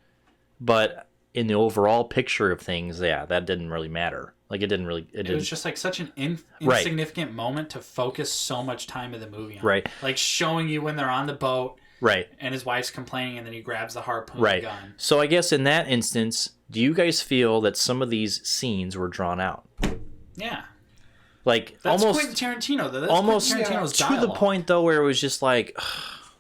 But in the overall picture of things, yeah, that didn't really matter. Like, it was just like such an insignificant moment to focus so much time of the movie on. Right. Like showing you when they're on the boat. Right. And his wife's complaining, and then he grabs the harpoon gun. So I guess in that instance, do you guys feel that some of these scenes were drawn out? Yeah. Like, that's almost Quentin Tarantino, though. That's almost Quentin Tarantino's to dialogue. the point, though, where it was just like,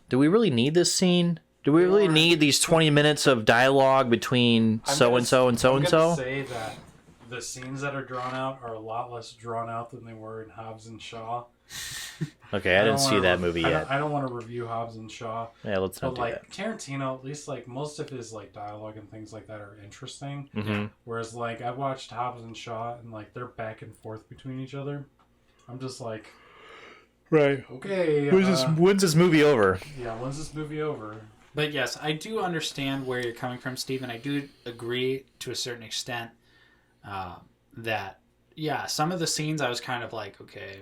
do we really need this scene? Do we really need these 20 minutes of dialogue between so-and-so and so-and-so? I'm going to say that the scenes that are drawn out are a lot less drawn out than they were in Hobbs and Shaw. Okay, I didn't see that movie yet. I don't want to review Hobbs and Shaw. Yeah, let's not do that. But, like, Tarantino, at least, like, most of his, like, dialogue and things like that are interesting. Mm-hmm. Whereas, like, I watched Hobbs and Shaw, and, like, they're back and forth between each other. I'm just like... Right. Okay. When's this movie over? Yeah, when's this movie over? But, yes, I do understand where you're coming from, Stephen. I do agree, to a certain extent, that, yeah, some of the scenes I was kind of like, okay...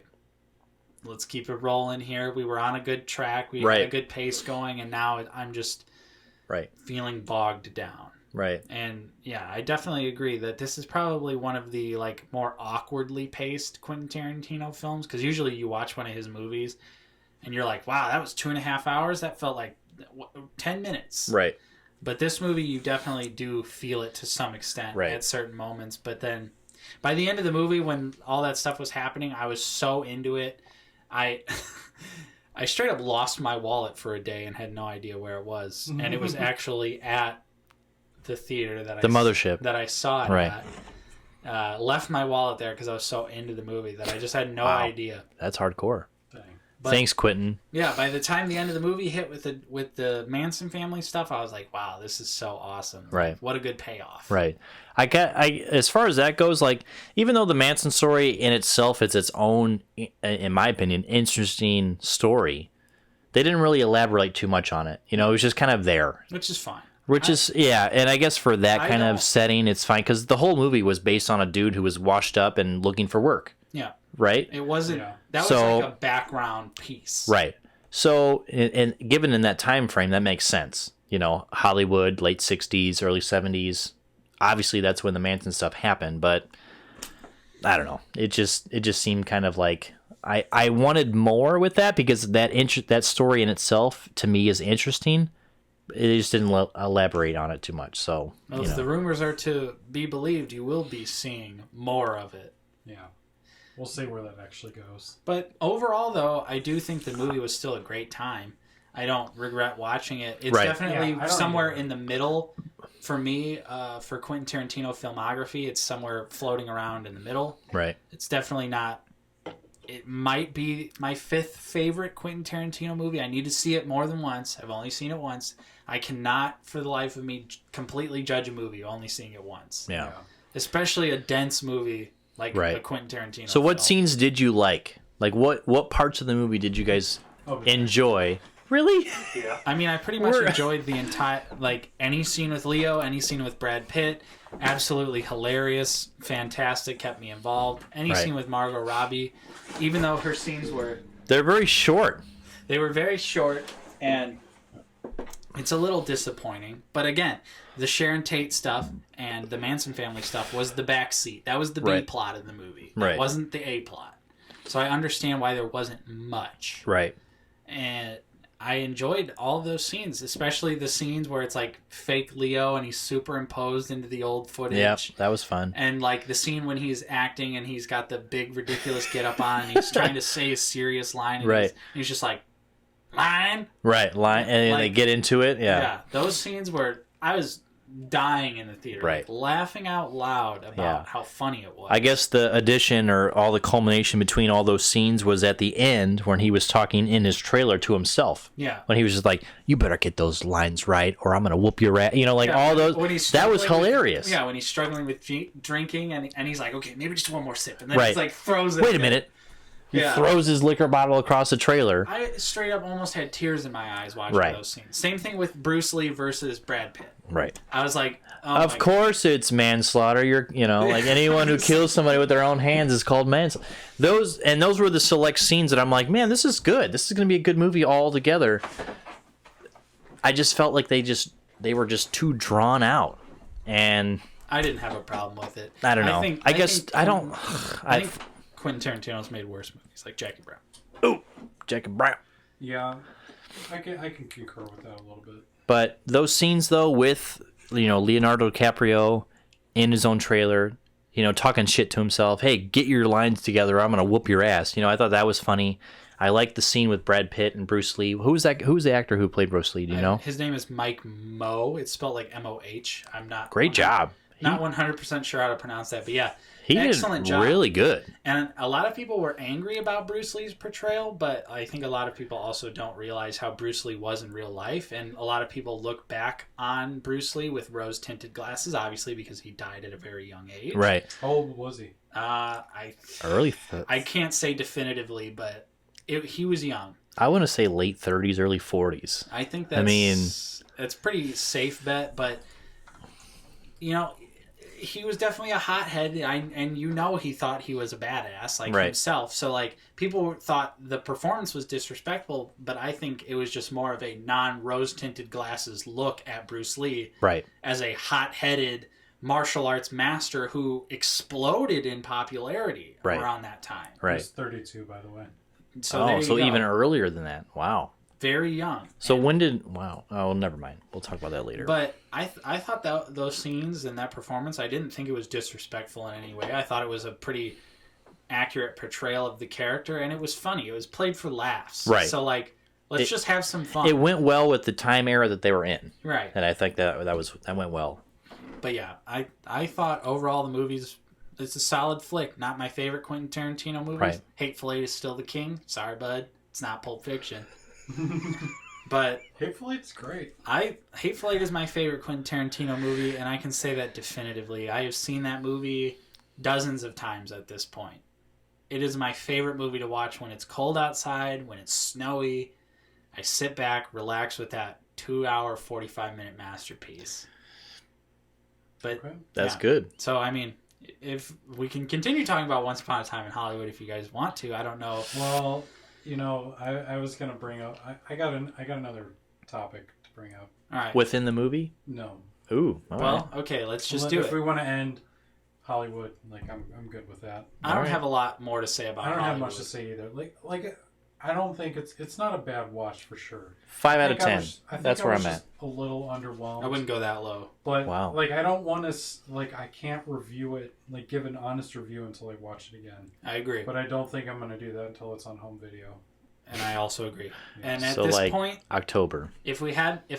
Let's keep it rolling here. We were on a good track. We had a good pace going, and now I'm just feeling bogged down. Right. And yeah, I definitely agree that this is probably one of the like more awkwardly paced Quentin Tarantino films, because usually you watch one of his movies and you're like, wow, that was 2.5 hours. That felt like 10 minutes. Right. But this movie, you definitely do feel it to some extent at certain moments. But then by the end of the movie, when all that stuff was happening, I was so into it. I straight up lost my wallet for a day and had no idea where it was, and it was actually at the theater that mothership that I saw it at. Left my wallet there because I was so into the movie that I just had no idea. That's hardcore. But, thanks, Quentin. Yeah, by the time the end of the movie hit with the Manson family stuff, I was like, wow, this is so awesome. Right. What a good payoff. Right. I as far as that goes, like, even though the Manson story in itself is its own, in my opinion, interesting story, they didn't really elaborate too much on it. You know, it was just kind of there. Which is fine. And I guess for that kind of setting, it's fine, because the whole movie was based on a dude who was washed up and looking for work. Yeah. Right? It wasn't... Yeah. That was like a background piece. Right. So, and given in that time frame, that makes sense. You know, Hollywood, late 60s, early 70s. Obviously, that's when the Manson stuff happened, but I don't know. It just seemed kind of like... I wanted more with that, because that story in itself, to me, is interesting. It just didn't elaborate on it too much. So, well, if the rumors are to be believed, you will be seeing more of it. Yeah. We'll see where that actually goes. But overall, though, I do think the movie was still a great time. I don't regret watching it. It's definitely somewhere in the middle for me. For Quentin Tarantino filmography, it's somewhere floating around in the middle. Right. It's definitely not... It might be my 5th favorite Quentin Tarantino movie. I need to see it more than once. I've only seen it once. I cannot, for the life of me, completely judge a movie only seeing it once. Yeah. Especially a dense movie like a Quentin Tarantino So what film. scenes did you like? Like, what parts of the movie did you guys enjoy? Really? Yeah. I mean, I pretty much enjoyed the entire... Like, any scene with Leo, any scene with Brad Pitt, absolutely hilarious, fantastic, kept me involved. Any scene with Margot Robbie, even though her scenes were... They're very short. They were very short, and it's a little disappointing. But again, the Sharon Tate stuff and the Manson family stuff was the backseat. That was the B plot of the movie. It wasn't the A plot. So I understand why there wasn't much. Right. And I enjoyed all those scenes, especially the scenes where it's like fake Leo and he's superimposed into the old footage. Yeah, that was fun. And like the scene when he's acting and he's got the big ridiculous get up on and he's trying to say a serious line and he's just like, line. Right, line, and Like, they get into it. Yeah. those scenes where I was dying in the theater, Right. like, laughing out loud about how funny it was. I guess the addition or all the culmination between all those scenes was at the end when he was talking in his trailer to himself. Yeah. When he was just like, "You better get those lines right, or I'm gonna whoop your ass." You know, like all those. When he's That was struggling with- hilarious. when he's struggling with drinking, and he's like, okay, maybe just one more sip, and then Right. he's like throws it. Wait a minute. He throws his liquor bottle across the trailer. I straight up almost had tears in my eyes watching Right. those scenes. Same thing with Bruce Lee versus Brad Pitt. Right. I was like, oh Of course, it's manslaughter. Like anyone who kills somebody with their own hands is called manslaughter. Those were the select scenes that I'm like, man, this is good. This is going to be a good movie altogether. I just felt like they were just too drawn out, and I didn't have a problem with it. I don't know. I think Quentin Tarantino's made worse movies, like Jackie Brown. Oh, Jackie Brown. Yeah, I can concur with that a little bit. But those scenes, though, with Leonardo DiCaprio in his own trailer, talking shit to himself, "Hey, get your lines together, I'm gonna whoop your ass." I thought that was funny. I liked the scene with Brad Pitt and Bruce Lee. Who's the actor who played Bruce Lee? Do you know? His name is Mike Moh. It's spelled like M-O-H. I'm not Great job. Not 100% sure how to pronounce that, but yeah, he excellent did job. Really good. And a lot of people were angry about Bruce Lee's portrayal, but I think a lot of people also don't realize how Bruce Lee was in real life. And a lot of people look back on Bruce Lee with rose-tinted glasses, obviously because he died at a very young age. Right. How old was he? Early. I can't say definitively, but he was young. I want to say late 30s, early 40s. I think that's pretty safe bet, but he was definitely a hothead, and he thought he was a badass himself. So people thought the performance was disrespectful, but I think it was just more of a non-rose tinted glasses look at Bruce Lee, right, as a hot-headed martial arts master who exploded in popularity around that time. Right, he was 32, by the way. So even earlier than that. Wow. Very young. So wow. Oh, never mind. We'll talk about that later. But I thought that those scenes and that performance, I didn't think it was disrespectful in any way. I thought it was a pretty accurate portrayal of the character, and it was funny. It was played for laughs. Right. So let's just have some fun. It went well with the time era that they were in. Right. And I think that went well. But yeah, I thought overall the movie's it's a solid flick. Not my favorite Quentin Tarantino movies. Right. Hateful Eight is still the king. Sorry, bud. It's not Pulp Fiction. But Hateful Eight's great. Hateful Eight is my favorite Quentin Tarantino movie, and I can say that definitively. I have seen that movie dozens of times at this point. It is my favorite movie to watch when it's cold outside, when it's snowy. I sit back, relax with that 2-hour, 45-minute masterpiece. But that's good. So if we can continue talking about Once Upon a Time in Hollywood, if you guys want to, I don't know. Well, I was gonna bring up. I got another topic to bring up. All right. Within the movie? No. Ooh. All right. Okay. Let's just do it. If we want to end Hollywood, I'm good with that. I don't have a lot more to say about. I don't Hollywood. have much to say either. I don't think it's not a bad watch for sure. 5 out of 10. That's where I'm at. A little underwhelmed. I wouldn't go that low. But wow. I don't want to I can't review it, give an honest review until I watch it again. I agree. But I don't think I'm going to do that until it's on home video. And I also agree. Yeah. And at so this point, October. If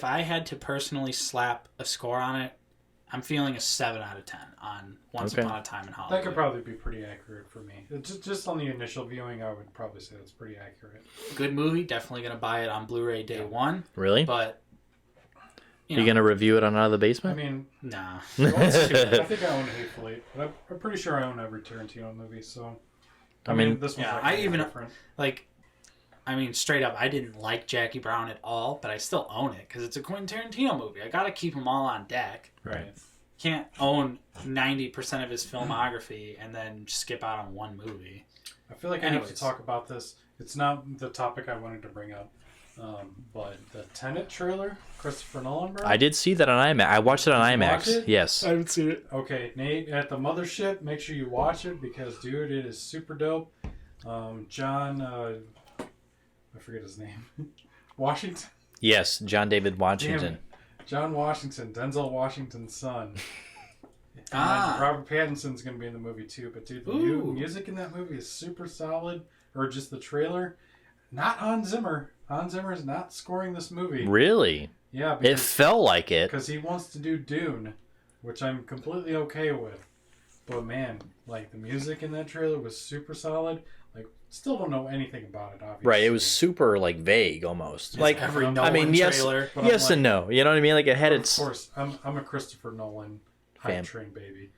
I had to personally slap a score on it, I'm feeling a 7 out of 10 on Once Upon a Time in Hollywood. That could probably be pretty accurate for me. Just on the initial viewing, I would probably say that's pretty accurate. Good movie. Definitely going to buy it on Blu-ray day one. Really? But you going to review it on Out of the Basement? I mean, nah. I think I own Hateful Eight, but I'm pretty sure I own every Tarantino movie. So I mean this one's different. Straight up, I didn't like Jackie Brown at all, but I still own it because it's a Quentin Tarantino movie. I got to keep them all on deck. Right. Can't own 90% of his filmography and then skip out on one movie. I feel like I have to talk about this. It's not the topic I wanted to bring up, but the Tenet trailer, Christopher Nolan, bro. I did see that on IMAX. I watched it on IMAX. Yes. I haven't seen it. Okay, Nate, at the Mothership, make sure you watch it because, dude, it is super dope. John... I forget his name. Washington? Yes, John David Washington. John Washington, Denzel Washington's son. Robert Pattinson's going to be in the movie too. But dude, the music in that movie is super solid. Or just the trailer. not Hans Zimmer. Hans Zimmer is not scoring this movie. Really? Yeah, It felt like it. because he wants to do Dune, which I'm completely okay with. But man, like the music in that trailer was super solid. Like, still don't know anything about it, obviously. Right, it was super like vague almost. It's Like every I Nolan mean, yes, trailer. But yes I'm and no. You know what I mean? Like it had Of its. course, I'm a Christopher Nolan hype Fan. train baby,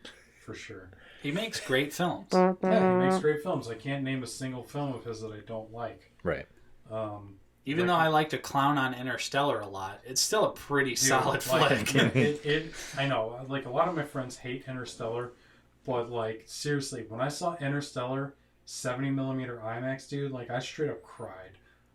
for sure. He makes great films. Yeah, he makes great films. I can't name a single film of his that I don't like. Right. Even though I like to clown on Interstellar a lot, it's still a pretty solid flick. I know, like a lot of my friends hate Interstellar, but like seriously, when I saw Interstellar 70mm IMAX, dude, like I straight up cried.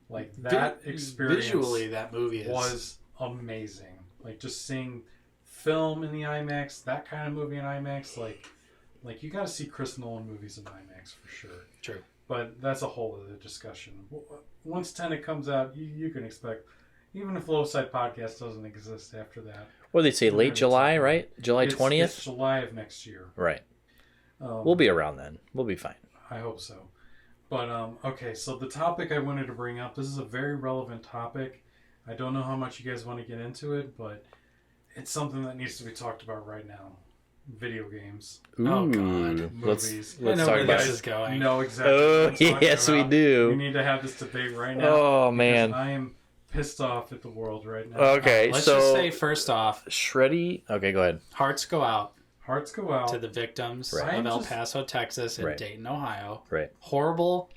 Like that experience Visually, that movie was amazing. Like just seeing film in the IMAX, that kind of movie in IMAX, like you got to see Chris Nolan movies in IMAX for sure. True. But that's a whole other discussion. Once Tenet comes out, you can expect, even if Lowside Podcast doesn't exist after that. What did they say? Late July, right? July 20th? It's July of next year. Right. We'll be around then. We'll be fine. I hope so. But, okay, so the topic I wanted to bring up, this is a very relevant topic. I don't know how much you guys want to get into it, but it's something that needs to be talked about right now. Video games. Ooh, Oh, God. Movies. Let's I know talk where about this it. is going. Know exactly Oh, what I'm talking yes, we about. do. We need to have this debate right now. Oh, because man. I am pissed off at the world right now. Okay, Let's so just say first off, Shreddy. Okay, go ahead. hearts go out Hearts go out. to the victims Right. of El Paso, Texas, and Right. Dayton, Ohio. Right. Horrible,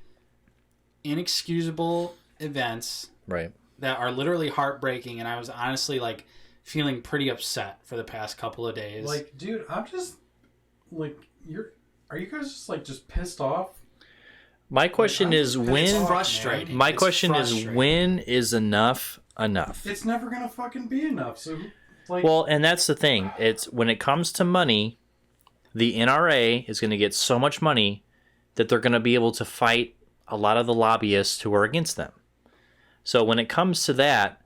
inexcusable events Right. that are literally heartbreaking, and I was honestly like feeling pretty upset for the past couple of days. Like, dude, I'm just like, are you guys just pissed off? My question is It's when. it's frustrating. My It's question is frustrating. when is enough enough? It's never gonna fucking be enough. So, like, Well, and that's the thing. It's when it comes to money, the NRA is going to get so much money that they're going to be able to fight a lot of the lobbyists who are against them. So when it comes to that,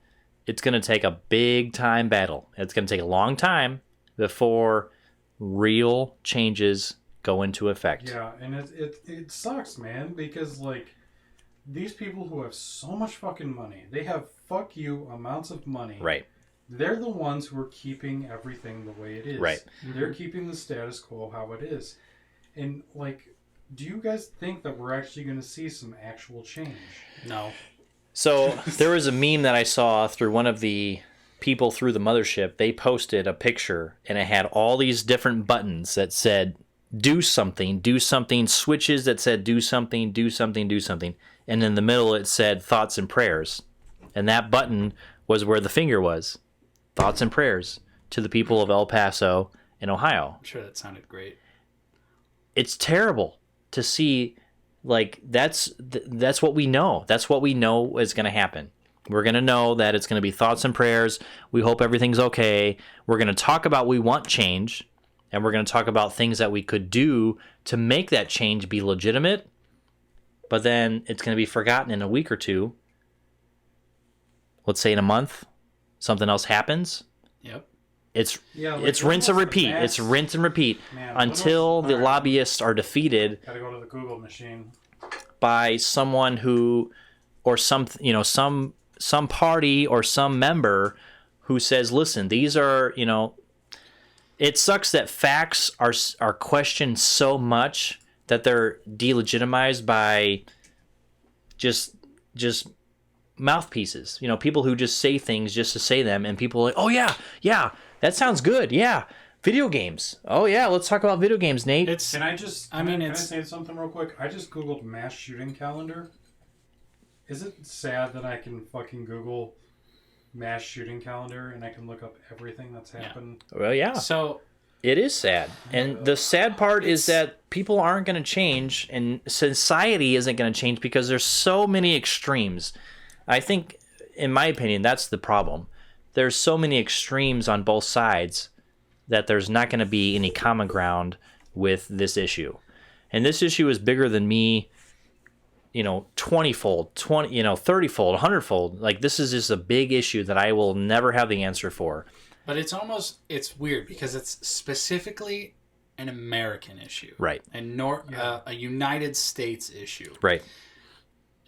it's going to take a big time battle. It's going to take a long time before real changes go into effect. yeah, and it sucks, man, because like these people who have so much fucking money, they have fuck you amounts of money. Right. They're the ones who are keeping everything the way it is. Right. They're keeping the status quo how it is. And like, do you guys think that we're actually going to see some actual change? No. So there was a meme that I saw through one of the people through the mothership. They posted a picture and it had all these different buttons that said do something, switches that said do something, do something, do something. And in the middle it said thoughts and prayers. And that button was where the finger was. Thoughts and prayers to the people of El Paso and Ohio. I'm sure that sounded great. It's terrible to see. Like that's what we know. That's what we know is going to happen. We're going to know that it's going to be thoughts and prayers. We hope everything's okay. We're going to talk about we want change, and we're going to talk about things that we could do to make that change be legitimate. But then it's going to be forgotten in a week or two. Let's say in a month, something else happens. Yep. It's like, it's rinse and repeat. It's rinse and repeat until the lobbyists are defeated. Gotta go to the Google machine. By someone who, or some party or some member who says, listen, these are, it sucks that facts are questioned so much that they're delegitimized by just mouthpieces, people who just say things just to say them, and people are like, oh yeah, that sounds good, yeah. Video games. Oh yeah, let's talk about video games, Nate. Can I say something real quick? I just Googled mass shooting calendar. Is it sad that I can fucking Google mass shooting calendar and I can look up everything that's happened? Well, yeah. So it is sad. And the sad part is that people aren't going to change and society isn't going to change because there's so many extremes. I think, in my opinion, that's the problem. There's so many extremes on both sides that there's not going to be any common ground with this issue. And this issue is bigger than me, 20-fold, 30-fold, 100-fold. Like, this is just a big issue that I will never have the answer for. But it's weird because it's specifically an American issue. Right. And a United States issue. Right.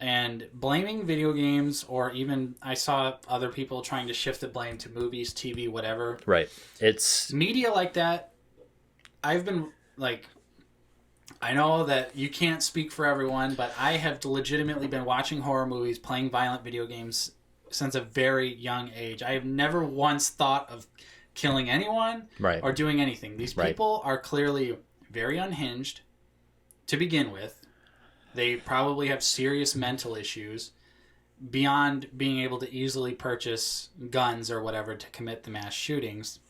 And blaming video games, or even I saw other people trying to shift the blame to movies, TV, whatever. Right. It's Media like that. I've been like, I know that you can't speak for everyone, but I have legitimately been watching horror movies, playing violent video games since a very young age. I have never once thought of killing anyone right. or doing anything. These Right. people are clearly very unhinged to begin with. They probably have serious mental issues beyond being able to easily purchase guns or whatever to commit the mass shootings.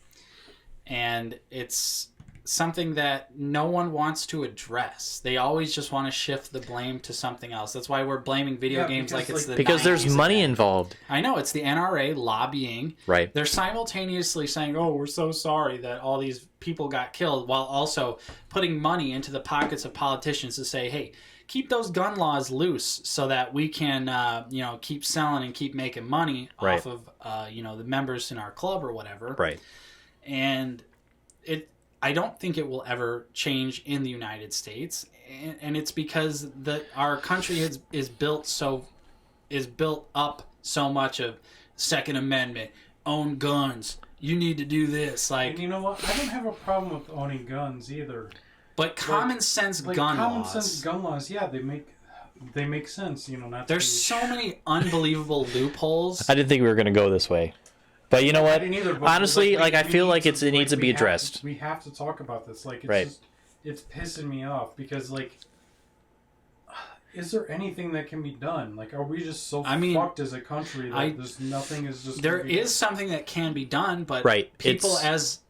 And it's something that no one wants to address. They always just want to shift the blame to something else. That's why we're blaming video games like it's the because there's 90s money again. involved. I know, it's the NRA lobbying. Right. They're simultaneously saying, oh, we're so sorry that all these people got killed, while also putting money into the pockets of politicians to say, hey, keep those gun laws loose so that we can, keep selling and keep making money Right. off of, the members in our club or whatever. Right. And I don't think it will ever change in the United States, and it's because our country is built up so much of Second Amendment, own guns. You need to do this, like. And you know what? I don't have a problem with owning guns either. But common sense gun laws. Common sense gun laws, yeah, they make sense. Not. There's so many unbelievable loopholes. I didn't think we were going to go this way. But you know what? I didn't either, but honestly, I feel like it needs to be addressed. We have to talk about this. Like, it's right. it's pissing me off because, like, is there anything that can be done? Like, are we just so fucked as a country that there's nothing is just... There is something that can be done, but right. people as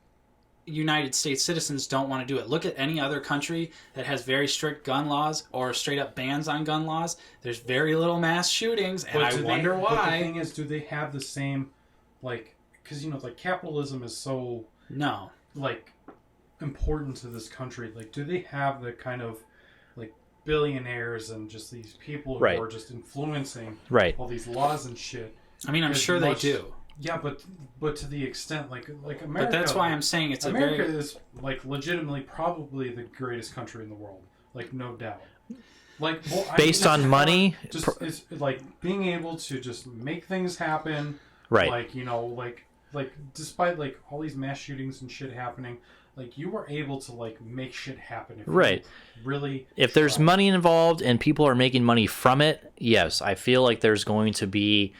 United States citizens don't want to do it. Look at any other country that has very strict gun laws or straight up bans on gun laws. There's very little mass shootings, and I wonder why. But the thing is, do they have the same, like, because, like, capitalism is so... No. Like, important to this country. Like, do they have the kind of, like, billionaires and just these people who are just influencing all these laws and shit? I mean, I'm sure they do. Yeah, but to the extent, like America... But that's why I'm saying it's America is, like, legitimately probably the greatest country in the world. Like, no doubt. Like, based on money? It's, like, being able to just make things happen. Right. Like, despite, like, all these mass shootings and shit happening, like, you were able to, like, make shit happen. If there's money involved and people are making money from it, yes, I feel like there's going to be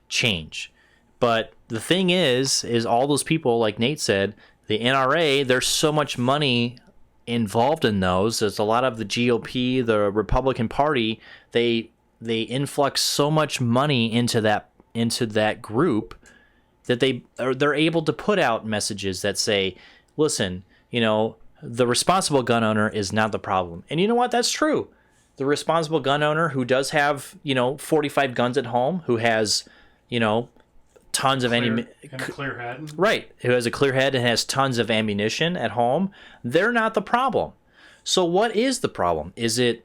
change. But the thing is all those people, like Nate said, the NRA, there's so much money involved in those. There's a lot of the GOP, the Republican Party, they influx so much money into that group that they're able to put out messages that say, listen, the responsible gun owner is not the problem. And you know what? That's true. The responsible gun owner who does have, 45 guns at home, who has, tons of ammunition. And a clear head. Right. Who has a clear head and has tons of ammunition at home. They're not the problem. So what is the problem? Is it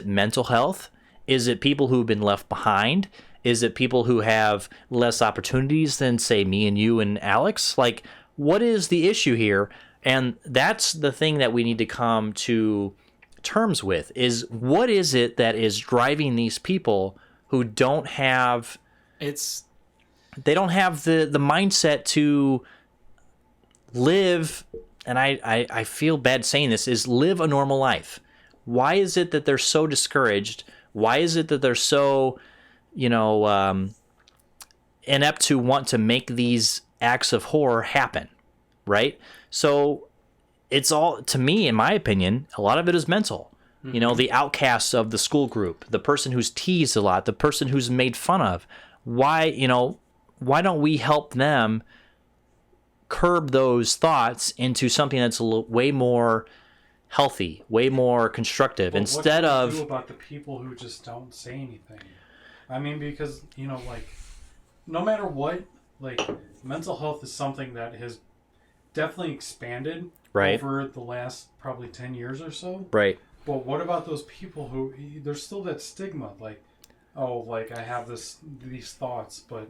mental health? Is it people who've been left behind? Is it people who have less opportunities than, say, me and you and Alex? Like, what is the issue here? And that's the thing that we need to come to terms with, is what is it that is driving these people who don't have... They don't have the mindset to live, and I feel bad saying this, is live a normal life. Why is it that they're so discouraged? Why is it that they're so, inept to want to make these acts of horror happen, right? So it's all, to me, in my opinion, a lot of it is mental. Mm-hmm. The outcasts of the school group, the person who's teased a lot, the person who's made fun of. Why don't we help them curb those thoughts into something that's way more healthy, way more constructive, but instead what of... do you do about the people who just don't say anything? I mean, because, like, no matter what, like, mental health is something that has definitely expanded over the last probably 10 years or so. Right. But what about those people who, there's still that stigma, like, oh, like, I have these thoughts, but...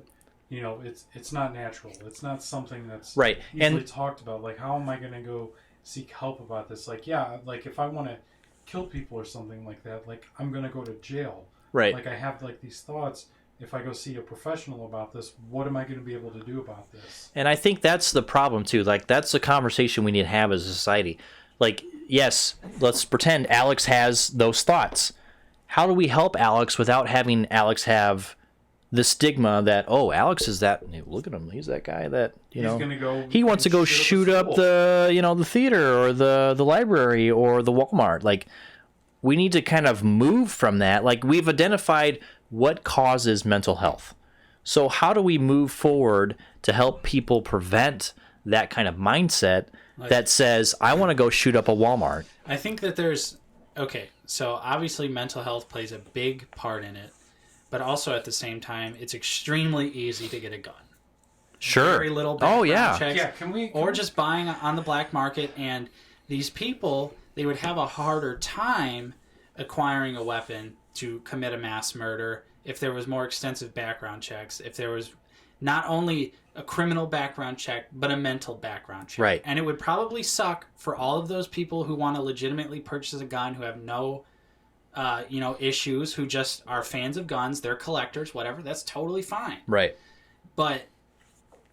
it's not natural. It's not something that's easily talked about. Like, how am I going to go seek help about this? Like, yeah, like, if I want to kill people or something like that, like, I'm going to go to jail. Right. Like I have like these thoughts. If I go see a professional about this, what am I going to be able to do about this? And I think that's the problem too. Like that's the conversation we need to have as a society. Like, yes, let's pretend Alex has those thoughts. How do we help Alex without having Alex have the stigma that, oh, Alex is that, look at him, he's that guy that, He's gonna go he wants to go shoot up the, the theater or the library or the Walmart. Like, we need to kind of move from that. Like, we've identified what causes mental health. So how do we move forward to help people prevent that kind of mindset that says, I want to go shoot up a Walmart? I think that there's... Okay, so obviously mental health plays a big part in it, but also at the same time, it's extremely easy to get a gun. Sure. Very little background checks. Yeah, can we just buying on the black market, and these people, they would have a harder time acquiring a weapon to commit a mass murder if there was more extensive background checks, if there was not only a criminal background check, but a mental background check. Right. And it would probably suck for all of those people who want to legitimately purchase a gun, who have no, issues, who just are fans of guns, they're collectors, whatever. That's totally fine. Right. But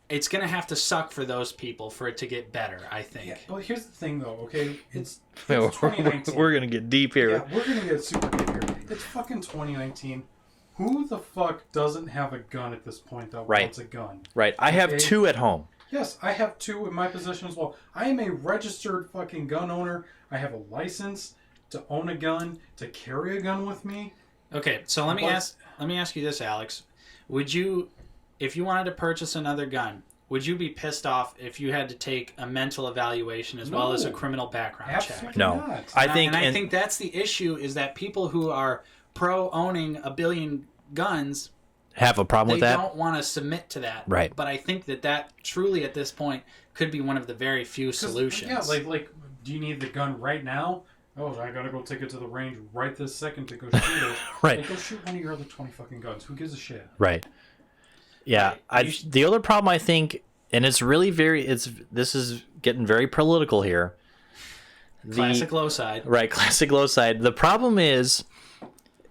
it's going to have to suck for those people for it to get better, I think. Yeah, but here's the thing, though. Okay, it's We're 2019. going to get deep here. Yeah, we're gonna get super deep here. It's fucking 2019. Who the fuck doesn't have a gun at this point that Right. wants a gun? Right. I have Okay. 2 at home. Yes, I have 2 in my possession as well. I am a registered fucking gun owner. I have a license to own a gun, to carry a gun with me. Okay, so let me ask you this, Alex. Would you, if you wanted to purchase another gun, would you be pissed off if you had to take a mental evaluation as well as a No. criminal background Absolutely check? No. not. I think I think that's the issue, is that people who are pro owning a billion guns, have a problem they with that. don't want to submit to that. Right. But I think that truly at this point could be one of the very few solutions. Yeah, like, do you need the gun right now? Oh, I gotta go take it to the range right this second to go shoot it. Right. Like, go shoot one of your other 20 fucking guns. Who gives a shit? Right. Yeah. Right. The other problem I think, and it's really this is getting very political here. Classic low side. Right, classic low side. The problem is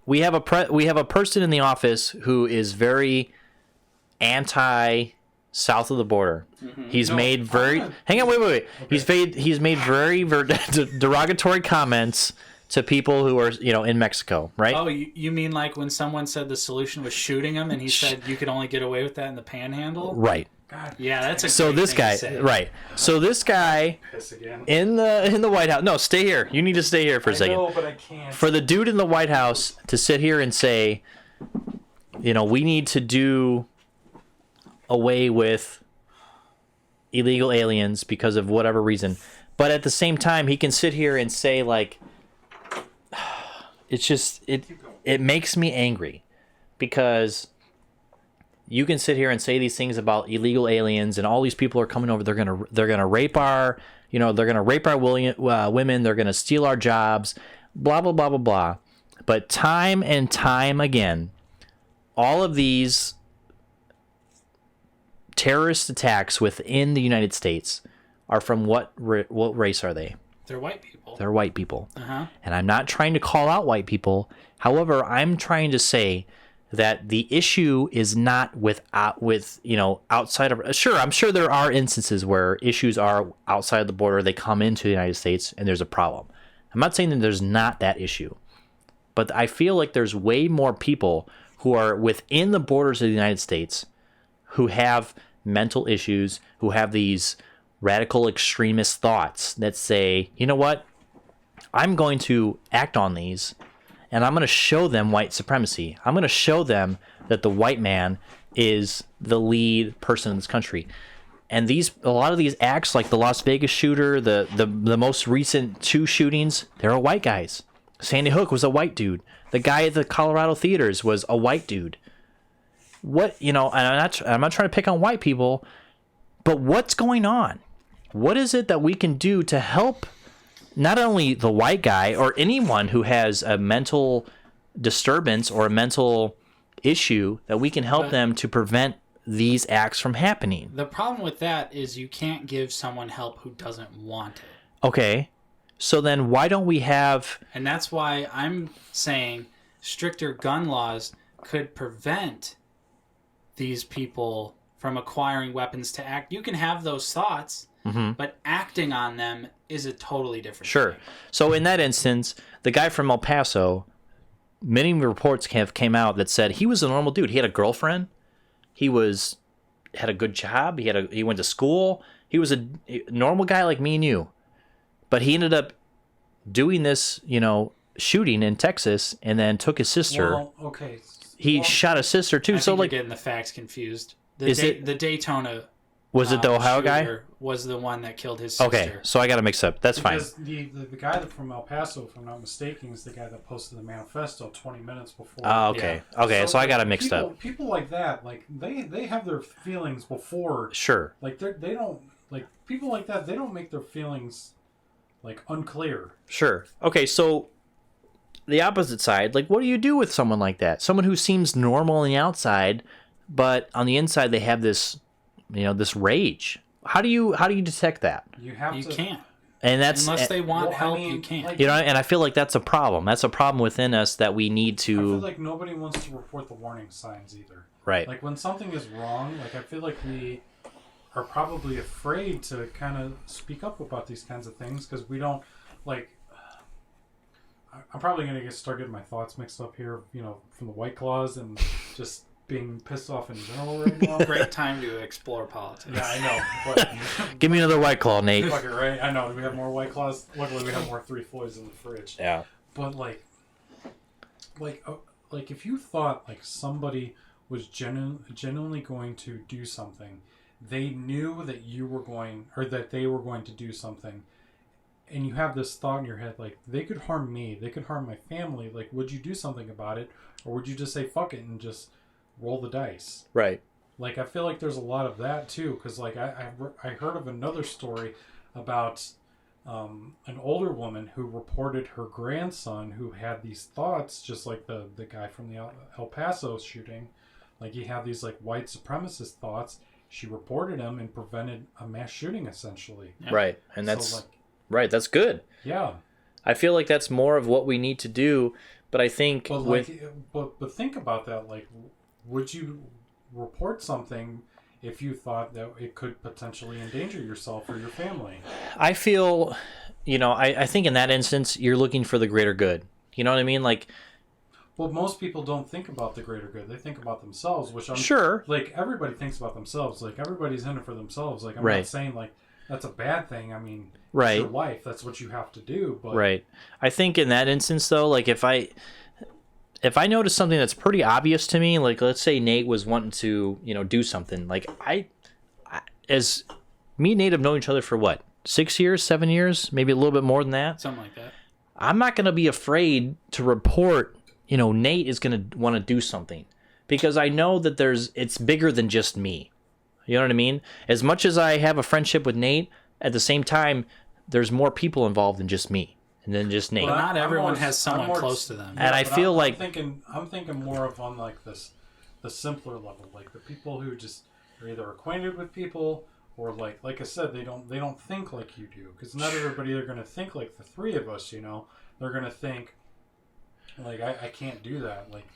we have a person in the office who is very anti south of the border. He's No, made very hang on, wait. Okay. He's made very derogatory comments to people who are in Mexico, right? Oh, you mean like when someone said the solution was shooting him, and he said you could only get away with that in the Panhandle? Right. God, Yeah, that's a So great this thing to guy, say. right? So this guy piss again. in the White House. No, stay here. You need to stay here for a second. No, but I can't. For the dude in the White House to sit here and say, we need to do away with illegal aliens because of whatever reason. But at the same time, he can sit here and say, like, it's just, it makes me angry because you can sit here and say these things about illegal aliens and all these people are coming over. They're gonna rape our, they're gonna rape our women. They're gonna steal our jobs. Blah blah blah blah blah. But time and time again, all of these terrorist attacks within the United States are from what race are they? They're white people. They're white people. Uh-huh. And I'm not trying to call out white people. However, I'm trying to say that the issue is not outside of. Sure, I'm sure there are instances where issues are outside the border. They come into the United States and there's a problem. I'm not saying that there's not that issue, but I feel like there's way more people who are within the borders of the United States who have mental issues, who have these radical extremist thoughts that say, you know what, I'm going to act on these and I'm going to show them white supremacy. I'm going to show them that the white man is the lead person in this country. And a lot of these acts, like the Las Vegas shooter, the most recent 2 shootings, they're all white guys. Sandy Hook was a white dude. The guy at the Colorado theaters was a white dude. And I'm not trying to pick on white people, but what's going on? What is it that we can do to help not only the white guy or anyone who has a mental disturbance or a mental issue, that we can help them to prevent these acts from happening? The problem with that is you can't give someone help who doesn't want it. Okay. So then why don't we have... And that's why I'm saying stricter gun laws could prevent these people from acquiring weapons to act. You can have those thoughts, but acting on them is a totally different Sure. thing. So in that instance, the guy from El Paso, many reports came out that said he was a normal dude. He had a girlfriend. He had a good job. He went to school. He was a normal guy like me and you. But he ended up doing this, shooting in Texas, and then took his sister. Well, okay. He shot his sister too. I So think like, you're getting the facts confused. The Daytona was it the Ohio guy? shooter was the one that killed his sister. Okay, so I got to mix up. That's fine. Because the guy from El Paso, if I'm not mistaken, is the guy that posted the manifesto 20 minutes before. Okay. Okay, so I got it mixed up. People like that, like they have their feelings before. Sure. Like they don't like people like that. They don't make their feelings like unclear. Sure. Okay, so the opposite side, like what do you do with someone like that? Someone who seems normal on the outside, but on the inside they have this, this rage. How do you detect that? You can't. And that's Unless they want well, I help, mean, you can't. like- and I feel like that's a problem. That's a problem within us that we need I feel to like nobody wants to report the warning signs either. right. Like when something is wrong, like I feel like we are probably afraid to kind of speak up about these kinds of things because we don't like. I'm probably gonna start getting my thoughts mixed up here, from the White Claws and just being pissed off in general right now. Great time to explore politics. Yeah, I know. But Give me another White Claw, Nate. fuck it, right? I know. We have more White Claws. Luckily, we have more Three Floyds in the fridge. Yeah. But like if you thought like somebody was genuinely going to do something, they knew that you were going or that they were going to do something, and you have this thought in your head like they could harm me, they could harm my family. Like, would you do something about it, or would you just say fuck it and just roll the dice? Right. Like, I feel like there's a lot of that too, because like I heard of another story about an older woman who reported her grandson who had these thoughts, just like the guy from the El Paso shooting. Like, he had these like white supremacist thoughts. She reported him and prevented a mass shooting, essentially. Yeah. Right. And that's So, like, right. That's good. yeah. I feel like that's more of what we need to do. But I think But with like, but think about that. Like, would you report something if you thought that it could potentially endanger yourself or your family? I feel, I think in that instance you're looking for the greater good. You know what I mean? Like, Well, most people don't think about the greater good. They think about themselves, which I'm sure. like everybody thinks about themselves. Like, everybody's in it for themselves. Like, I'm Right. not saying like that's a bad thing. I mean, Right. it's your life. That's what you have to do. But Right. I think in that instance though, like if I notice something that's pretty obvious to me, like let's say Nate was wanting to, do something, like I as me and Nate have known each other for what, 6 years, 7 years, maybe a little bit more than that. Something like that. I'm not going to be afraid to report, Nate is going to want to do something because I know that it's bigger than just me. You know what I mean? As much as I have a friendship with Nate, at the same time, there's more people involved than just me and then just Nate. But not I'm everyone more- has someone I'm more- close to them. And I but feel like- I'm thinking more of on like the simpler level, like the people who just are either acquainted with people or like I said, they don't think like you do, because not everybody are going to think like the three of us. They're going to think like I can't do that. Like,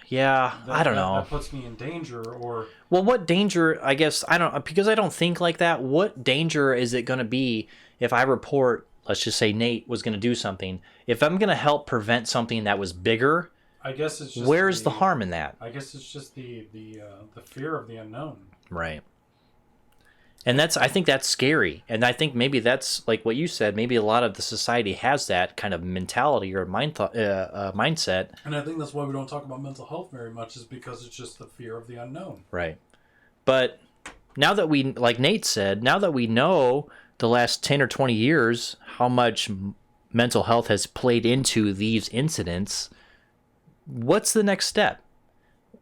Yeah, I don't know. That puts me in danger. Or Well, what danger, I guess, because I don't think like that, what danger is it going to be if I report, let's just say Nate was going to do something, if I'm going to help prevent something that was bigger, I guess it's just where's the harm in that? I guess it's just the fear of the unknown. Right. And I think that's scary. And I think maybe that's like what you said, maybe a lot of the society has that kind of mentality or mindset. And I think that's why we don't talk about mental health very much, is because it's just the fear of the unknown. Right. But now that we, like Nate said, now that we know the last 10 or 20 years how much mental health has played into these incidents, what's the next step?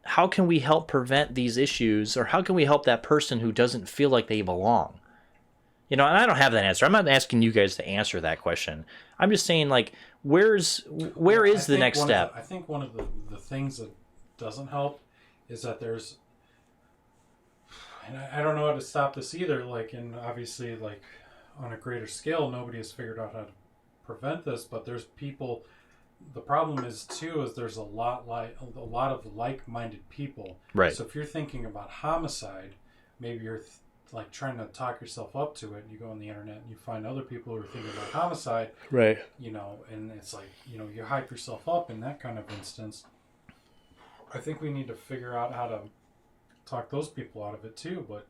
How can we help prevent these issues, or how can we help that person who doesn't feel like they belong? And I don't have that answer. I'm not asking you guys to answer that question. I'm just saying, like, where is the next step? I think one of the things that doesn't help is that there's, and I don't know how to stop this either, like, and obviously, like, on a greater scale, nobody has figured out how to prevent this, but there's people the problem is too is there's a lot of like-minded people. Right. So if you're thinking about homicide, maybe you're like trying to talk yourself up to it. You go on the internet and you find other people who are thinking about homicide. Right. You know, and it's like, you know, you hype yourself up in that kind of instance. I think we need to figure out how to talk those people out of it too. But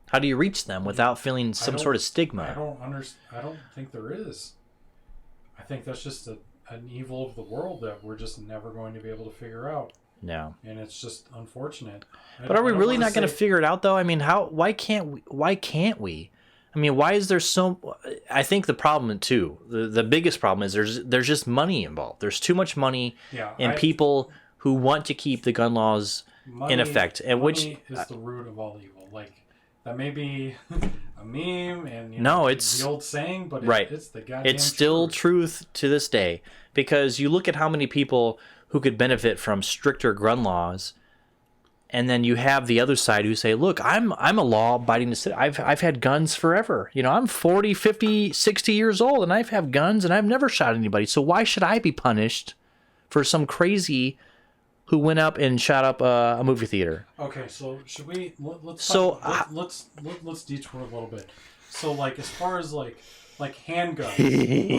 how do you reach them without feeling some sort of stigma? I don't think there is. I think that's just an evil of the world that we're just never going to be able to figure out. No. And it's just unfortunate. But are we really not going to figure it out though? I mean, why can't we? I mean, why is there so I think the problem too, the biggest problem is there's just money involved. There's too much money in people who want to keep the gun laws in effect. And money is the root of all evil. Like, that may be a meme and it's the old saying, but it's the goddamn it's still truth to this day, because you look at how many people who could benefit from stricter gun laws, and then you have the other side who say, look, I'm a law-abiding citizen. I've had guns forever. You know, I'm 40, 50, 60 years old, and I've had guns, and I've never shot anybody. So why should I be punished for some crazy who went up and shot up a movie theater? Okay, so should we let's detour a little bit. So, like, as far as like handguns,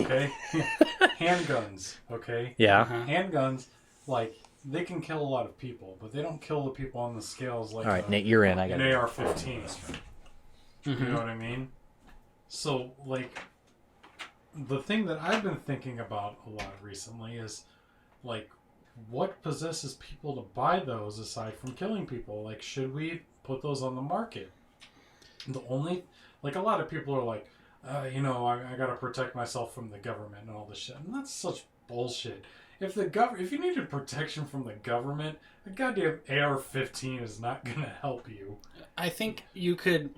okay, handguns, okay, yeah, handguns, like, they can kill a lot of people, but they don't kill the people on the scales like. All right, Nate, you're in. I got an AR-15. You know what I mean? So, like, the thing that I've been thinking about a lot recently is, like, what possesses people to buy those aside from killing people? Like, should we put those on the market? The only, like, a lot of people are like, I gotta protect myself from the government and all this shit, and that's such bullshit. If you needed protection from the government, a goddamn AR-15 is not gonna help you. I think you could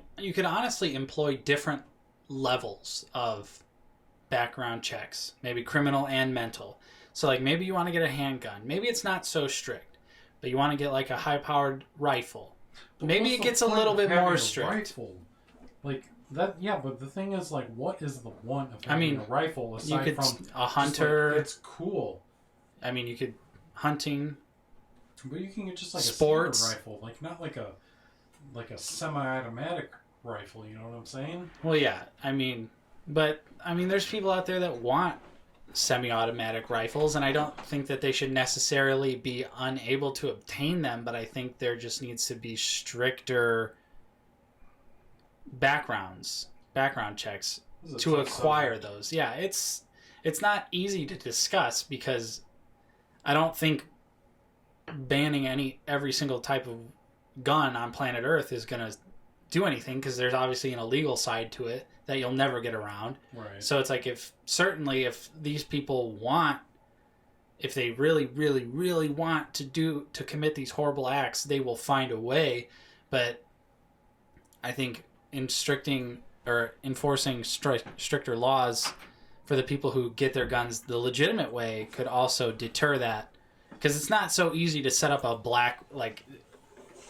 honestly employ different levels of background checks, maybe criminal and mental. So, like, maybe you want to get a handgun. Maybe it's not so strict, but you want to get, like, a high-powered rifle. But maybe it gets a little bit more strict. Rifle? Like, that, yeah, but the thing is, like, what is the want of having a rifle aside from a hunter? Like, it's cool. I mean, you could hunting. But you can get just like sports. A standard rifle, like not like a semi-automatic rifle. You know what I'm saying? Well, yeah. I mean, there's people out there that want semi-automatic rifles, and I don't think that they should necessarily be unable to obtain them, but I think there just needs to be stricter background checks to acquire those. Yeah, it's not easy to discuss, because I don't think banning every single type of gun on planet Earth is going to do anything, because there's obviously an illegal side to it that you'll never get around. Right. So it's like, if these people if they really, really, really want to commit these horrible acts, they will find a way. But I think enforcing stricter laws for the people who get their guns the legitimate way could also deter that, because it's not so easy to set up a black, like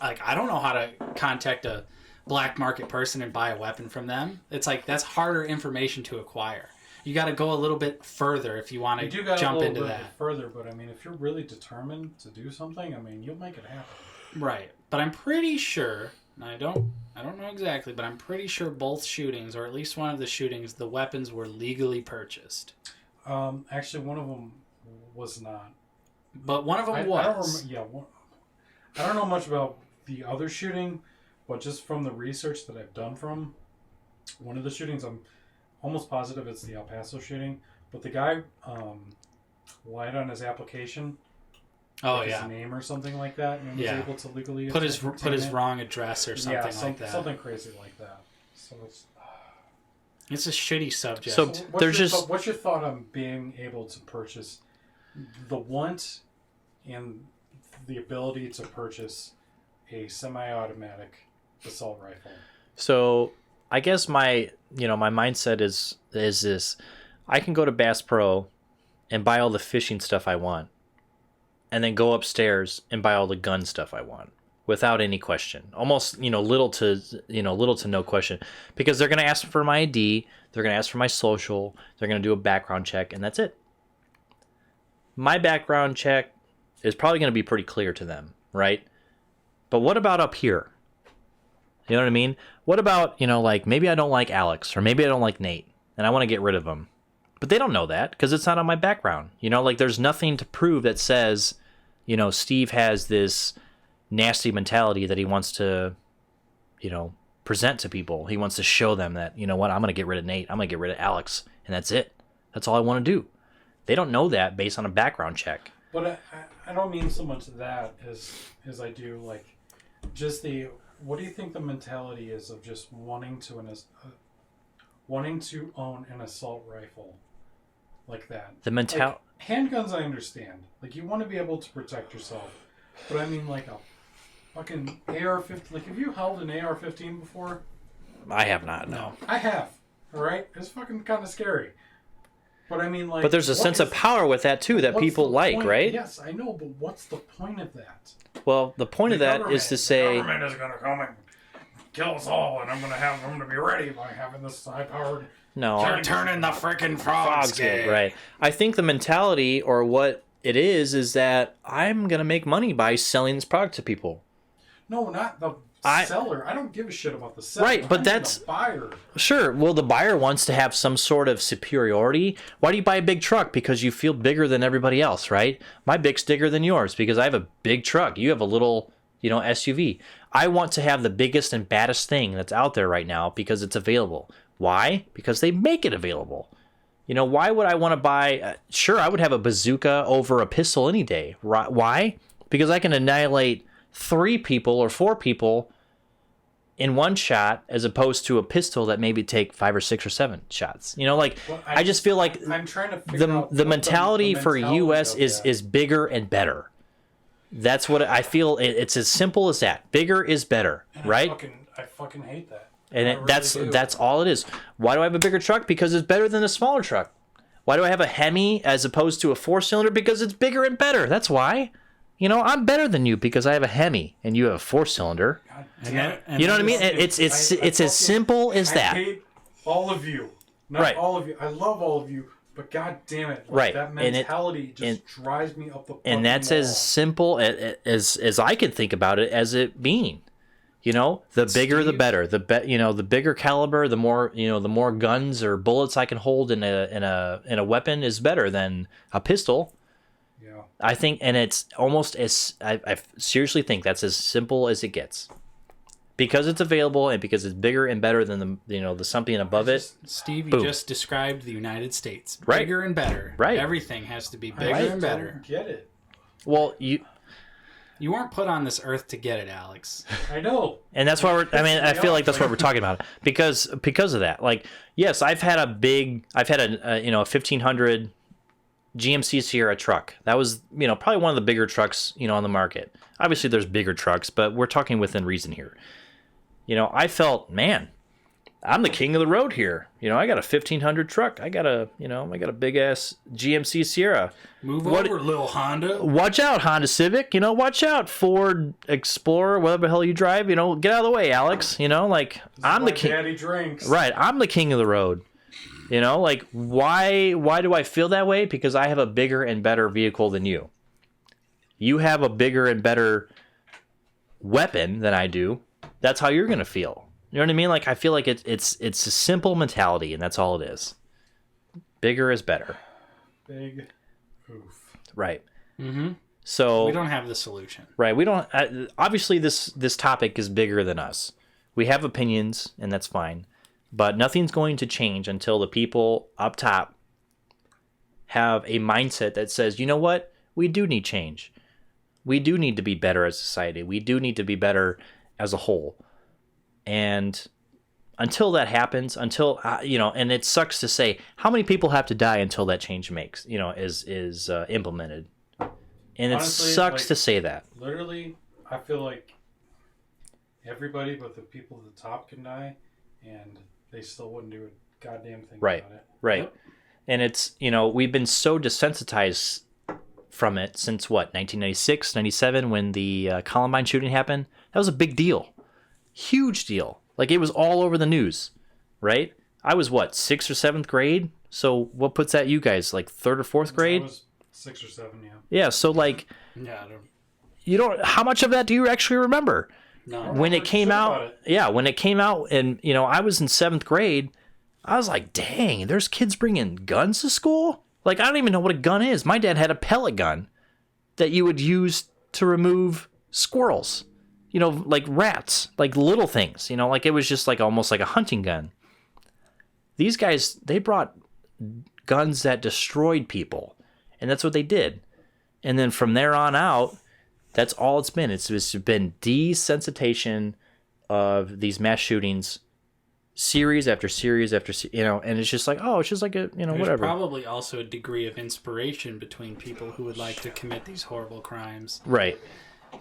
I don't know how to contact a black market person and buy a weapon from them. It's like, that's harder information to acquire. You got to go a little bit further if you want to jump into that. Further, but I mean, if you're really determined to do something, I mean, you'll make it happen. Right, but I'm pretty sure. I don't know exactly, but I'm pretty sure both shootings, or at least one of the shootings, the weapons were legally purchased. Actually, one of them was not. But one of them was. I don't know much about the other shooting, but just from the research that I've done from one of the shootings, I'm almost positive it's the El Paso shooting. But the guy lied on his application. Oh, like yeah. his name or something like that, and was able to legally put his wrong address or something like that. Something crazy like that. So it's a shitty subject. So what's your thought on being able to purchase the want and the ability to purchase a semi-automatic assault rifle? So I guess my mindset is this: I can go to Bass Pro and buy all the fishing stuff I want, and then go upstairs and buy all the gun stuff I want without any question. Almost, little to no question, because they're going to ask for my ID, they're going to ask for my social, they're going to do a background check, and that's it. my background check is probably going to be pretty clear to them, right? But what about up here? You know what I mean? What about, like maybe I don't like Alex or maybe I don't like Nate and I want to get rid of them. But they don't know that because it's not on my background. Like there's nothing to prove that says, Steve has this nasty mentality that he wants to, present to people. He wants to show them that, what, I'm going to get rid of Nate. I'm going to get rid of Alex. And that's it. That's all I want to do. They don't know that based on a background check. But I don't mean so much that as I do, like, just what do you think the mentality is of just wanting to own an assault rifle like that? Like, handguns, I understand. Like, you want to be able to protect yourself. But I mean, like, a fucking AR-15. Like, have you held an AR-15 before? I have not, no. I have. All right? It's fucking kind of scary. But I mean, like... But there's a sense of power with that, too, that people like, right? Yes, I know, but what's the point of that? Well, the point of that is to say... The government is going to come and kill us all, and I'm going to have them to be ready by having this high-powered... No. They're turning the freaking frogs gay. Right. I think the mentality, or what it is that I'm going to make money by selling this product to people. No, not the seller. I don't give a shit about the seller. Right, but that's the buyer. Sure. Well, the buyer wants to have some sort of superiority. Why do you buy a big truck? Because you feel bigger than everybody else, right? My big's bigger than yours because I have a big truck. You have a little, SUV. I want to have the biggest and baddest thing that's out there right now because it's available. Why? Because they make it available. Why would I want to buy... sure, I would have a bazooka over a pistol any day. Why? Because I can annihilate 3 people or 4 people in one shot as opposed to a pistol that maybe take 5 or 6 or 7 shots. I just feel like I'm trying to figure out the mentality for US is bigger and better. That's what I feel. It's as simple as that. Bigger is better, right? I fucking hate that. And that's all it is. Why do I have a bigger truck? Because it's better than a smaller truck. Why do I have a Hemi as opposed to a 4-cylinder? Because it's bigger and better. That's why. I'm better than you because I have a Hemi and you have a 4-cylinder. You know what I mean? It's as simple as that. I hate all of you. Not all of you. I love all of you, but god damn it. That mentality drives me up the fucking And that's wall. as simple as I can think about it as it being. The bigger the better. The bigger caliber, the more guns or bullets I can hold in a weapon is better than a pistol. Yeah. I think, and it's almost as I seriously think that's as simple as it gets, because it's available and because it's bigger and better than the something above it. Steve, Boom. You just described the United States. Right. Bigger and better. Right. Everything has to be bigger and better. I don't get it. Well, You weren't put on this earth to get it, Alex. I know. And that's why I feel like that's what we're talking about because of that. Like, yes, I've had a 1500 GMC Sierra truck. That was, probably one of the bigger trucks, on the market. Obviously there's bigger trucks, but we're talking within reason here. I felt, man, I'm the king of the road here. I got a 1500 truck. I got a big ass GMC Sierra. Move over, little Honda. Watch out, Honda Civic. Watch out, Ford Explorer, whatever the hell you drive. Get out of the way, Alex. I'm the king. Daddy drinks. Right, I'm the king of the road. Why do I feel that way? Because I have a bigger and better vehicle than you. You have a bigger and better weapon than I do. That's how you're gonna feel. You know what I mean? Like, I feel like it's a simple mentality, and that's all it is. Bigger is better. Big oof. Right. Mm-hmm. So we don't have the solution. Right. We don't. Obviously, this topic is bigger than us. We have opinions, and that's fine. But nothing's going to change until the people up top have a mindset that says, you know what? We do need change. We do need to be better as a society. We do need to be better as a whole. And until that happens, and it sucks to say, how many people have to die until that change is implemented? And honestly, it sucks to say that. Literally, I feel like everybody but the people at the top can die, and they still wouldn't do a goddamn thing about it. Right. Yep. And it's, we've been so desensitized from it since 1996, 97, when the Columbine shooting happened. That was a big deal. Huge deal. Like, it was all over the news, right? I was 6th or 7th grade? So what puts that you guys, like 3rd or 4th grade? 6 or 7, yeah. Yeah, so like, Yeah, I don't. you don't. How much of that do you actually remember? No. When it came out, when it came out, and I was in 7th grade, I was like, dang, there's kids bringing guns to school? Like, I don't even know what a gun is. My dad had a pellet gun that you would use to remove squirrels, like rats, like little things, like it was just like almost like a hunting gun. These guys, they brought guns that destroyed people, and that's what they did. And then from there on out, that's all it's been. It's just been desensitization of these mass shootings, series after series after and it's just like, oh, it's just like a There's whatever. Probably also a degree of inspiration between people who would like to commit these horrible crimes. Right.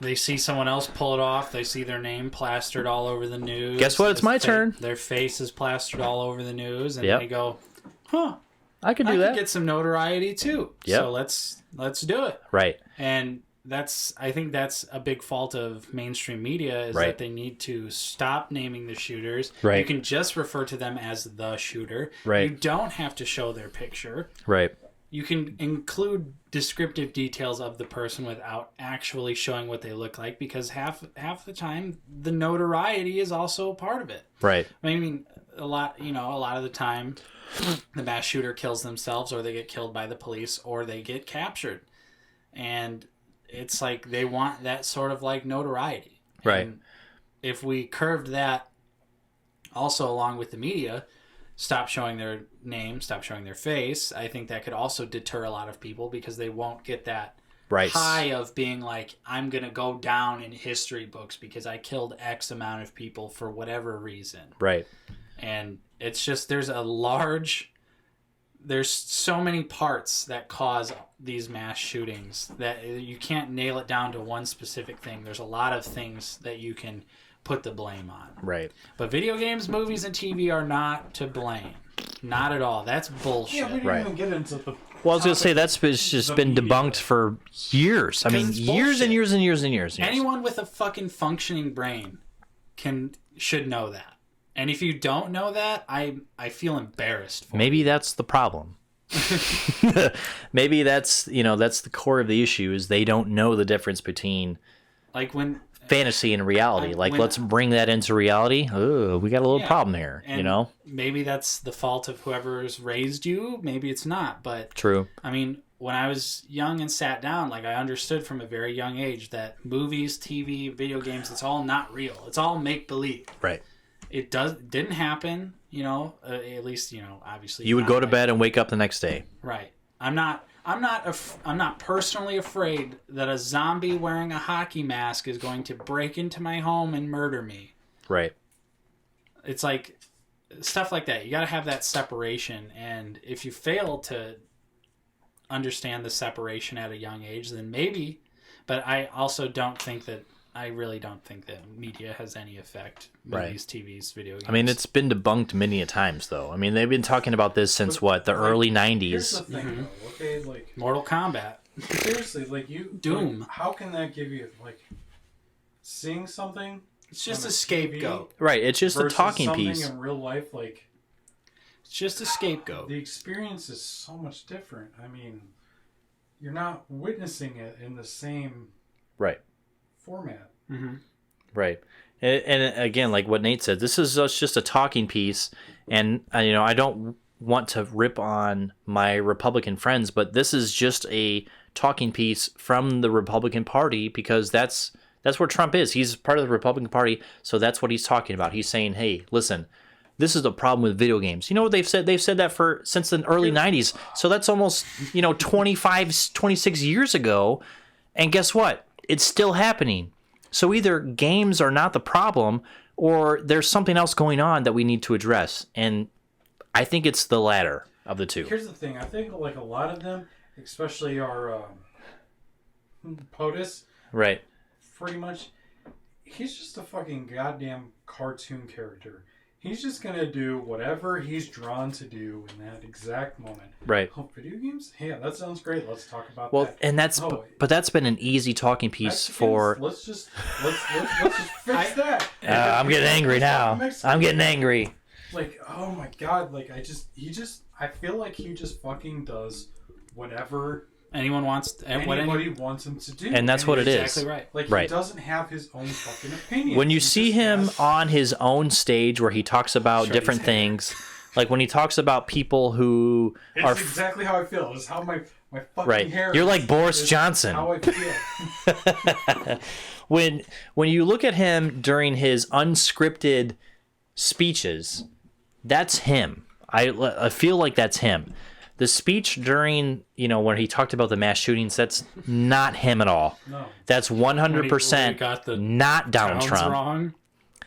They see someone else pull it off. They see their name plastered all over the news. Guess what? It's my turn. Their face is plastered all over the news, and Yep. they go, "Huh, I could I do could that. get some notoriety too." Yep. So let's do it. Right. And I think that's a big fault of mainstream media is Right. that they need to stop naming the shooters. Right. You can just refer to them as the shooter. Right. You don't have to show their picture. Right. You can include descriptive details of the person without actually showing what they look like, because half the time the notoriety is also a part of it. Right. I mean, a lot of the time the mass shooter kills themselves, or they get killed by the police, or they get captured. And it's like they want that sort of like notoriety. Right. And if we curved that also along with the media, stop showing their name, stop showing their face, I think that could also deter a lot of people, because they won't get that Right. high of being like, I'm going to go down in history books because I killed X amount of people for whatever reason. Right. And it's just, there's so many parts that cause these mass shootings that you can't nail it down to one specific thing. There's a lot of things that you can put the blame on. Right. But video games, movies, and TV are not to blame. Not at all. That's bullshit. Yeah, we didn't Right. even get into the... Well, I was going to say that's just the been media. debunked for years. I mean, it's years bullshit. and years and years and years. And years. Anyone with a fucking functioning brain should know that. And if you don't know that, I feel embarrassed for Maybe that's the problem. Maybe that's the core of the issue is they don't know the difference between like when fantasy and reality. Like, when- let's bring that into reality. Oh, we got a little Yeah. problem here. and maybe that's the fault of whoever's raised you. Maybe it's not. But True. I mean, when I was young and sat down, like I understood from a very young age that movies, TV, video games, it's all not real. It's all make believe. Right. It didn't happen. At least obviously You would not go to like- bed and wake up the next day. Right. I'm not personally afraid that a zombie wearing a hockey mask is going to break into my home and murder me. Right. It's like stuff like that. You got to have that separation, and if you fail to understand the separation at a young age, then maybe. But I really don't think that media has any effect. Right. Movies, TVs, video games. I mean, it's been debunked many a times, though. I mean, they've been talking about this since the early Here's '90s. the thing, though, okay? Like, Mortal Kombat. seriously, like, you... Doom. Like, how can that give you, like, seeing something... It's just on a TV scapegoat. Right. It's just a versus talking something piece. in real life, like... It's just a scapegoat. The experience is so much different. I mean, you're not witnessing it in the same Right. format. Mm-hmm. Right. And again, like what Nate said, this is just a talking piece. And, I don't want to rip on my Republican friends, but this is just a talking piece from the Republican Party, because that's where Trump is. He's part of the Republican Party, so that's what he's talking about. He's saying, hey, listen, this is the problem with video games. You know what they've said? They've said that since the early 90s. So that's almost, 25, 26 years ago. And guess what? It's still happening. So either games are not the problem, or there's something else going on that we need to address. And I think it's the latter of the two. Here's the thing. I think, like, a lot of them, especially our POTUS, Right. pretty much, he's just a fucking goddamn cartoon character. He's just going to do whatever he's drawn to do in that exact moment. Right. Oh, video games? Yeah, that sounds great. Let's talk about Well, that. and but that's been an easy talking piece Mexicans, for. Let's just fix that. I'm getting angry now. I'm getting angry. Like, oh my god, like I feel like he just fucking does whatever anyone wants, Anybody wants him to do. And that's what it is. Exactly right. Like, Right. he doesn't have his own fucking opinion. When you He see just him has- on his own stage where he talks about Shut different his hair. things, like when he talks about people who It's are exactly how I feel. It's how my fucking right. hair You're is- like Boris is Johnson. How I feel. when you look at him during his unscripted speeches, that's him. I feel like that's him. The speech during, when he talked about the mass shootings, that's not him at all. No. That's 100% When he got the not Donald Sounds Trump. wrong.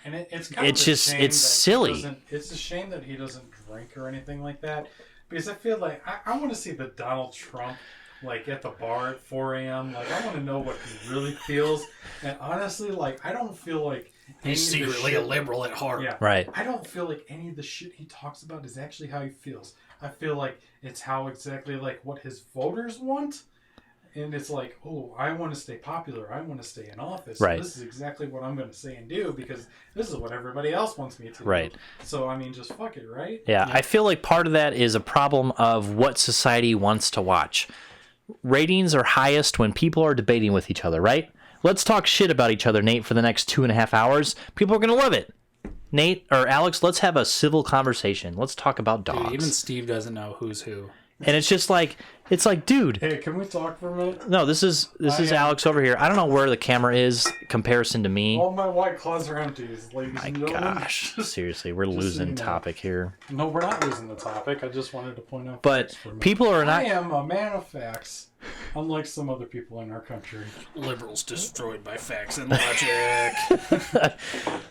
And it's kind It's of a just- shame it's that he silly. doesn't- It's a shame that he doesn't drink or anything like that, because I feel like I want to see the Donald Trump like at the bar at 4 a.m. Like, I want to know what he really feels. And honestly, like, I don't feel like He's any of the secretly shit- a liberal at heart. Yeah, Right. I don't feel like any of the shit he talks about is actually how he feels. I feel like it's how exactly like what his voters want. And it's like, oh, I want to stay popular. I want to stay in office. Right. This is exactly what I'm going to say and do because this is what everybody else wants me to Right. do. So, I mean, just fuck it, right? Yeah, I feel like part of that is a problem of what society wants to watch. Ratings are highest when people are debating with each other, right? Let's talk shit about each other, Nate, for the next 2.5 hours. People are going to love it. Nate or Alex, let's have a civil conversation. Let's talk about dogs. Dude, even Steve doesn't know who's who. And it's just like, dude, Hey, can we talk for a minute? no, this is Alex over here. I don't know where the camera is comparison to me. All my white claws are empty, ladies My and gentlemen. gosh, seriously, we're so losing you know. topic here. No, we're not losing the topic. I just wanted to point out. But facts for me. people are I not. am a man of facts, unlike some other people in our country. Liberals destroyed by facts and logic.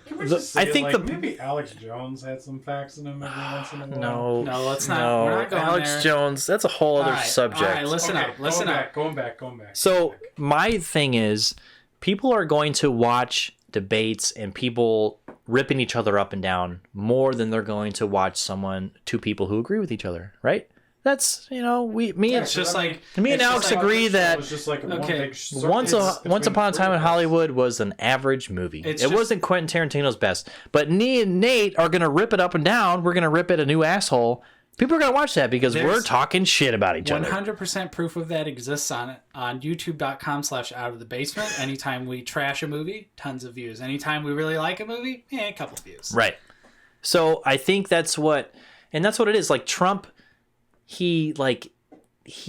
Can we just say, I think like, the- maybe Alex Jones had some facts in him every once in a while. No, No, let's not. no. We're not going Alex there. Jones, that's a whole other All right, subject. All right, listen Okay, up. Listen up. Going back. So my thing is, people are going to watch debates and people ripping each other up and down more than they're going to watch two people who agree with each other, right? That's me It's just like me and it's Alex just like- agree that it's just like one Okay. big circle once between upon a time three in of us. Hollywood was an average movie. It's It just- wasn't Quentin Tarantino's best, but me and Nate are gonna rip it up and down. We're gonna rip at a new asshole. People are gonna watch that because we're There's talking shit about each other. 100% proof of that exists on youtube.com/outofthebasement. Anytime we trash a movie, tons of views. Anytime we really like a movie, a couple views. Right. So I think that's what it is. Like Trump, he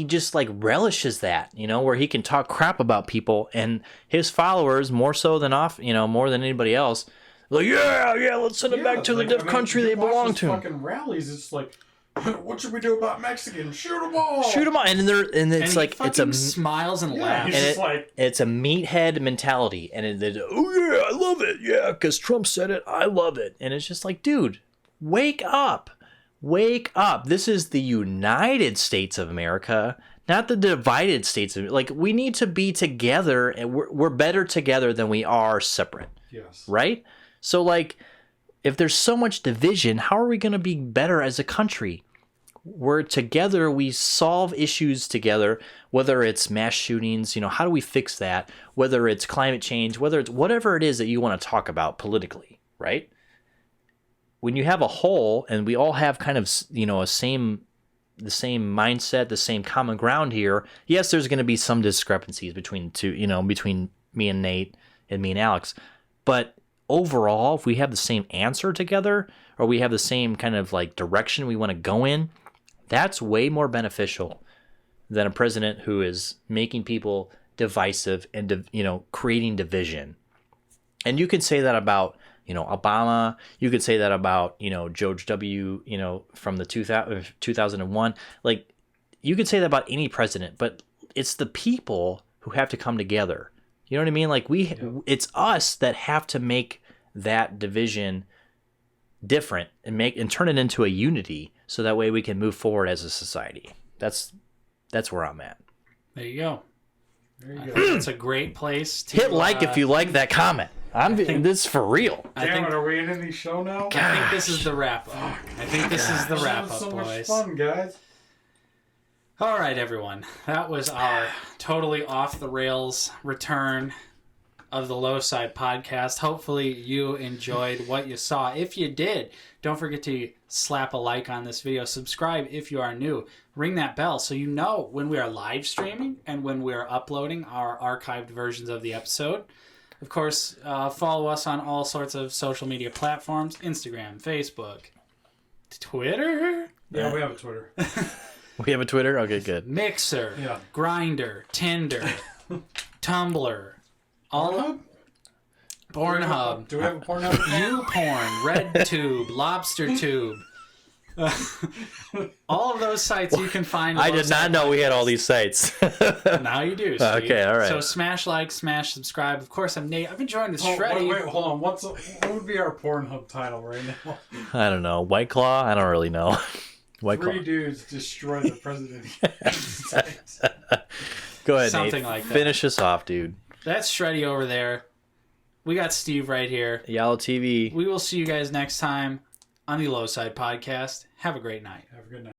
just like relishes that, where he can talk crap about people and his followers more so than more than anybody else. Like, yeah, let's send them back to the country they belong to. Fucking rallies, it's like, what should we do about Mexicans? Shoot them all. Shoot them all, and it's And he like it's a fucking smiles and Yeah, laughs. he's and just like, it's a meathead mentality, and oh yeah, I love it, yeah, because Trump said it, I love it, and it's just like, dude, wake up. This is the United States of America, not the divided states of like. We need to be together, and we're better together than we are separate, yes. right? So like, if there's so much division, how are we going to be better as a country? We're together, we solve issues together, whether it's mass shootings, how do we fix that? Whether it's climate change, whether it's whatever it is that you want to talk about politically, right? When you have a whole and we all have kind of, the same mindset, the same common ground here, yes, there's going to be some discrepancies between between me and Nate and me and Alex. But overall, if we have the same answer together or we have the same kind of like direction we want to go in, that's way more beneficial than a president who is making people divisive and, creating division. And you could say that about, Obama. You could say that about, George W., from the 2001. Like, you could say that about any president, but it's the people who have to come together. You know what I mean? Like, it's us that have to make that division different and turn it into a unity so that way we can move forward as a society. That's where I'm at. There you go. There you I go. think it's a great place to Hit like if you like that comment. This is for real. Damn it, are we in any show now? I think this is the wrap up. I think this is the wrap This up, is so much boys. fun, guys. All right, everyone. That was our totally off the rails return. of the Lowside podcast. Hopefully you enjoyed what you saw. If you did, don't forget to slap a like on this video. Subscribe if you are new. Ring that bell so you know when we are live streaming and when we are uploading our archived versions of the episode. Of course, follow us on all sorts of social media platforms. Instagram, Facebook, Twitter. Yeah, we have a Twitter. We have a Twitter? Okay, good. Mixer, Yeah. Grindr, Tinder, Tumblr, all Pornhub, Do we have a Pornhub? YouPorn, RedTube, LobsterTube. All of those sites you can find. I did not know we had all these sites. Now you do. Steve. Okay, all right. So smash like, smash subscribe. Of course, I'm Nate. I've been joined with Shreddy. Wait, hold on. What would be our Pornhub title right now? I don't know. White Claw? I don't really know. White Claw. Three dudes destroy the president. Go ahead, Something Nate. like that. Finish us off, dude. That's Shreddy over there. We got Steve right here. Yellow TV. We will see you guys next time on the Lowside podcast. Have a great night. Have a good night.